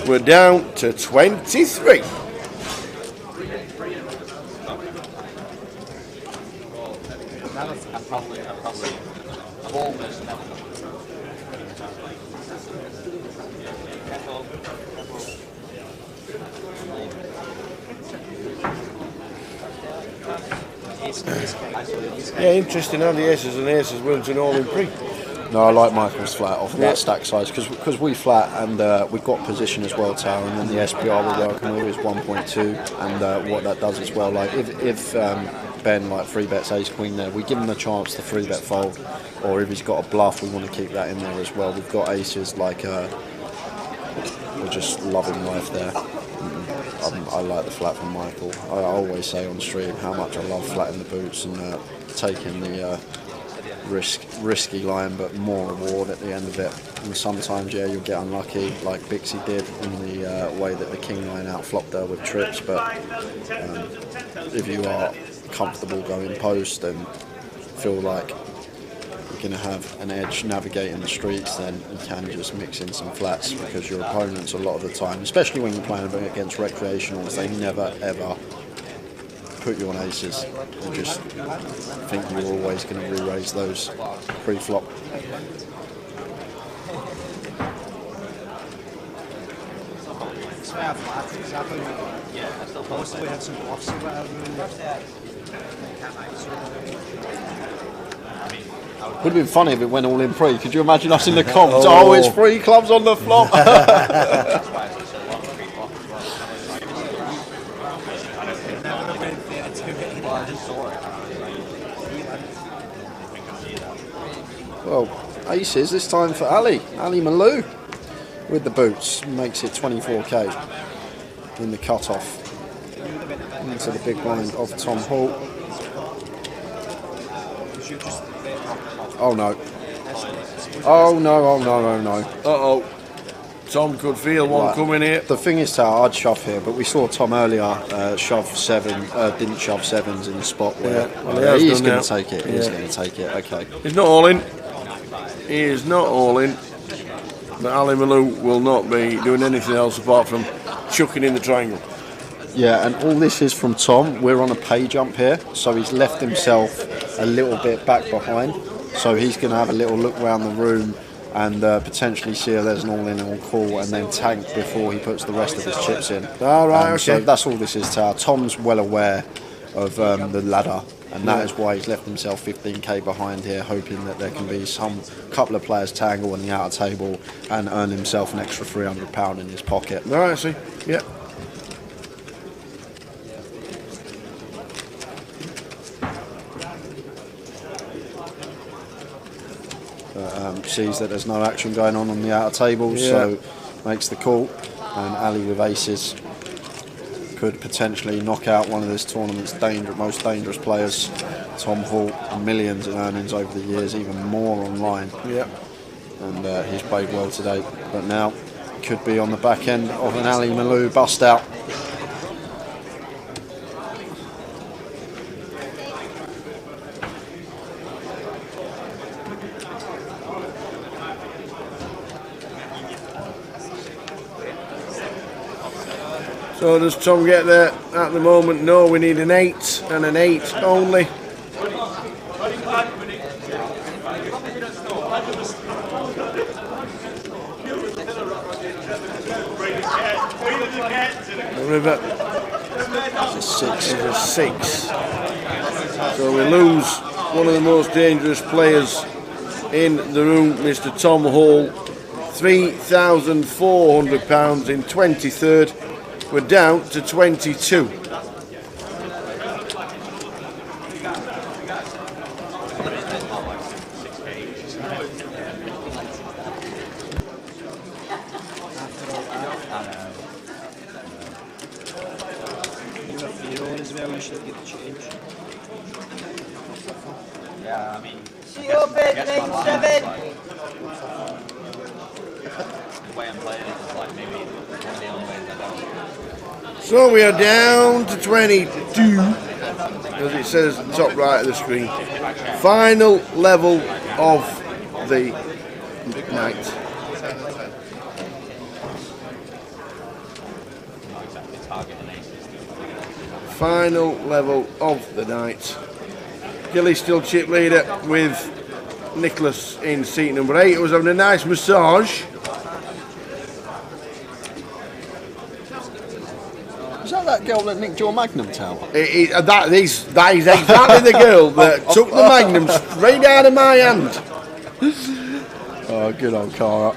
We're down to 23. Yeah, interesting how the aces and aces went an all in pre. No, I like Michael's flat off of that stack size because we flat and we've got position as well, Tower, and then the SPR we're working with is 1.2, and what that does as well, like if Ben like 3-bets ace queen there, we give him a chance to 3-bet fold, or if he's got a bluff, we want to keep that in there as well. We've got aces like we're just loving life there. I like the flat from Michael. I always say on stream how much I love flatting the boots and taking the risky line, but more reward at the end of it. And sometimes, yeah, you'll get unlucky, like Bixie did in the way that the king line outflopped her with trips. But if you are comfortable going post and feel like you're going to have an edge navigating the streets, then you can just mix in some flats, because your opponents a lot of the time, especially when you're playing against recreationals, they never ever put you on aces and just think you're always going to re-raise those pre-flop. We have some bluffs or whatever. Would have been funny if it went all in pre. Could you imagine us in the comms? Oh, it's 3 clubs on the flop. Well, aces this time for Ali Malou with the boots, makes it 24k in the cut-off into the big blind of Tom Hall. Oh no. Oh no, oh no, oh no. Uh-oh. Tom could feel one coming here. The thing is, I'd shove here, but we saw Tom earlier shove 7, didn't shove 7s in the spot where he's going to take it. He's going to take it, okay. He's not all in. He is not all in. But Ali Malou will not be doing anything else apart from chucking in the triangle. Yeah, and all this is from Tom. We're on a pay jump here, so he's left himself a little bit back behind. So he's going to have a little look around the room and potentially see if there's an all-in or call, and then tank before he puts the rest of his chips in. All right, okay. So that's all this is, Tower. Tom's well aware of the ladder, and that is why he's left himself 15k behind here, hoping that there can be some couple of players tangle on the outer table and earn himself an extra £300 in his pocket. All right, I see. Yeah. Sees that there's no action going on the outer table, so makes the call, and Ali with aces could potentially knock out one of this tournament's most dangerous players. Tom Hall, millions in earnings over the years, even more online. Yeah. And he's played well today, but now could be on the back end of an Ali Malou bust out. So does Tom get there at the moment? No, we need an 8 and an 8 only. The river is a 6. So we lose one of the most dangerous players in the room, Mr. Tom Hall. £3,400 in 23rd. We're down to 22. Yeah, I mean, She opened 9-7. the way I'm playing it is like maybe one of the only ways I don't. So we are down to 22. as it says at the top right of the screen. Final level of the night. Final level of the night. Gilly's still chip leader with Nicholas in seat number 8, who's having a nice massage. Is that girl that nicked your Magnum Tower? That is exactly the girl that took the Magnum straight out of my hand. Oh, good old Cara.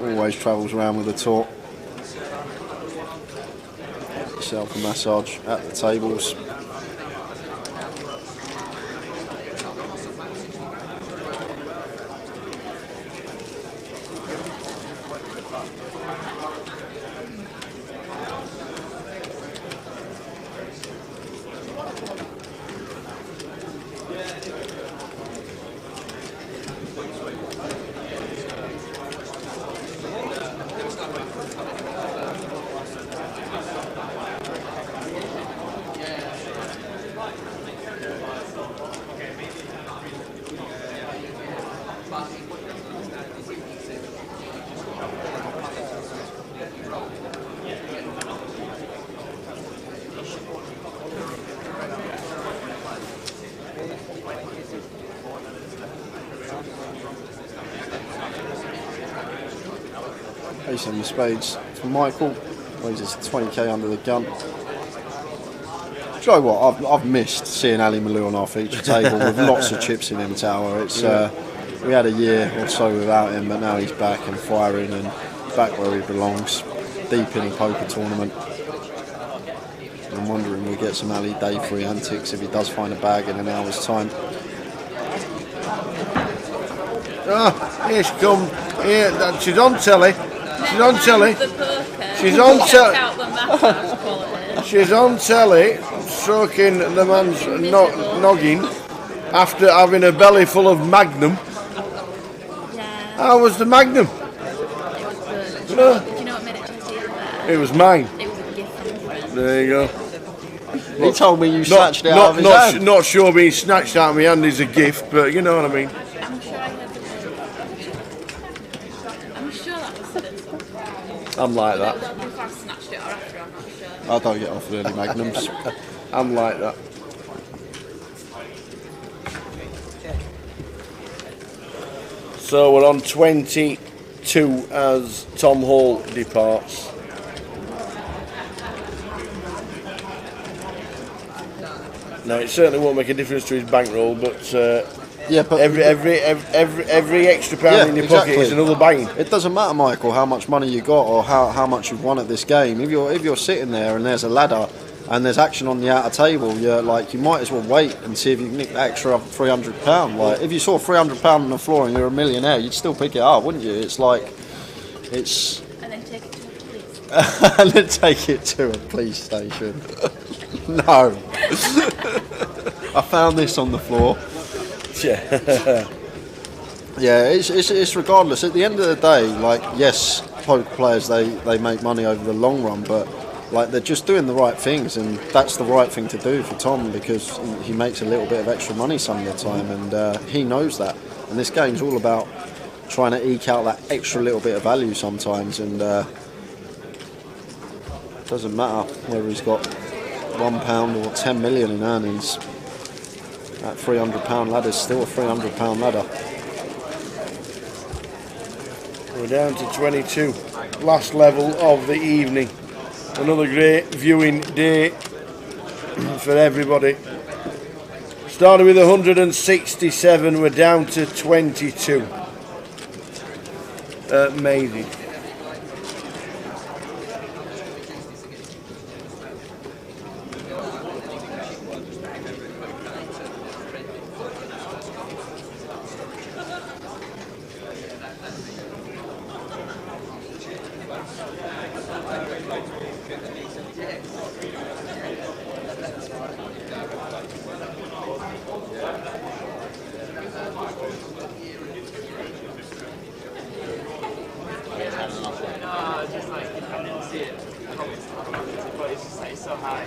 Always travels around with a talk. Get yourself a massage at the tables. Ace on the spades for Michael. Raises 20k under the gun. Do you know what? I've missed seeing Ali Malou on our feature table with lots of chips in him tower. It's we had a year or so without him, but now he's back and firing and back where he belongs, deep in a poker tournament. I'm wondering we'll get some Ali Day 3 antics if he does find a bag in an hour's time. Ah, here she comes. Here, she's on telly. She's on telly. She's on telly. She's on telly, stroking the man's noggin after having a belly full of Magnum. Yeah. How was the Magnum? It was good. Do you know what made it taste even better? It was mine. It was a gift from a friend. There you go. He told me you snatched it out of his hand. Not sure being snatched out of my hand is a gift, but you know what I mean. I'm sure I heard the word. I'm sure that was said. I'm like that. If I snatched it or after, I'm not sure. I don't get off early Magnums. I'm like that. So we're on 22 as Tom Hall departs. Now it certainly won't make a difference to his bankroll, but yeah, but every extra pound in your pocket is another bang. It doesn't matter, Michael, how much money you got or how much you've won at this game. If you're sitting there and there's a ladder and there's action on the outer table, you might as well wait and see if you can nick the extra £300. Like if you saw £300 on the floor and you're a millionaire, you'd still pick it up, wouldn't you? It's and then take it to a police. And then take it to a police station. No. I found this on the floor. Yeah. Yeah, it's regardless. At the end of the day, yes, poker players they make money over the long run, but they're just doing the right things, and that's the right thing to do for Tom because he makes a little bit of extra money some of the time, and he knows that. And this game's all about trying to eke out that extra little bit of value sometimes, and it doesn't matter whether he's got £1 or 10 million in earnings. That £300 ladder is still a £300 ladder. We're down to 22. Last level of the evening. Another great viewing day for everybody. Started with 167, we're down to 22. Amazing. so high.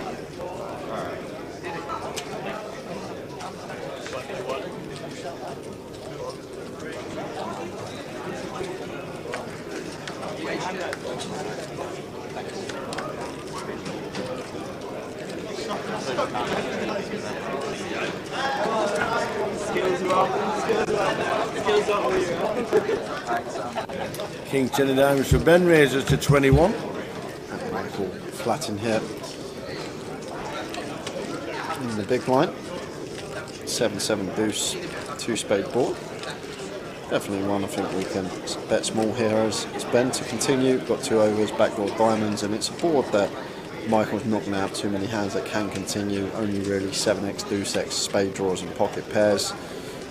King 10 of diamonds for Ben, raises to 21. And Michael flat in here. In the big blind. 7-7 deuce, 2-spade board. Definitely one I think we can bet small here as Ben to continue. Got 2 overs, backdoor diamonds, and it's a board that Michael's not going to have too many hands that can continue. Only really 7x, deuce x, spade draws and pocket pairs.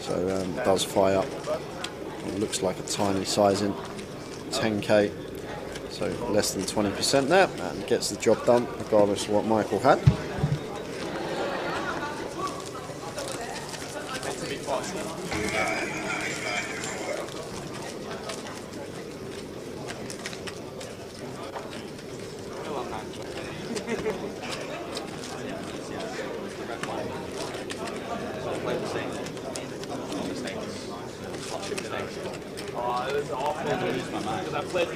So it does fly up. It looks like a tiny sizing, 10k. So less than 20% there, and gets the job done regardless of what Michael had. Oh, it was awful. Because I played the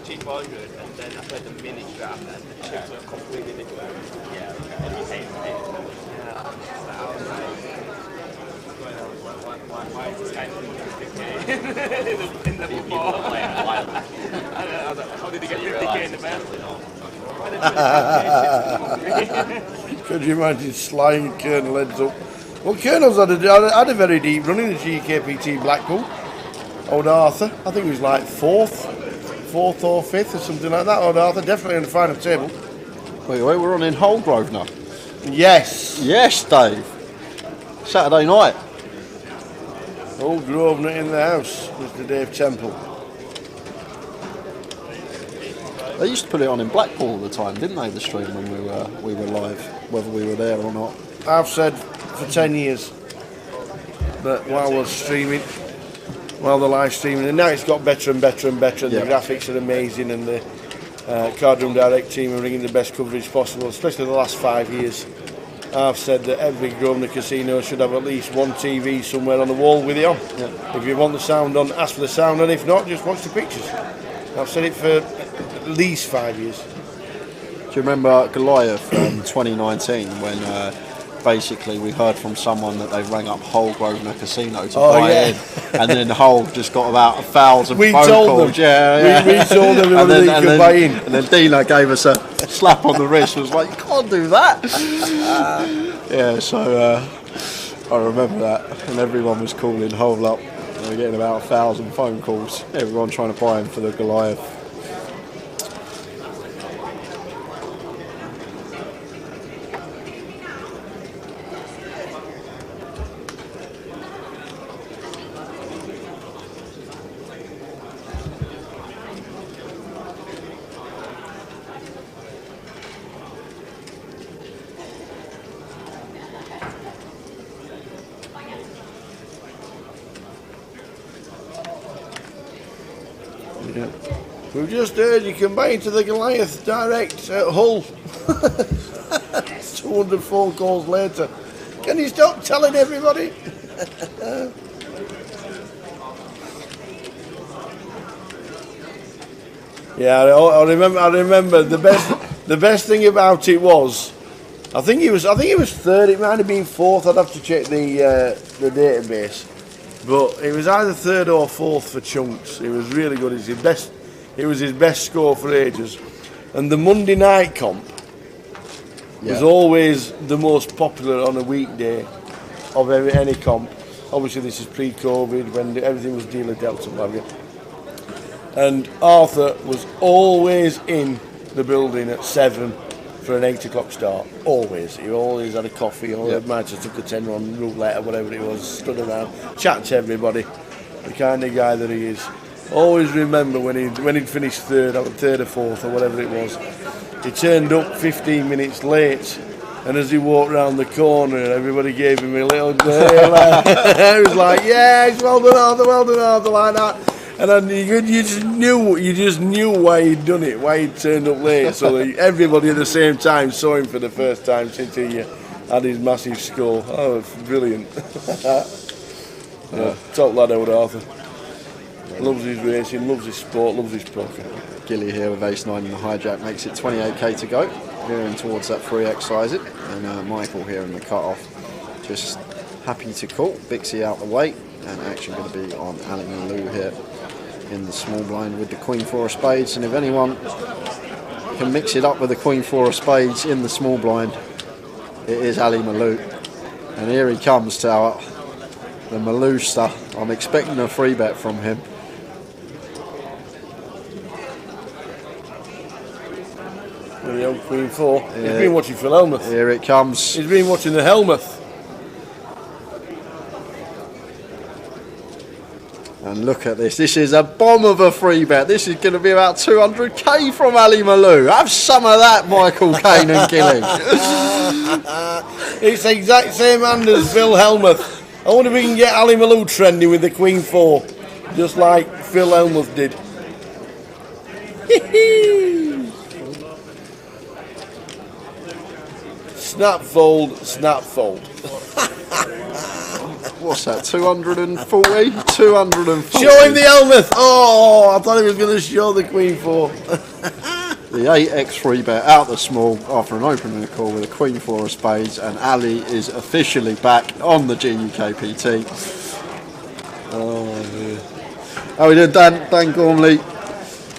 cheap 100 and then I played the mini draft and the chips were completely different. Yeah, and you hate it. Yeah. So I was like, why is this guy doing 50k in the football? I was like, how did he get 50k in the best? Could you imagine sliding Colonel heads up? Well, Colonel's had a very deep run in the GUKPT Blackpool. Old Arthur, I think he was like fourth or fifth or something like that. Old Arthur, definitely on the final table. Wait, we're on in Holgrove now. Yes. Yes, Dave. Saturday night. Old Grosvenor in the house, Mr. Dave Temple. They used to put it on in Blackpool all the time, didn't they, the stream when we were live, whether we were there or not? I've said for 10 years that while we're streaming, while they're live streaming, and now it's got better and better and better, and the graphics are amazing, and the Cardroom Direct team are bringing the best coverage possible, especially the last 5 years. I've said that every Grosvenor casino should have at least one TV somewhere on the wall with it on. If you want the sound on, ask for the sound, and if not, just watch the pictures. I've said it for at least 5 years. Do you remember Goliath from 2019 when basically we heard from someone that they rang up Hull Grosvenor Casino to buy in, and then Hull just got about 1,000 phone calls. Yeah. We told them that you could buy in. And then Dino gave us a slap on the wrist, was like, you can't do that. Yeah, so I remember that, and everyone was calling Hull up. They were getting about 1,000 phone calls, everyone trying to buy him for the Goliath. Yeah. We've just heard you can buy into the Goliath direct at Hull. 200 phone calls later. Can you stop telling everybody? Yeah, I remember the best thing about it was, I think he was third. It might have been fourth. I'd have to check the database. But it was either third or fourth for chunks. It was really good. It was his best score for ages. And the Monday night comp was always the most popular on a weekday of any comp. Obviously, this is pre-COVID when everything was dealer dealt and what have you. And Arthur was always in the building at 7 for an 8 o'clock start. Always. He always had a coffee, or might have took a 10 on roulette or whatever it was, stood around, chat to everybody. The kind of guy that he is. Always remember when he'd finished third or fourth or whatever it was, he turned up 15 minutes late, and as he walked round the corner, everybody gave him a little it was like, yes, well done Arthur, like that. And then you just knew why he'd done it, why he'd turned up late, so that everybody at the same time saw him for the first time since he had his massive score. Oh, it's brilliant. Yeah, top lad out Arthur. Loves his racing, loves his sport, loves his poker. Gilly here with ace 9 in the hijack makes it 28k to go, veering towards that 3x sizing, and Michael here in the cut-off, just happy to call. Bixie out the way, and action going to be on Ali Malou here in the small blind with the Queen 4 of spades, and if anyone can mix it up with the Queen 4 of spades in the small blind, it is Ali Malou. And here he comes to the Malouster. I'm expecting a free bet from him. The old Queen 4. Yeah. He's been watching Phil Helmuth. Here it comes. He's been watching the Helmuth. And look at this. This is a bomb of a free bet. This is going to be about 200k from Ali Malou. Have some of that, Michael Caine and Gilly. It's the exact same hand as Phil Helmuth. I wonder if we can get Ali Malou trending with the Queen 4, just like Phil Helmuth did. Snap fold, snap fold. What's that, 240? 240. Show him the Helmuth! Oh, I thought he was going to show the Queen 4. The 8x free bet out the small after an opening call with a Queen 4 of spades, and Ali is officially back on the GUKPT. Oh, dear. How are we doing, Dan Gormley?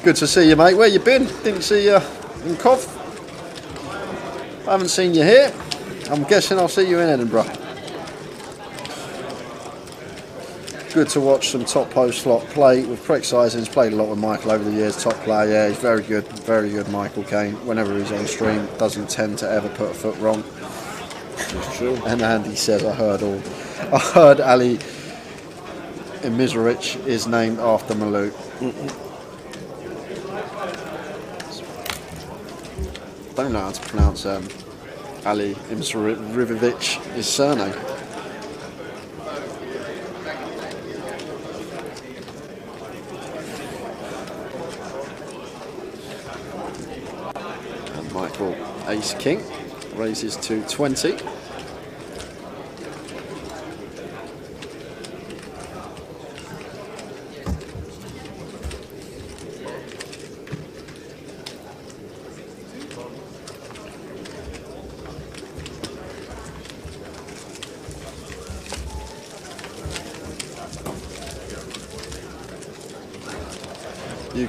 Good to see you, mate. Where you been? Didn't see you in Cov. I haven't seen you here. I'm guessing I'll see you in Edinburgh. Good to watch some top post slot play with correct sizings. Played a lot with Michael over the years. Top player, yeah, he's very good, Michael Caine. Whenever he's on stream, doesn't tend to ever put a foot wrong. It's true. And Andy says, I heard Ali Imizovic is named after Malou. Don't know how to pronounce Ali Imizovic, his surname. And Michael Ace King raises to 20.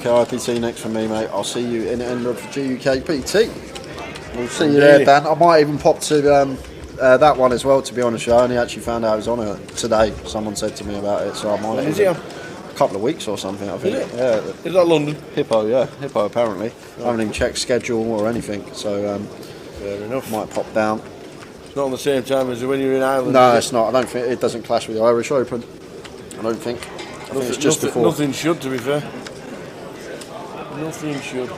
GUKPT next for me, mate. I'll see you in Edinburgh for GUKPT. We'll see you there, Dan. I might even pop to that one as well, to be honest. I only actually found out I was on it today. Someone said to me about it, so I might. Is it a couple of weeks or something, I think. Yeah. Is that London? Hippo, yeah. Hippo, apparently. I haven't even checked schedule or anything, so fair enough. Might pop down. It's not on the same time as when you're in Ireland. No, it's not. I don't think it doesn't clash with the Irish Open. I don't think. I think it's just before. Nothing should, to be fair. Nothing should.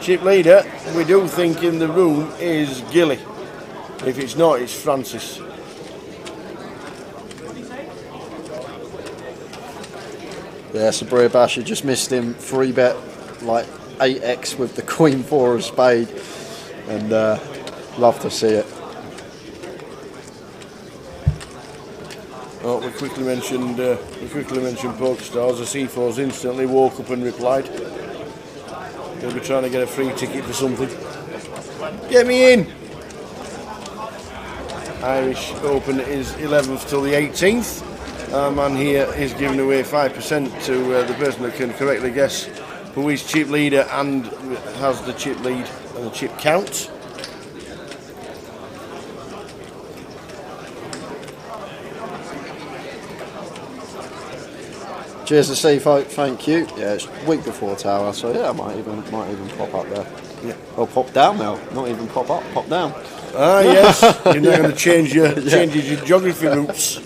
Chip leader, we do think in the room is Gilly. If it's not, it's Francis. Yeah, Sabria Basher just missed him. Free bet like 8x with the Queen 4 of spade, and love to see it. Oh, we quickly mentioned PokerStars. The C4s instantly woke up and replied. They'll be trying to get a free ticket for something. Get me in! Irish Open is 11th till the 18th. Our man here is giving away 5% to the person that can correctly guess who is chip leader and has the chip lead and the chip count. Cheers to see, folk. Thank you. Yeah, it's week before Tower, so yeah, I might even pop up there. Yeah. Or pop down now. Not even pop up, pop down. Ah, yes. You're not going to change your geography routes.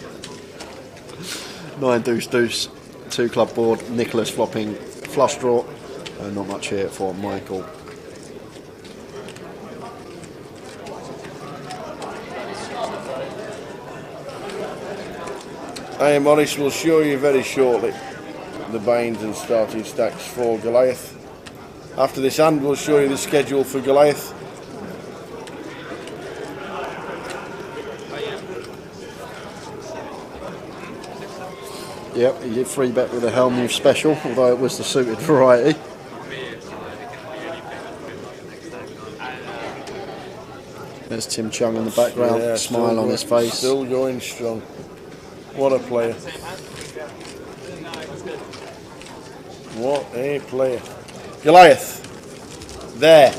9 deuce deuce, 2 club board. Nicholas flopping flush draw. Not much here for Michael. Hi Morris will show you very shortly the binds and starting stacks for Goliath. After this hand we'll show you the schedule for Goliath. Yep, he did 3-bet with a Helmuth special, although it was the suited variety. There's Tim Chung in the background, Yeah, smile on his face. Still going strong. What a player. What a player. Goliath. There.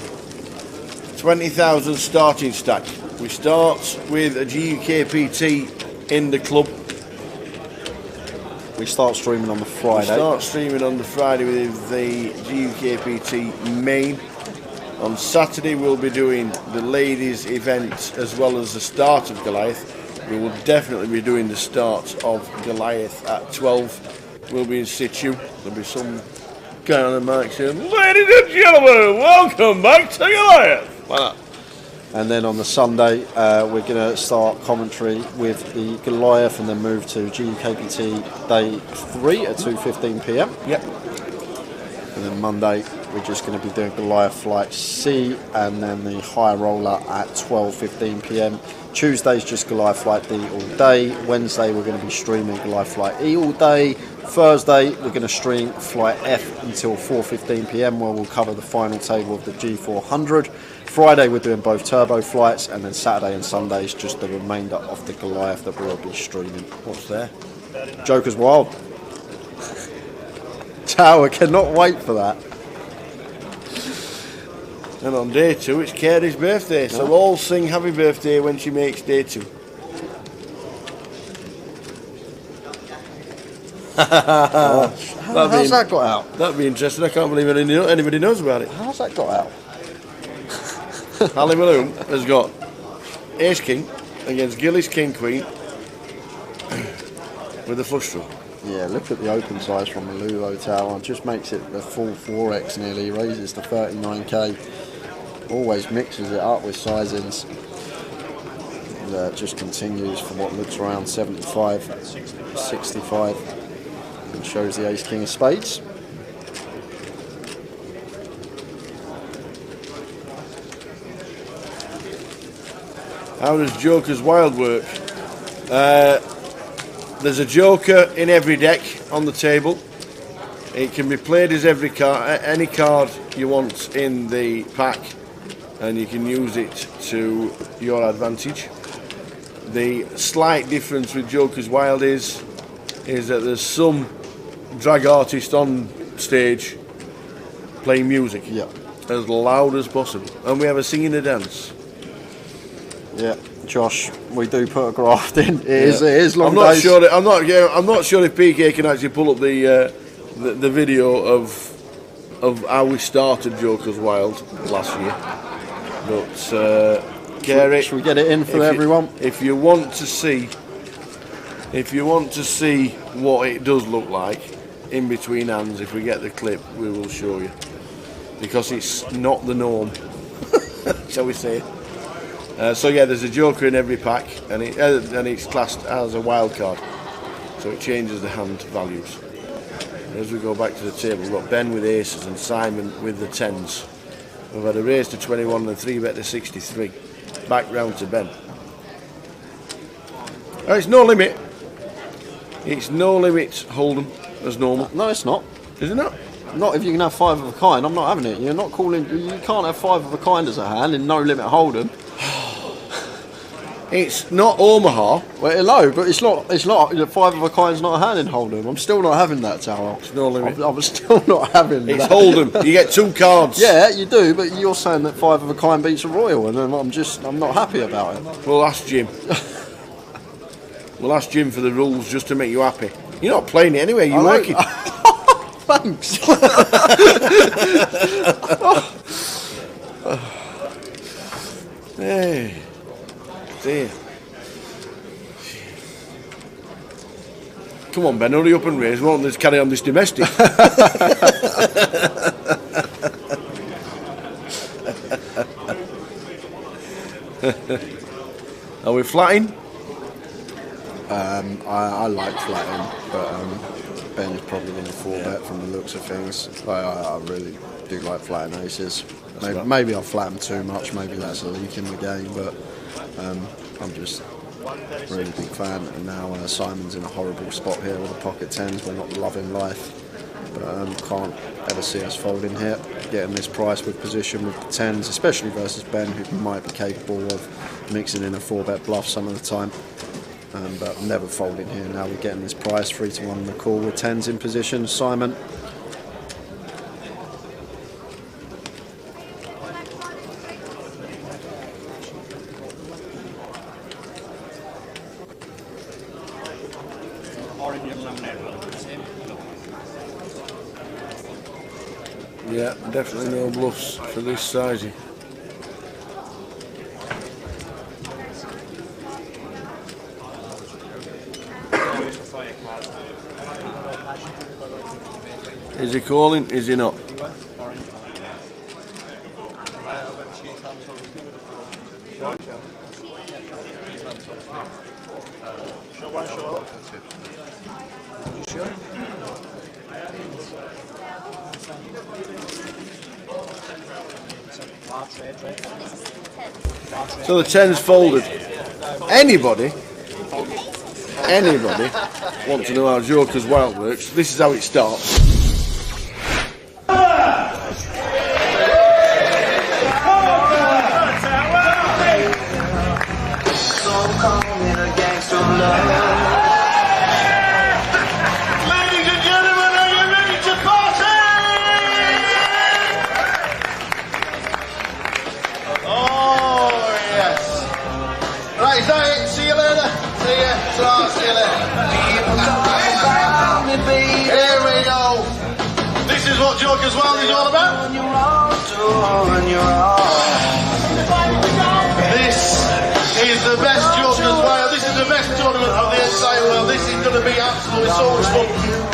20,000 starting stack. We start with a GUKPT in the club. We start streaming on the Friday. We start streaming on the Friday with the GUKPT main. On Saturday we'll be doing the ladies event as well as the start of Goliath. We will definitely be doing the start of Goliath at 12. We'll be in situ. There'll be some guy on the mic saying, "Ladies and gentlemen, welcome back to Goliath." Like that. And then on the Sunday, we're going to start commentary with the Goliath and then move to GUKPT Day 3 at 2:15 p.m. Yep. And then Monday, we're just going to be doing Goliath Flight C and then the High Roller at 12:15 p.m. Tuesday's just Goliath Flight D all day. Wednesday, we're going to be streaming Goliath Flight E all day. Thursday, we're going to stream Flight F until 4:15 p.m. where we'll cover the final table of the G400. Friday we're doing both turbo flights, and then Saturday and Sunday is just the remainder of the Goliath that we'll be streaming. What's there? Joker's Wild. Tower cannot wait for that. And on day 2 it's Carey's birthday, so all sing happy birthday when she makes day 2. How's that got out? That'd be interesting. I can't believe anybody knows about it. How's that got out? Ali Malone has got Ace King against Gillis King Queen with a flush draw. Yeah, look at the open size from Maluvo Tower. Just makes it a full 4x nearly. He raises to 39k. Always mixes it up with sizings. And just continues for what looks around 75, 65. And shows the Ace King of Spades. How does Joker's Wild work? There's a Joker in every deck on the table. It can be played as every card, any card you want in the pack, and you can use it to your advantage. The slight difference with Joker's Wild is that there's some drag artist on stage playing music as loud as possible, and we have a singing a dance. Yeah, Josh, we do put a graft in. It is long I'm not days. sure. I'm not sure if PK can actually pull up the video of how we started Joker's Wild last year. But Gary, should we get it in for everyone? If you want to see what it does look like in between hands, if we get the clip, we will show you, because it's not the norm, shall we say. So yeah, there's a Joker in every pack, and it's classed as a wild card, so it changes the hand values. As we go back to the table, we've got Ben with aces and Simon with the tens. We've had a raise to 21 and a 3-bet to 63. Back round to Ben. Oh, it's no limit. It's no limit hold'em as normal. No, it's not. Is it not? Not if you can have 5 of a kind. I'm not having it. You're not calling. You can't have 5 of a kind as a hand in no limit hold'em. It's not Omaha. Well, hello, but it's not. It's not. 5 of a kind's not a hand in hold'em. I'm still not having that, Tower. It's no limit. I'm still not having It's that. hold'em. You get 2 cards. Yeah, you do, but you're saying that 5 of a kind beats a royal, and I'm not happy about it. We'll ask Jim. We'll ask Jim for the rules just to make you happy. You're not playing it anyway. You're working. Thanks. Hey. Dear. Come on, Ben, hurry up and raise. Won't let's carry on this domestic. Are we flatting? I like flatting, but Ben's probably going to 4-bet from the looks of things. I really do like flatting aces. Maybe I flatten too much, maybe that's a leak in the game, but I'm just really big fan. And now Simon's in a horrible spot here with the pocket tens. We're not loving life, but can't ever see us folding here. Getting this price with position with the tens, especially versus Ben, who might be capable of mixing in a 4-bet bluff some of the time. But never folding here. Now we're getting this price 3-1 on the call with tens in position. Simon. Yeah, definitely no bluffs for this sizing. Is he calling? Is he not? So the 10's folded. Anybody want to know how Joker's Wild works? This is how it starts. Here we go. This is what Joker's Wild is all about. This is the best Joker's Wild. This is the best tournament of the entire world. This is going to be absolutely so much fun.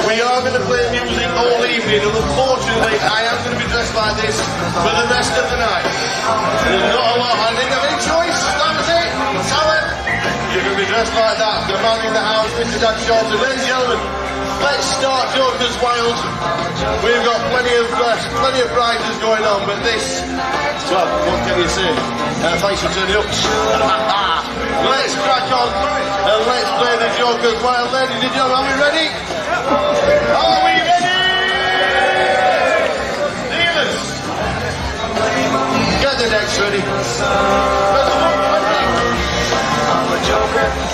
We are going to play music all evening, and unfortunately, I am going to be dressed like this for the rest of the night. There's not a lot. I didn't have any choice. That was it. Tell it. You're going to be dressed like that. The man in the house, Mr. Dan Shorter. Ladies and gentlemen, let's start Joker's Wild. We've got plenty of prizes going on, but this, well, what can you say? Thanks for turning up. Let's crack on and let's play the Joker's Wild. Ladies and gentlemen, are we ready? Are we ready? Dealers, get the decks ready.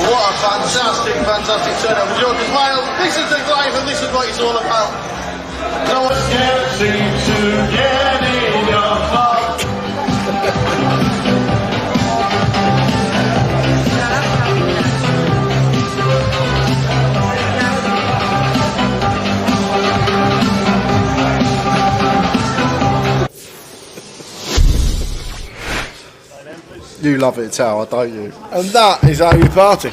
What a fantastic turnout for Joker's Wild. This is the life and this is what it's all about. No one can't seem to get enough of. You love it, Tower, don't you? And that is how you party.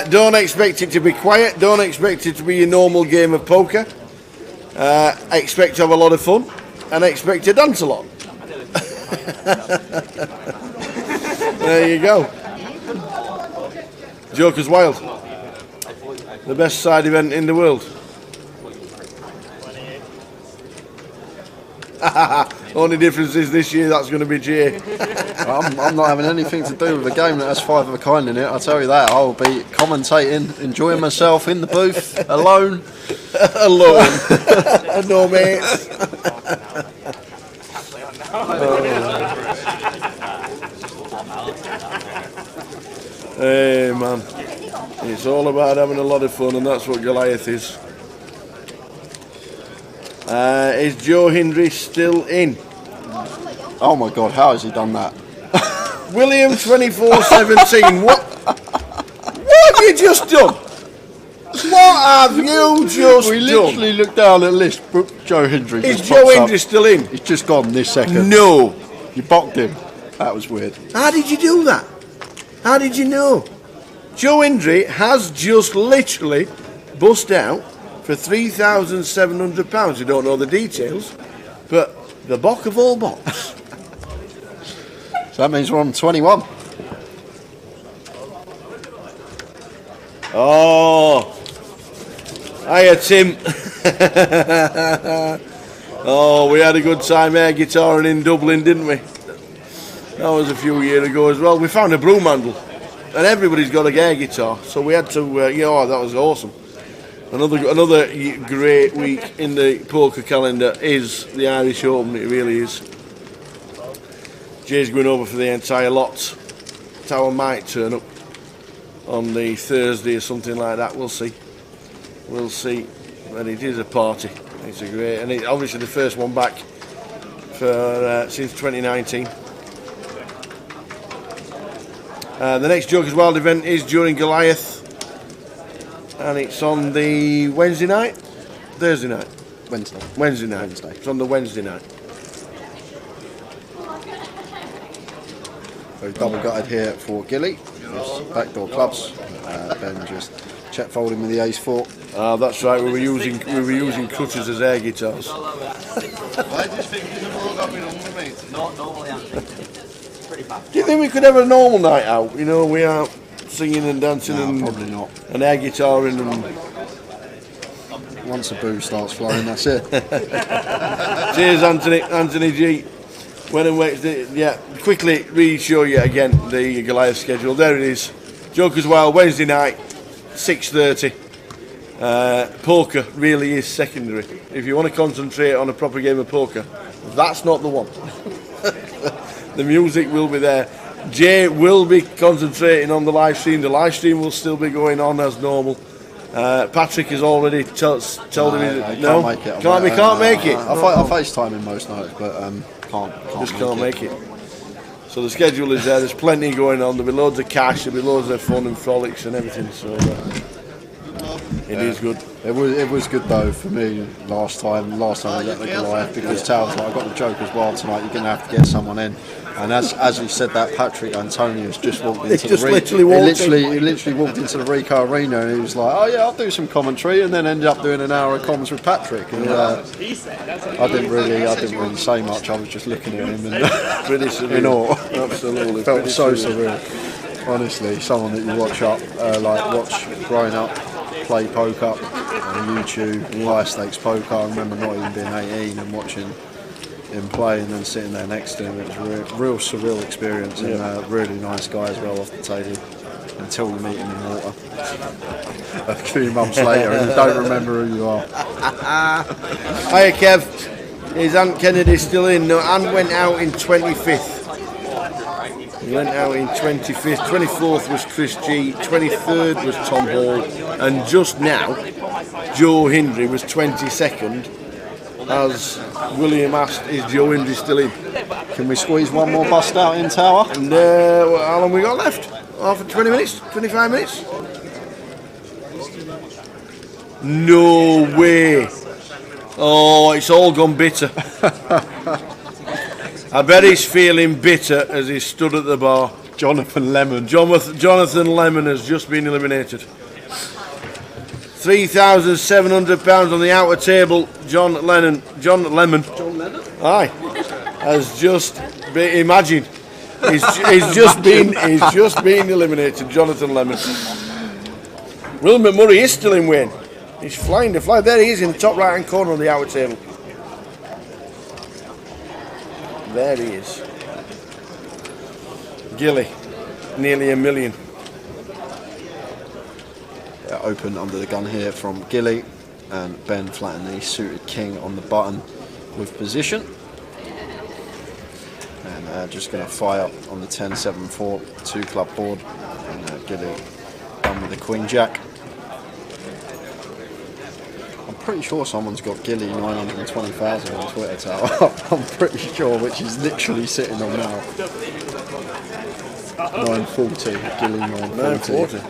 Don't expect it to be quiet. Don't expect it to be your normal game of poker. Expect to have a lot of fun. And expect to dance a lot. There you go. Joker's Wild. The best side event in the world. Only difference is this year that's going to be Jay. I'm not having anything to do with a game that has 5 of a kind in it, I'll tell you that. I'll be commentating, enjoying myself in the booth, alone. Alone. No mates. Hey man, it's all about having a lot of fun, and that's what Goliath is. Is Joe Hindry still in? Oh my god, how has he done that? William 2417. What have you just done? What have you just We done? literally looked down at the list. Joe Hindry. Is just Joe pops Hindry up. still in? He's just gone this second. No. You bocked him. That was weird. How did you do that? How did you know? Joe Hindry has just literally bust out for £3,700. You don't know the details, but the bock of all bocks. So that means we're on 21. Oh, hiya Tim. Oh, we had a good time air guitaring in Dublin, didn't we? That was a few years ago as well. We found a broom handle, and everybody's got a air guitar, so we had to. Oh, that was awesome. Another great week in the poker calendar is the Irish Open. It really is. Jay's going over for the entire lot. Tower might turn up on the Thursday or something like that. We'll see. We'll see. But it is a party. It's a great, and it's obviously the first one back for since 2019. The next Jokers Wild event is during Goliath, and it's on the Wednesday night, Thursday night, Wednesday night. It's on the Wednesday night. So double gutted here for Gilly. Backdoor clubs. Ben just check folding with the ace-4. Ah, that's right. We were using cutters as air guitars. Why do you think he's a programming number, mate? Not normally, pretty bad. Do you think we could have a normal night out? You know, we are singing and dancing No, and probably not. And air guitaring and. Once the boo starts flowing, that's it. Cheers, Anthony G. When and wait, yeah. Quickly re-show you again the Goliath schedule. There it is. Jokers Wild Wednesday night, 6:30. Poker really is secondary. If you want to concentrate on a proper game of poker, that's not the one. The music will be there. Jay will be concentrating on the live stream. The live stream will still be going on as normal. Patrick has already told him no, can't make it. Can't make it. I FaceTime him most nights, but can't make it. So the schedule is there. There's plenty going on. There'll be loads of cash. There'll be loads of fun and frolics and everything. So it is good. It was good though for me last time I was at the Goliath, because Tal's like, I got the Jokers Wild tonight. You're gonna have to get someone in. And as you said that, Patrick Antonius just walked into he literally walked into the Rico Arena, and he was like, "Oh yeah, I'll do some commentary," and then ended up doing an hour of comms with Patrick. And I didn't really say much. I was just looking at him and pretty surreal. in awe. Absolutely, it felt so surreal. Honestly, someone that you watch growing up, play poker on YouTube, high stakes poker. I remember not even being 18 and watching him play, and then sitting there next to him. It was a real surreal experience, and a really nice guy as well off the table, until you meet him in water a few months later and you don't remember who you are. Hiya Kev, is Ant Kennedy still in? No, Ant went out in 25th. He went out in 25th, 24th was Chris G, 23rd was Tom Hall, and just now Joe Hindley was 22nd. As William asked, is Joe Hindley still in? Can we squeeze one more bust out in Tower? And how long we got left? Half 20 minutes? 25 minutes? No way. Oh, it's all gone bitter. I bet he's feeling bitter as he stood at the bar. Jonathan Lemon. Jonathan Lemon has just been eliminated. £3,700 on the outer table. John Lemon. Aye, has just been. Imagine, he's just been eliminated. Jonathan Lemon. Will McMurray is still in Wayne. He's flying the flag. There he is in the top right hand corner of the outer table. There he is. Gilly, nearly $1 million. Open under the gun here from Gilly, and Ben flattened the suited king on the button with position, and just going to fire up on the 10-7-4 2 club board, and Gilly done with the queen jack. I'm pretty sure someone's got Gilly 920,000 on Twitter Tower. I'm pretty sure, which is literally sitting on now. 940, Gilly 940.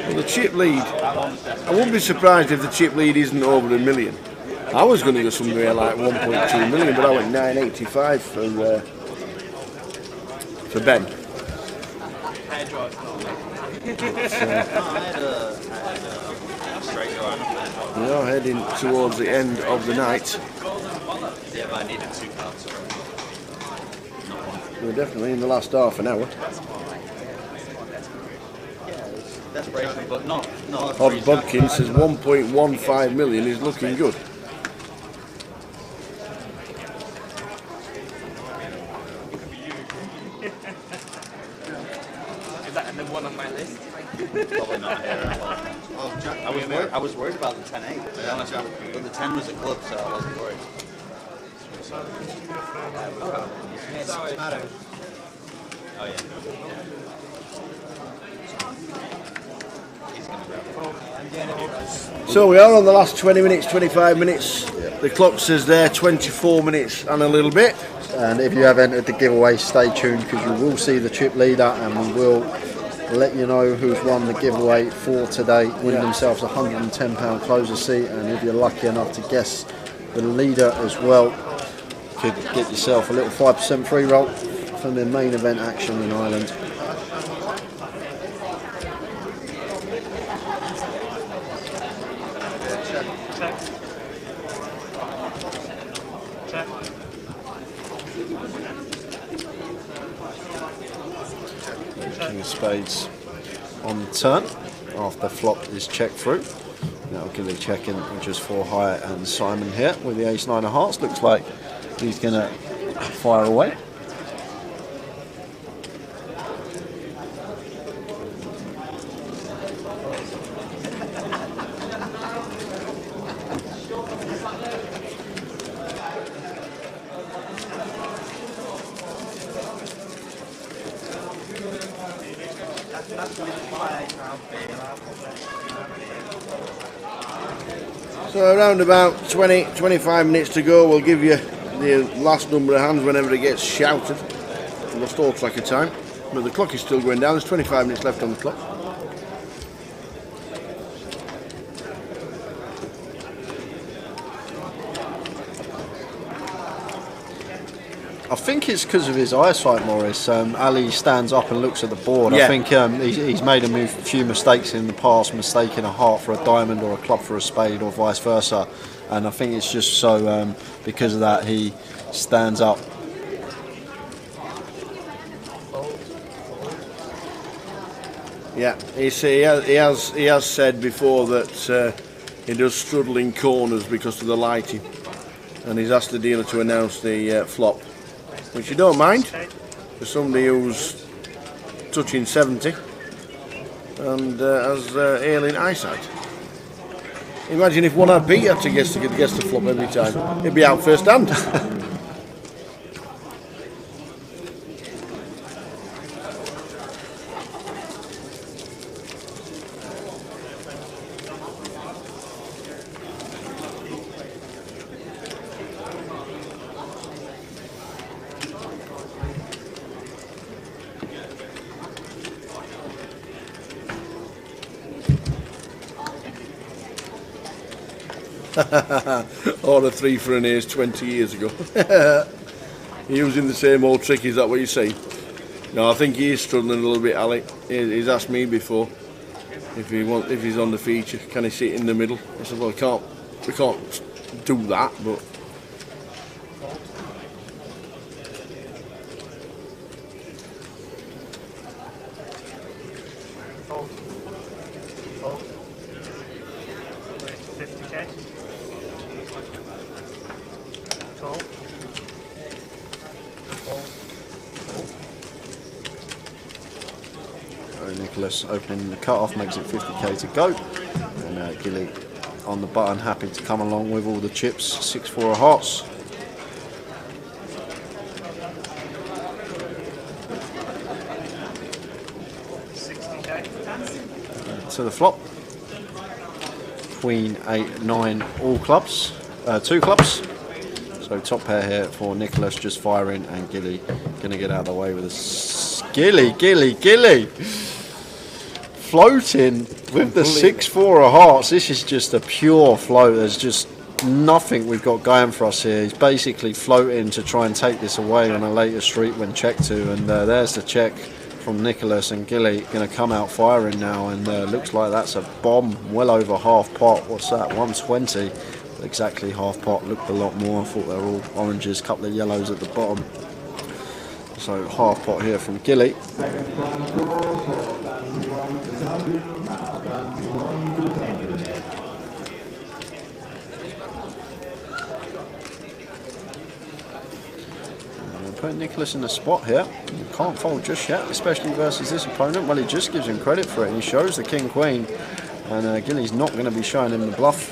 Well, the chip lead, I wouldn't be surprised if the chip lead isn't over $1 million. I was going to go somewhere like 1.2 million, but I went 985 for Ben. We are heading towards the end of the night. Yeah, but I needed 2 cards. We're definitely in the last half an hour. Desperation, but not. Odd Bodkin says 1.15 million is looking good. Is that the one on my list? Probably not here. I was worried about the 10-8, to be honest. But the 10 was a club, so I wasn't worried. Oh yeah. So we are on the last 20 minutes, 25 minutes. The clock says there 24 minutes and a little bit. And if you have entered the giveaway, stay tuned because you will see the chip leader and we will let you know who's won the giveaway for today. Win themselves a £110 closer seat, and if you're lucky enough to guess the leader as well, you could get yourself a little 5% free roll from the main event action in Ireland. King of Spades on the turn after flop is checked through. Now Gilly checking just for Hyatt and Simon here with the ace-9 of hearts. Looks like he's going to fire away. So around about 20-25 minutes to go, we'll give you the last number of hands whenever it gets shouted. We've lost all track of time, but the clock is still going down. There's 25 minutes left on the clock. I think it's because of his eyesight, Maurice. Ali stands up and looks at the board. Yeah. I think he's made a few mistakes in the past, mistaking a heart for a diamond or a club for a spade or vice versa. And I think it's just so because of that he stands up. Yeah, he has said before that he does struggle in corners because of the lighting, and he's asked the dealer to announce the flop, which you don't mind for somebody who's touching 70 and has ailing eyesight. Imagine if one had Pete had to guess the flop every time. He'd be out first hand. Or a 3 for an ace 20 years ago. Using the same old trick, is that what you're saying? No, I think he is struggling a little bit, Ali. He's asked me before if he's on the feature, can he sit in the middle? I said, well, we can't do that, but Nicholas opening the cut-off makes it 50k to go, and Gilly on the button, happy to come along with all the chips. 6-4 of hearts. To the flop. Queen, 8, 9, all clubs. 2 clubs. So top pair here for Nicholas, just firing, and Gilly gonna get out of the way with a Gilly floating with the 6-4 of hearts. This is just a pure float. There's just nothing we've got going for us here. He's basically floating to try and take this away on a later street when checked to, and there's the check from Nicholas, and Gilly going to come out firing now, and looks like that's a bomb, well over half pot. What's that, 120? Exactly half pot. Looked a lot more. I thought they were all oranges, couple of yellows at the bottom. So half pot here from Gilly. Put Nicholas in the spot here. He can't fold just yet, especially versus this opponent. Well, he just gives him credit for it, and he shows the king-queen. And Gilly's not going to be showing him the bluff.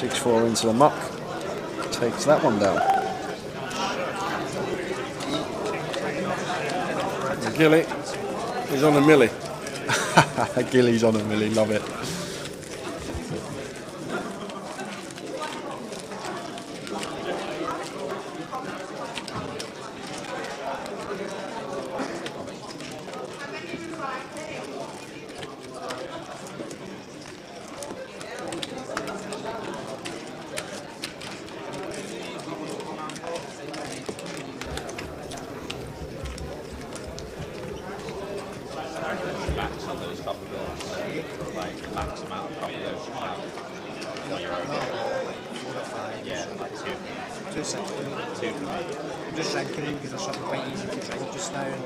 6-4 into the muck. Takes that one down. Gilly is on a milli. Gilly's on a milli, love it. Just drinking in because there's something quite easy to drink just now. And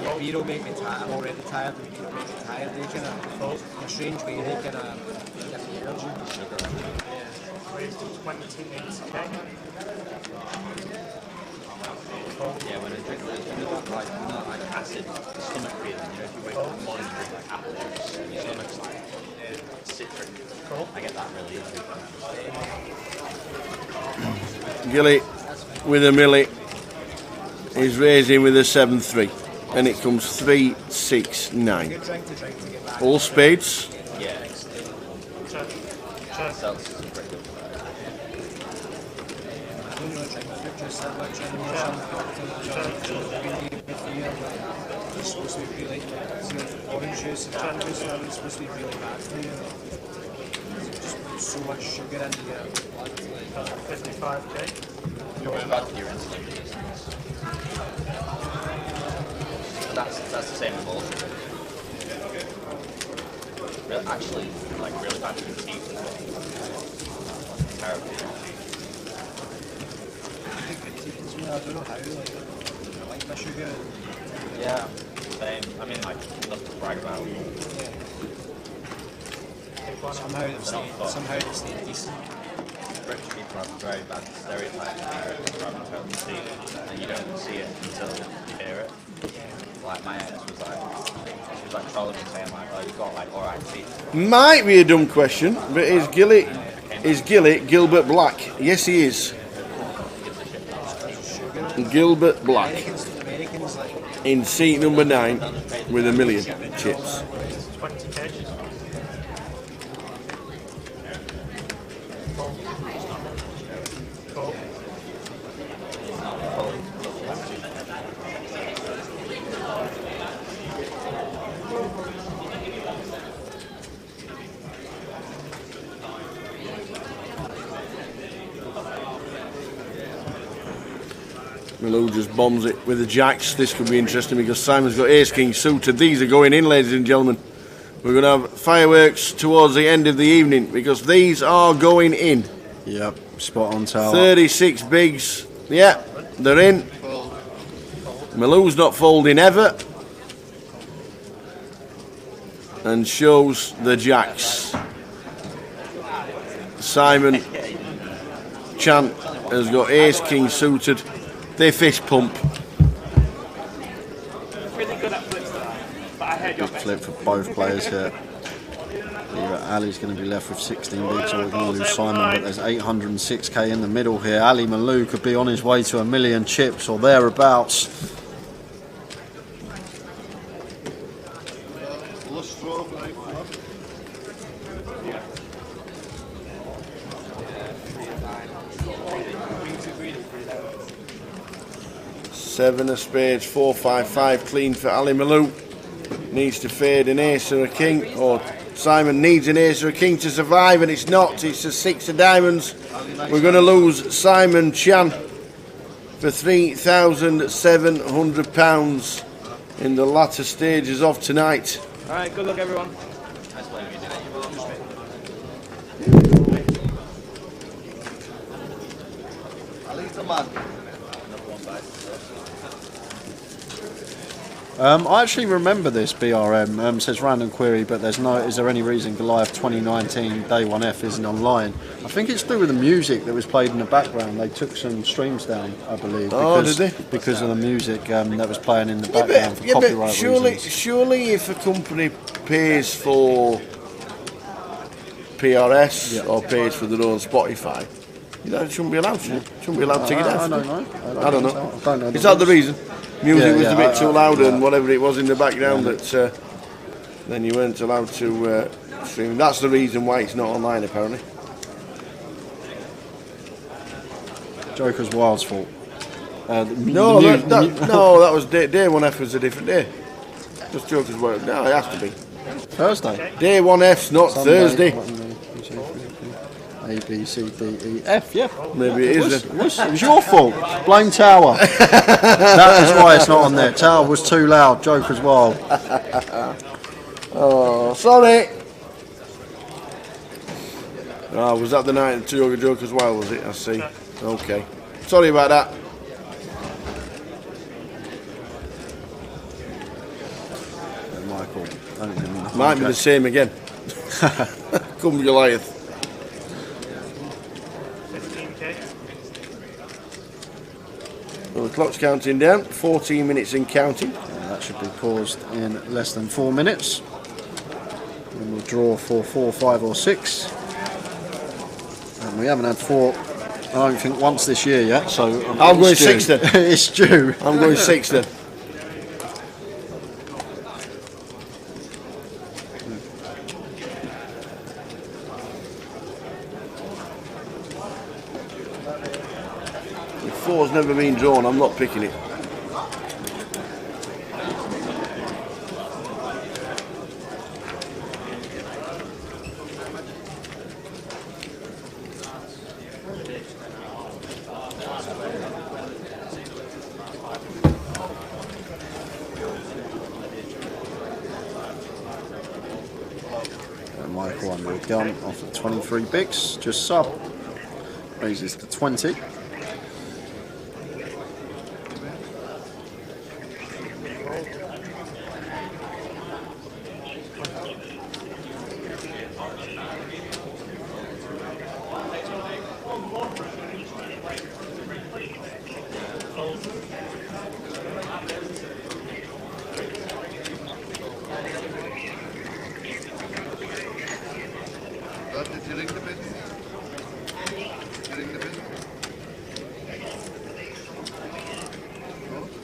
yeah, beer will make me tired. I'm already tired, and beer will make me tired. They kind of, in a strange way, they kind of give me energy. Sugar. Raised to 22 minutes, okay? Yeah, when I drink those, like acid, the stomach feeling, you know, if you wake up in the morning and drink like apple juice, and your stomach's like citric. Cool. I get that really easy. Gilly with a milli is raising with a 7-3, and it comes 3-6-9. All spades. Yeah. It's supposed to be really, orange juice and apple juice, it's supposed to be really bad for you. Just put so much sugar into your blood. 55k. It's bad for your insulin resistance. That's the same with all sugar. Really, actually, like really bad for your teeth as well. Terrible. I don't know how, I like my sugar. Yeah, same. I mean, like, nothing to brag about. Somehow they've stayed decent. British people have a very bad stereotype of people having terrible teeth, and you don't see it until you hear it. Like, my ex was like, she was like trolling me saying like, oh, you've got like alright teeth. Might be a dumb question, but is Gilly Gilbert Black? Yes, he is. Gilbert Black in seat number 9 with 1 million chips. 20k. Malou just bombs it with the jacks. This could be interesting because Simon's got ace king suited. These are going in, ladies and gentlemen. We're going to have fireworks towards the end of the evening because these are going in. Yep, spot on tower. 36 bigs. Yeah, they're in. Malou's not folding ever. And shows the jacks. Simon Chan has got ace king suited. They fist pump. Really good at flips though, but I heard your Big flip for both players here. Either Ali's going to be left with 16 bigs or we're going to lose Simon, but there's 806k in the middle here. Ali Malou could be on his way to 1 million chips or thereabouts. Seven of spades, 4-5-5 clean for Ali Malou. Needs to fade an ace or a king, or Simon needs an ace or a king to survive, and it's not. It's a 6 of diamonds. We're going to lose Simon Chan for £3,700 in the latter stages of tonight. Alright, good luck everyone. Ali's the man. I actually remember this BRM. Says random query, but there's no. Is there any reason Goliath 2019 Day 1F isn't online? I think it's to do with the music that was played in the background. They took some streams down, I believe. Oh, because, did they? Because of the music that was playing in the background for copyright reasons. Surely, if a company pays for PRS or pays for their own Spotify, it shouldn't be allowed to. Shouldn't be allowed to take it I down. don't know. I don't know. Is that the reason? Music was a bit too loud and whatever it was in the background that then you weren't allowed to stream. That's the reason why it's not online apparently. Joker's Wild's fault. No, that was day 1F was a different day. Just Joker's Wild. No, it has to be Thursday. Day 1F's not Sunday. Thursday. A, B, C, D, E, F, yeah. Maybe it is. It was your fault. Blame Tower. That is why it's not on there. Tower was too loud. Joker's Wild. Oh, sorry. Oh, was that the night of Joker's Wild, was it? I see. Okay. Sorry about that. Michael. Might be the same again. Come Goliath. Well, the clock's counting down, 14 minutes in counting. That should be paused in less than 4 minutes. And we'll draw for 4, 5 or 6. And we haven't had 4, I don't think, once this year yet, so... I'm going 6 then. It's due. I'm going 6 then. If 4's never been drawn, I'm not picking it. Michael under the gun off at 23 bigs, just sub. Raises to 20.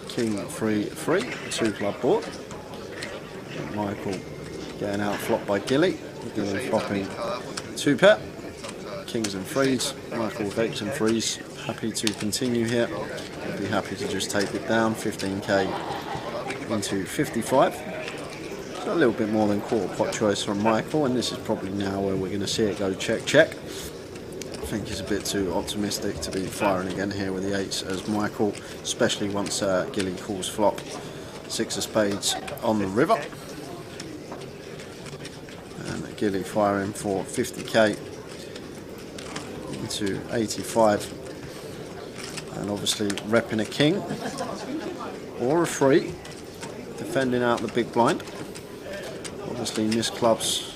King 3-3, 2 club board. And Michael getting out flopped by Gilly. Gilly flopping 2 pair. Kings and threes. Michael with 8s and 3s. Happy to continue here. I'd be happy to just take it down. 15k into 55. So a little bit more than quarter pot choice from Michael, and this is probably now where we're going to see it go check check. I think he's a bit too optimistic to be firing again here with the 8s as Michael, especially once Gilly calls flop. 6 of spades on the river. And Gilly firing for 50k into 85. And obviously repping a king or a 3, defending out the big blind. Obviously missed clubs.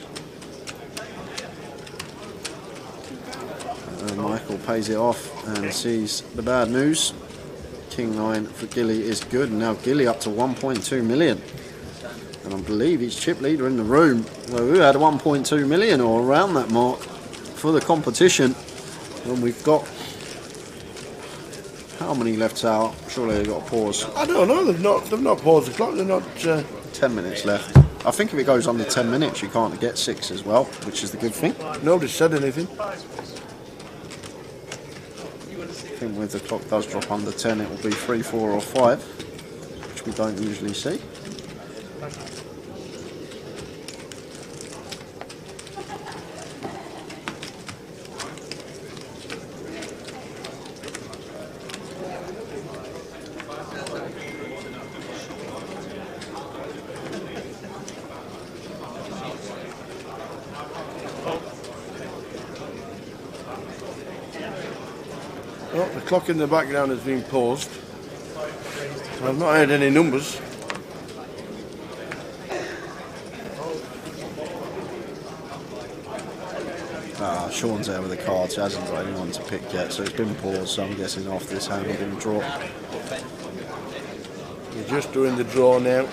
Michael pays it off and sees the bad news. King 9 for Gilly is good, and now Gilly up to 1.2 million. And I believe he's chip leader in the room. So we had 1.2 million or around that mark for the competition. And we've got how many left out? Surely they've got to pause. I don't know, they've not paused the clock, they're not 10 minutes left. I think if it goes under 10 minutes you can't get 6 as well, which is the good thing. Nobody said anything. I think when the clock does drop under 10 it will be 3, 4 or 5, which we don't usually see. Oh, the clock in the background has been paused. I've not heard any numbers. Sean's there with the cards, he hasn't got anyone to pick yet, so it's been paused, so I'm guessing after this hand we're going to draw. We're just doing the draw now.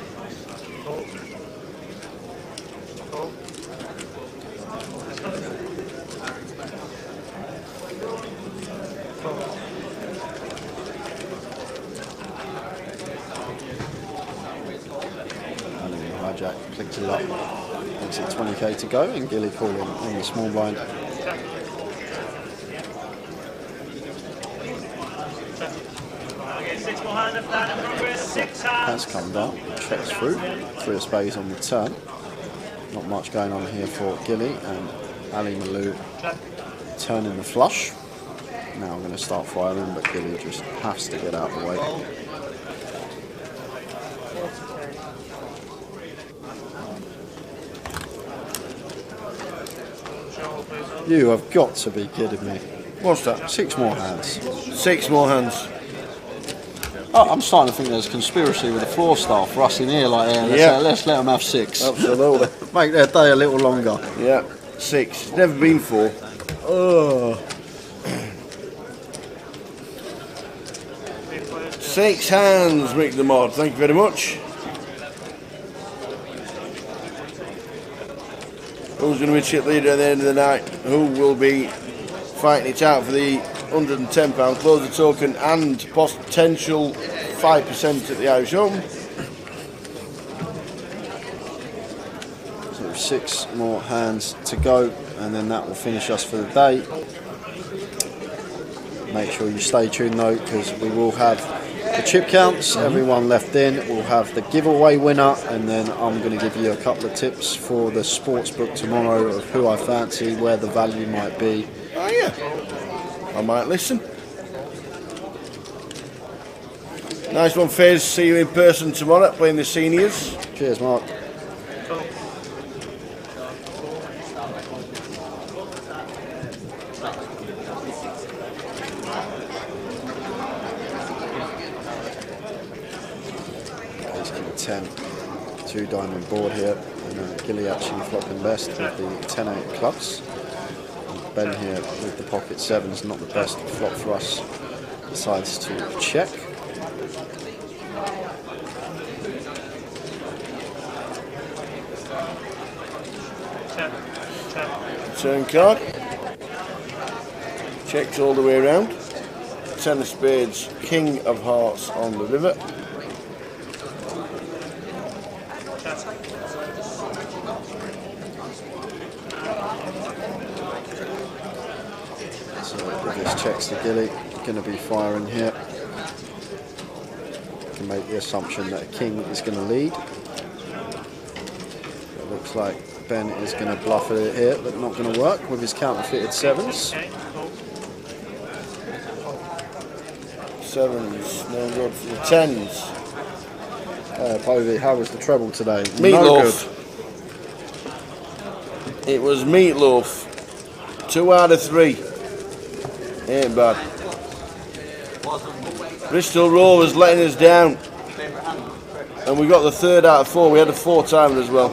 Hijack clicked it up, makes it 20k to go, and Gilly calling on the small blind. Has come down, checks through, 3 of spades on the turn. Not much going on here for Gilly, and Ali Malou turning the flush. Now I'm going to start firing, but Gilly just has to get out of the way. You have got to be kidding me. What's that? 6 more hands. 6 more hands. Oh, I'm starting to think there's a conspiracy with the floor staff for us in here, like, let's let them have 6. Absolutely. Make their day a little longer. Yeah, 6. It's never been 4. Oh. 6 hands, Mick the Mod. Thank you very much. Who's going to be chip leader at the end of the night? Who will be fighting it out for the £110 closer token and potential 5% at the Irish Open? So 6 more hands to go, and then that will finish us for the day. Make sure you stay tuned though, because we will have the chip counts, everyone left in, we'll have the giveaway winner, and then I'm going to give you a couple of tips for the sports book tomorrow of who I fancy, where the value might be. Oh yeah, I might listen. Nice one, Fizz. See you in person tomorrow playing the seniors. Cheers, Mark. King 10, 2 diamond board here, and Gilly actually flopping best with the 10-8 clubs. Ben here with the pocket 7s, not the best flop for us, decides to check. Turn card. Checks all the way around. 10 of spades, king of hearts on the river. So this checks to Gilly, going to be firing here. Can make the assumption that a king is going to lead. It looks like Ben is going to bluff it here, but not going to work with his counterfeited 7s. 7s, no good for the 10s. Povey, how was the treble today? Meatloaf. It was meatloaf. 2 out of 3. Ain't bad. Bristol Rovers letting us down. And we got the 3rd out of 4. We had a 4-timer as well.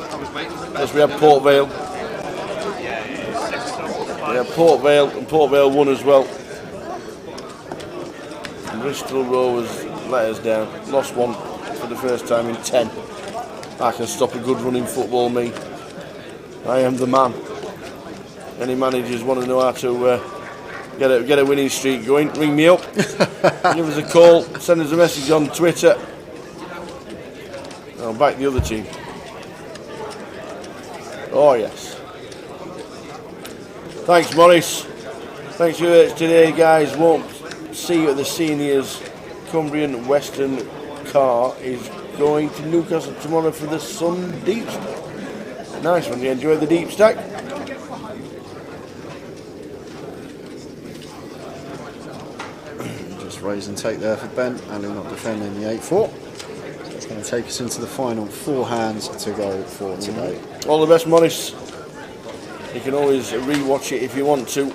Yes, we had Port Vale. We had Port Vale, and Port Vale won as well. And Bristol Rovers let us down. Lost 1 for the first time in 10. I can stop a good running football, me. I am the man. Any managers want to know how to get a winning streak going, ring me up. Give us a call, send us a message on Twitter. I'll back the other team. Oh yes. Thanks, Morris. Thanks for today, guys. Won't see you at the seniors. Cumbrian Western car is going to Newcastle tomorrow for the Sun Deep Stack. Nice one. You enjoy the Deep Stack? Just raise and take there for Ben. Ali not defending the 8-4. It's going to take us into the final 4 hands to go for today. All the best, Morris. You can always re-watch it if you want to.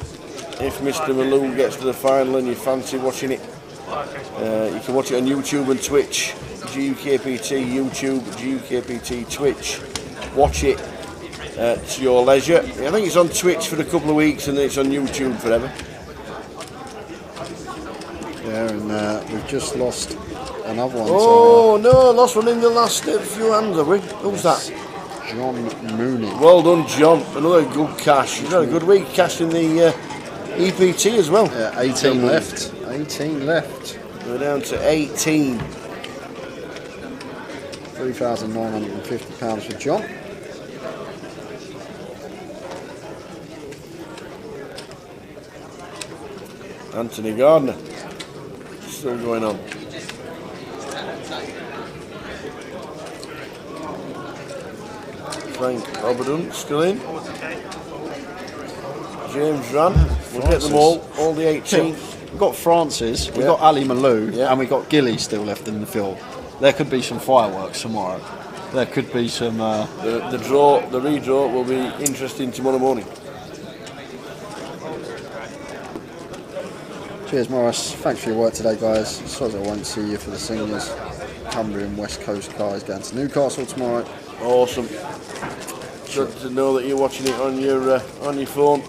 If Mr. Malou gets to the final and you fancy watching it. You can watch it on YouTube and Twitch. GUKPT YouTube, GUKPT Twitch. Watch it to your leisure. I think it's on Twitch for a couple of weeks and then it's on YouTube forever. Yeah, and we've just lost another one. Oh no, lost one in the last few hands, have we? Who's that? John Mooney. Well done, John. Another good cash. He's had a good week cashing the EPT as well. Yeah, 18 left. 18 left. We're down to 18. £3,950 for John. Anthony Gardner. Still going on. Frank Oberdon still in. James Ran. We'll get them all the 18. We've got Francis, we've got Ali Malou, and we've got Gilly still left in the field. There could be some fireworks tomorrow. There could be some... the redraw will be interesting tomorrow morning. Cheers, Morris. Thanks for your work today, guys. Sorry I won't see you for the seniors. Cumbrian West Coast guys going to Newcastle tomorrow. Awesome. Good to know that you're watching it on your phone.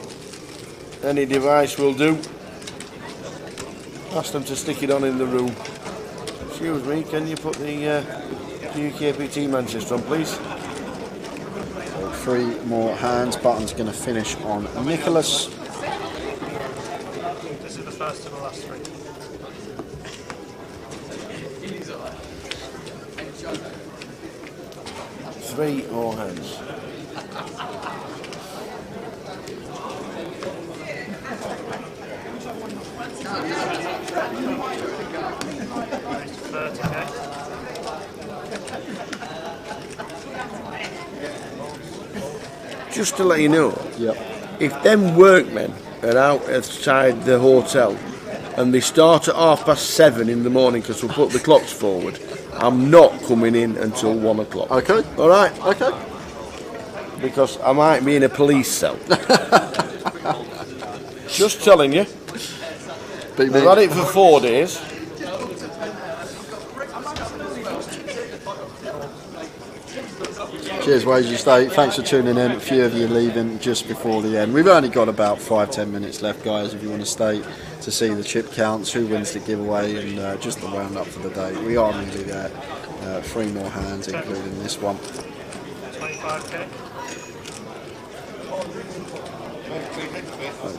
Any device will do. Ask them to stick it on in the room. Excuse me, can you put the GUKPT Manchester on, please? So 3 more hands. Button's going to finish on Nicholas. This is the first of the last 3. Three more hands. Just to let you know, if them workmen are out outside the hotel and they start at 7:30 in the morning because we'll put the clocks forward, I'm not coming in until 1 o'clock. Okay. All right. Okay. Because I might be in a police cell. Just telling you. We've had it for 4 days. Cheers, Wages State. Thanks for tuning in. A few of you leaving just before the end. We've only got about 5-10 minutes left, guys, if you want to stay to see the chip counts, who wins the giveaway, and just the round-up for the day. We are going to do that. 3 more hands, including this one. 25k.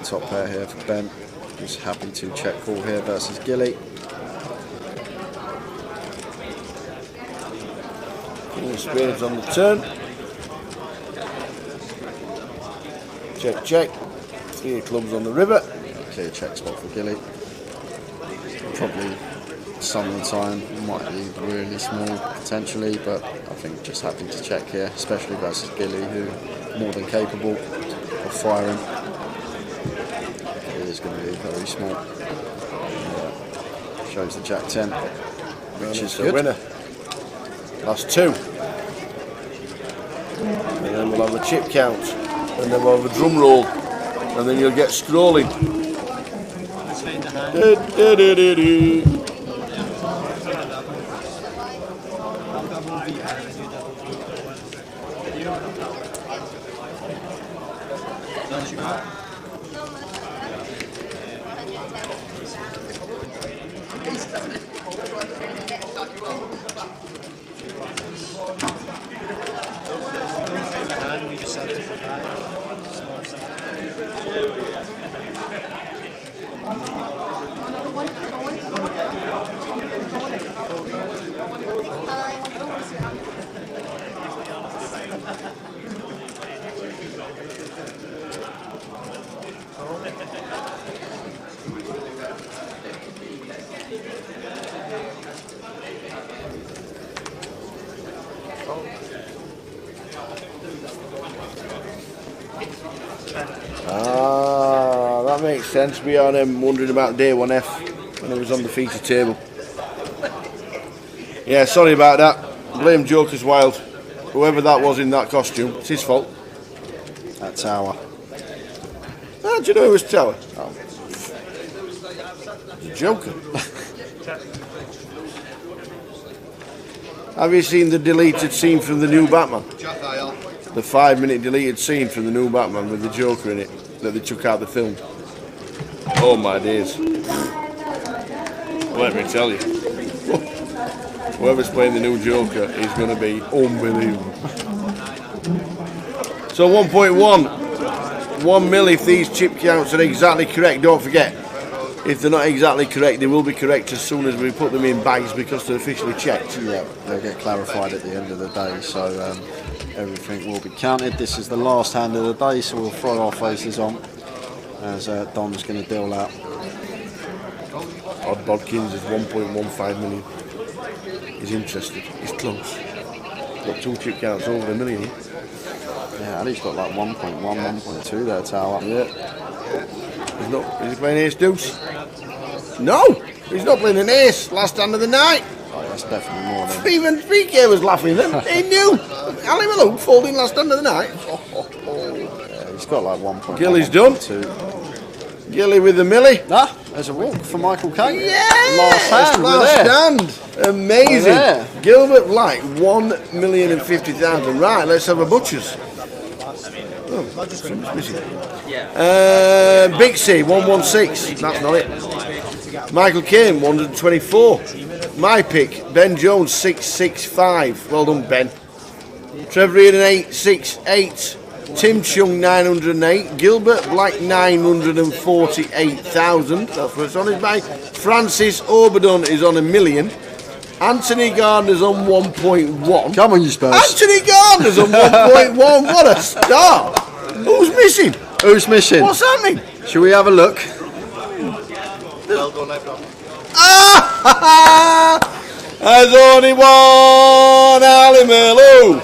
Top pair here for Ben. Just happy to check call here versus Gilly. Spades on the turn. Check, check. 3 clubs on the river. Clear check spot for Gilly. Probably some of the time might be really small potentially, but I think just happy to check here, especially versus Gilly, who more than capable of firing. It is going to be very small. Shows the Jack 10, which is the winner. Last 2. And then we'll have a chip count. And then we'll have a drum roll. And then you'll get scrolling. That makes sense. We are wondering about day 1F when it was on the feature table. Yeah, sorry about that. Blame Joker's Wild. Whoever that was in that costume, it's his fault. That Tower. Ah, do you know who was Tower? Oh. Joker. Have you seen the deleted scene from the new Batman? The 5-minute deleted scene from the new Batman with the Joker in it that they took out the film. Oh my days. Let me tell you. Whoever's playing the new Joker is going to be unbelievable. So 1.1. 1 mil if these chip counts are exactly correct. Don't forget, if they're not exactly correct, they will be correct as soon as we put them in bags because they're officially checked. Yeah, they'll get clarified at the end of the day, so everything will be counted. This is the last hand of the day, so we'll throw our faces on as Don's going to deal out. Odd Bodkins is 1.15 million. He's interested. He's close. Got 2 chip counts over $1 million. Yeah, and he's got like 1.1, 1.2 there, Tower. Yeah. Is he playing ace deuce? No! He's not playing an ace. Last hand of the night. Oh, that's definitely more than... Even 3K was laughing then. He knew. Ali Malone folding last hand of the night. Yeah, he's got like 1.1. Gilly's done. Gilly with the millie. Ah, there's a walk for Michael Caine. Yeah! Last hand. Last hand. Amazing. Gilbert Black, 1,050,000. Right, let's have a butcher's. Big C, 116. That's not it. Michael Caine, 124. My pick, Ben Jones, 665. Well done, Ben. Trevor Eden, 868. Tim Chung, 908. Gilbert Black, 948,000. That's what it's on his bank. Francis Oberdon is on $1 million. Anthony Gardner's on 1.1. Come on, you Spurs. Anthony Gardner's on 1.1. What a start. Who's missing? Who's missing? What's happening? Shall we have a look? There's only one Ali Malou.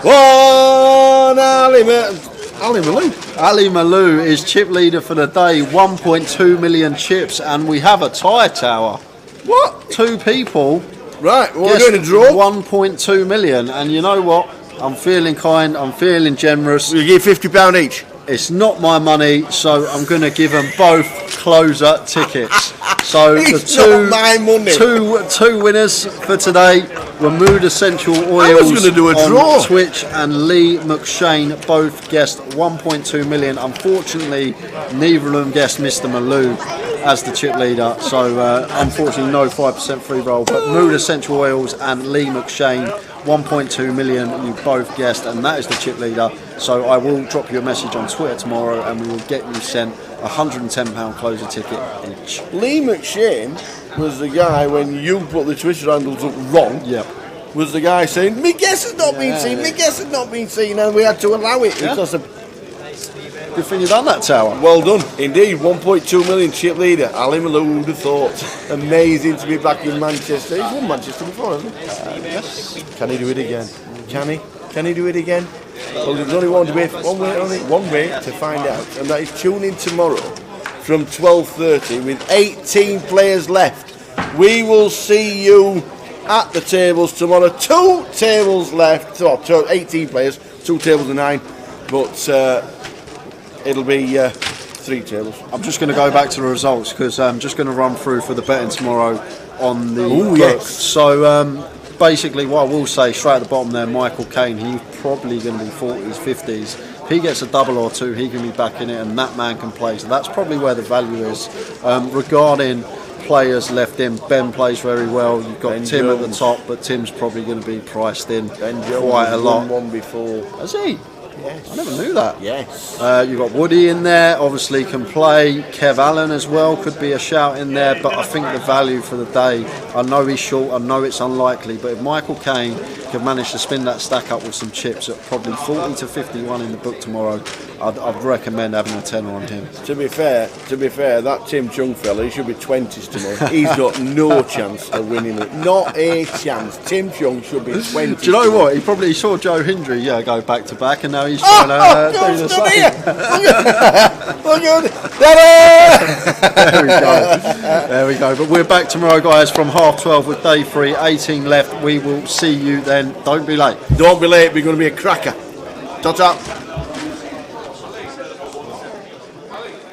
One Ali Malou. Ali Malou is chip leader for the day, 1.2 million chips, and we have a tie, Tower. What? 2 people. Right, well, we're going to draw 1.2 million, and you know what? I'm feeling kind, I'm feeling generous. You give £50 each. It's not my money, so I'm going to give them both closer tickets. So the two winners for today were Mood Essential Oils on Twitch and Lee McShane, both guessed 1.2 million. Unfortunately, neither of them guessed Mr. Malou as the chip leader, so unfortunately no 5% free roll, but Mood Essential Oils and Lee McShane, 1.2 million, you both guessed, and that is the chip leader. So I will drop you a message on Twitter tomorrow and we will get you sent a £110 closer ticket each. Lee McShane was the guy, when you put the Twitter handles up wrong, was the guy saying, "Me guess has not been seen, me guess has not been seen," and we had to allow it because of... Good thing you done that, Tower. Well done, indeed. 1.2 million chip leader. Ali Malou would have thought. Amazing to be back in Manchester. He's won Manchester before, hasn't he? Yes. Can he do it again? Can he? Can he do it again? Well, there's only one way to find out, and that is tune in tomorrow from 12:30 with 18 players left. We will see you at the tables tomorrow. 2 tables left. So 18 players, 2 tables of 9, but it'll be 3 tables. I'm just going to go back to the results because I'm just going to run through for the betting tomorrow on the yes. So basically what I will say straight at the bottom there, Michael Caine, he's probably going to be 40s, 50s. If he gets a double or 2, he can be back in it, and that man can play. So that's probably where the value is. Regarding players left in, Ben plays very well. You've got Ben Tim Jones at the top, but Tim's probably going to be priced in quite a lot. Won one before. Has he? Yes. I never knew that. Yes. You've got Woody in there, obviously can play. Kev Allen as well could be a shout in there, but I think the value for the day, I know he's short, I know it's unlikely, but if Michael Caine can manage to spin that stack up with some chips at probably 40 to 51 in the book tomorrow, I'd recommend having a tenner on him. To be fair, that Tim Chung fella, he should be 20s to me. He's got no chance of winning it. Not a chance. Tim Chung should be 20s. Do you know what? He saw Joe Hendry go back to back, and now he's trying to do the same. There we go. But we're back tomorrow, guys, from 12:30 with day 3, 18 left. We will see you then. Don't be late. Don't be late. We're going to be a cracker. Ta-ta.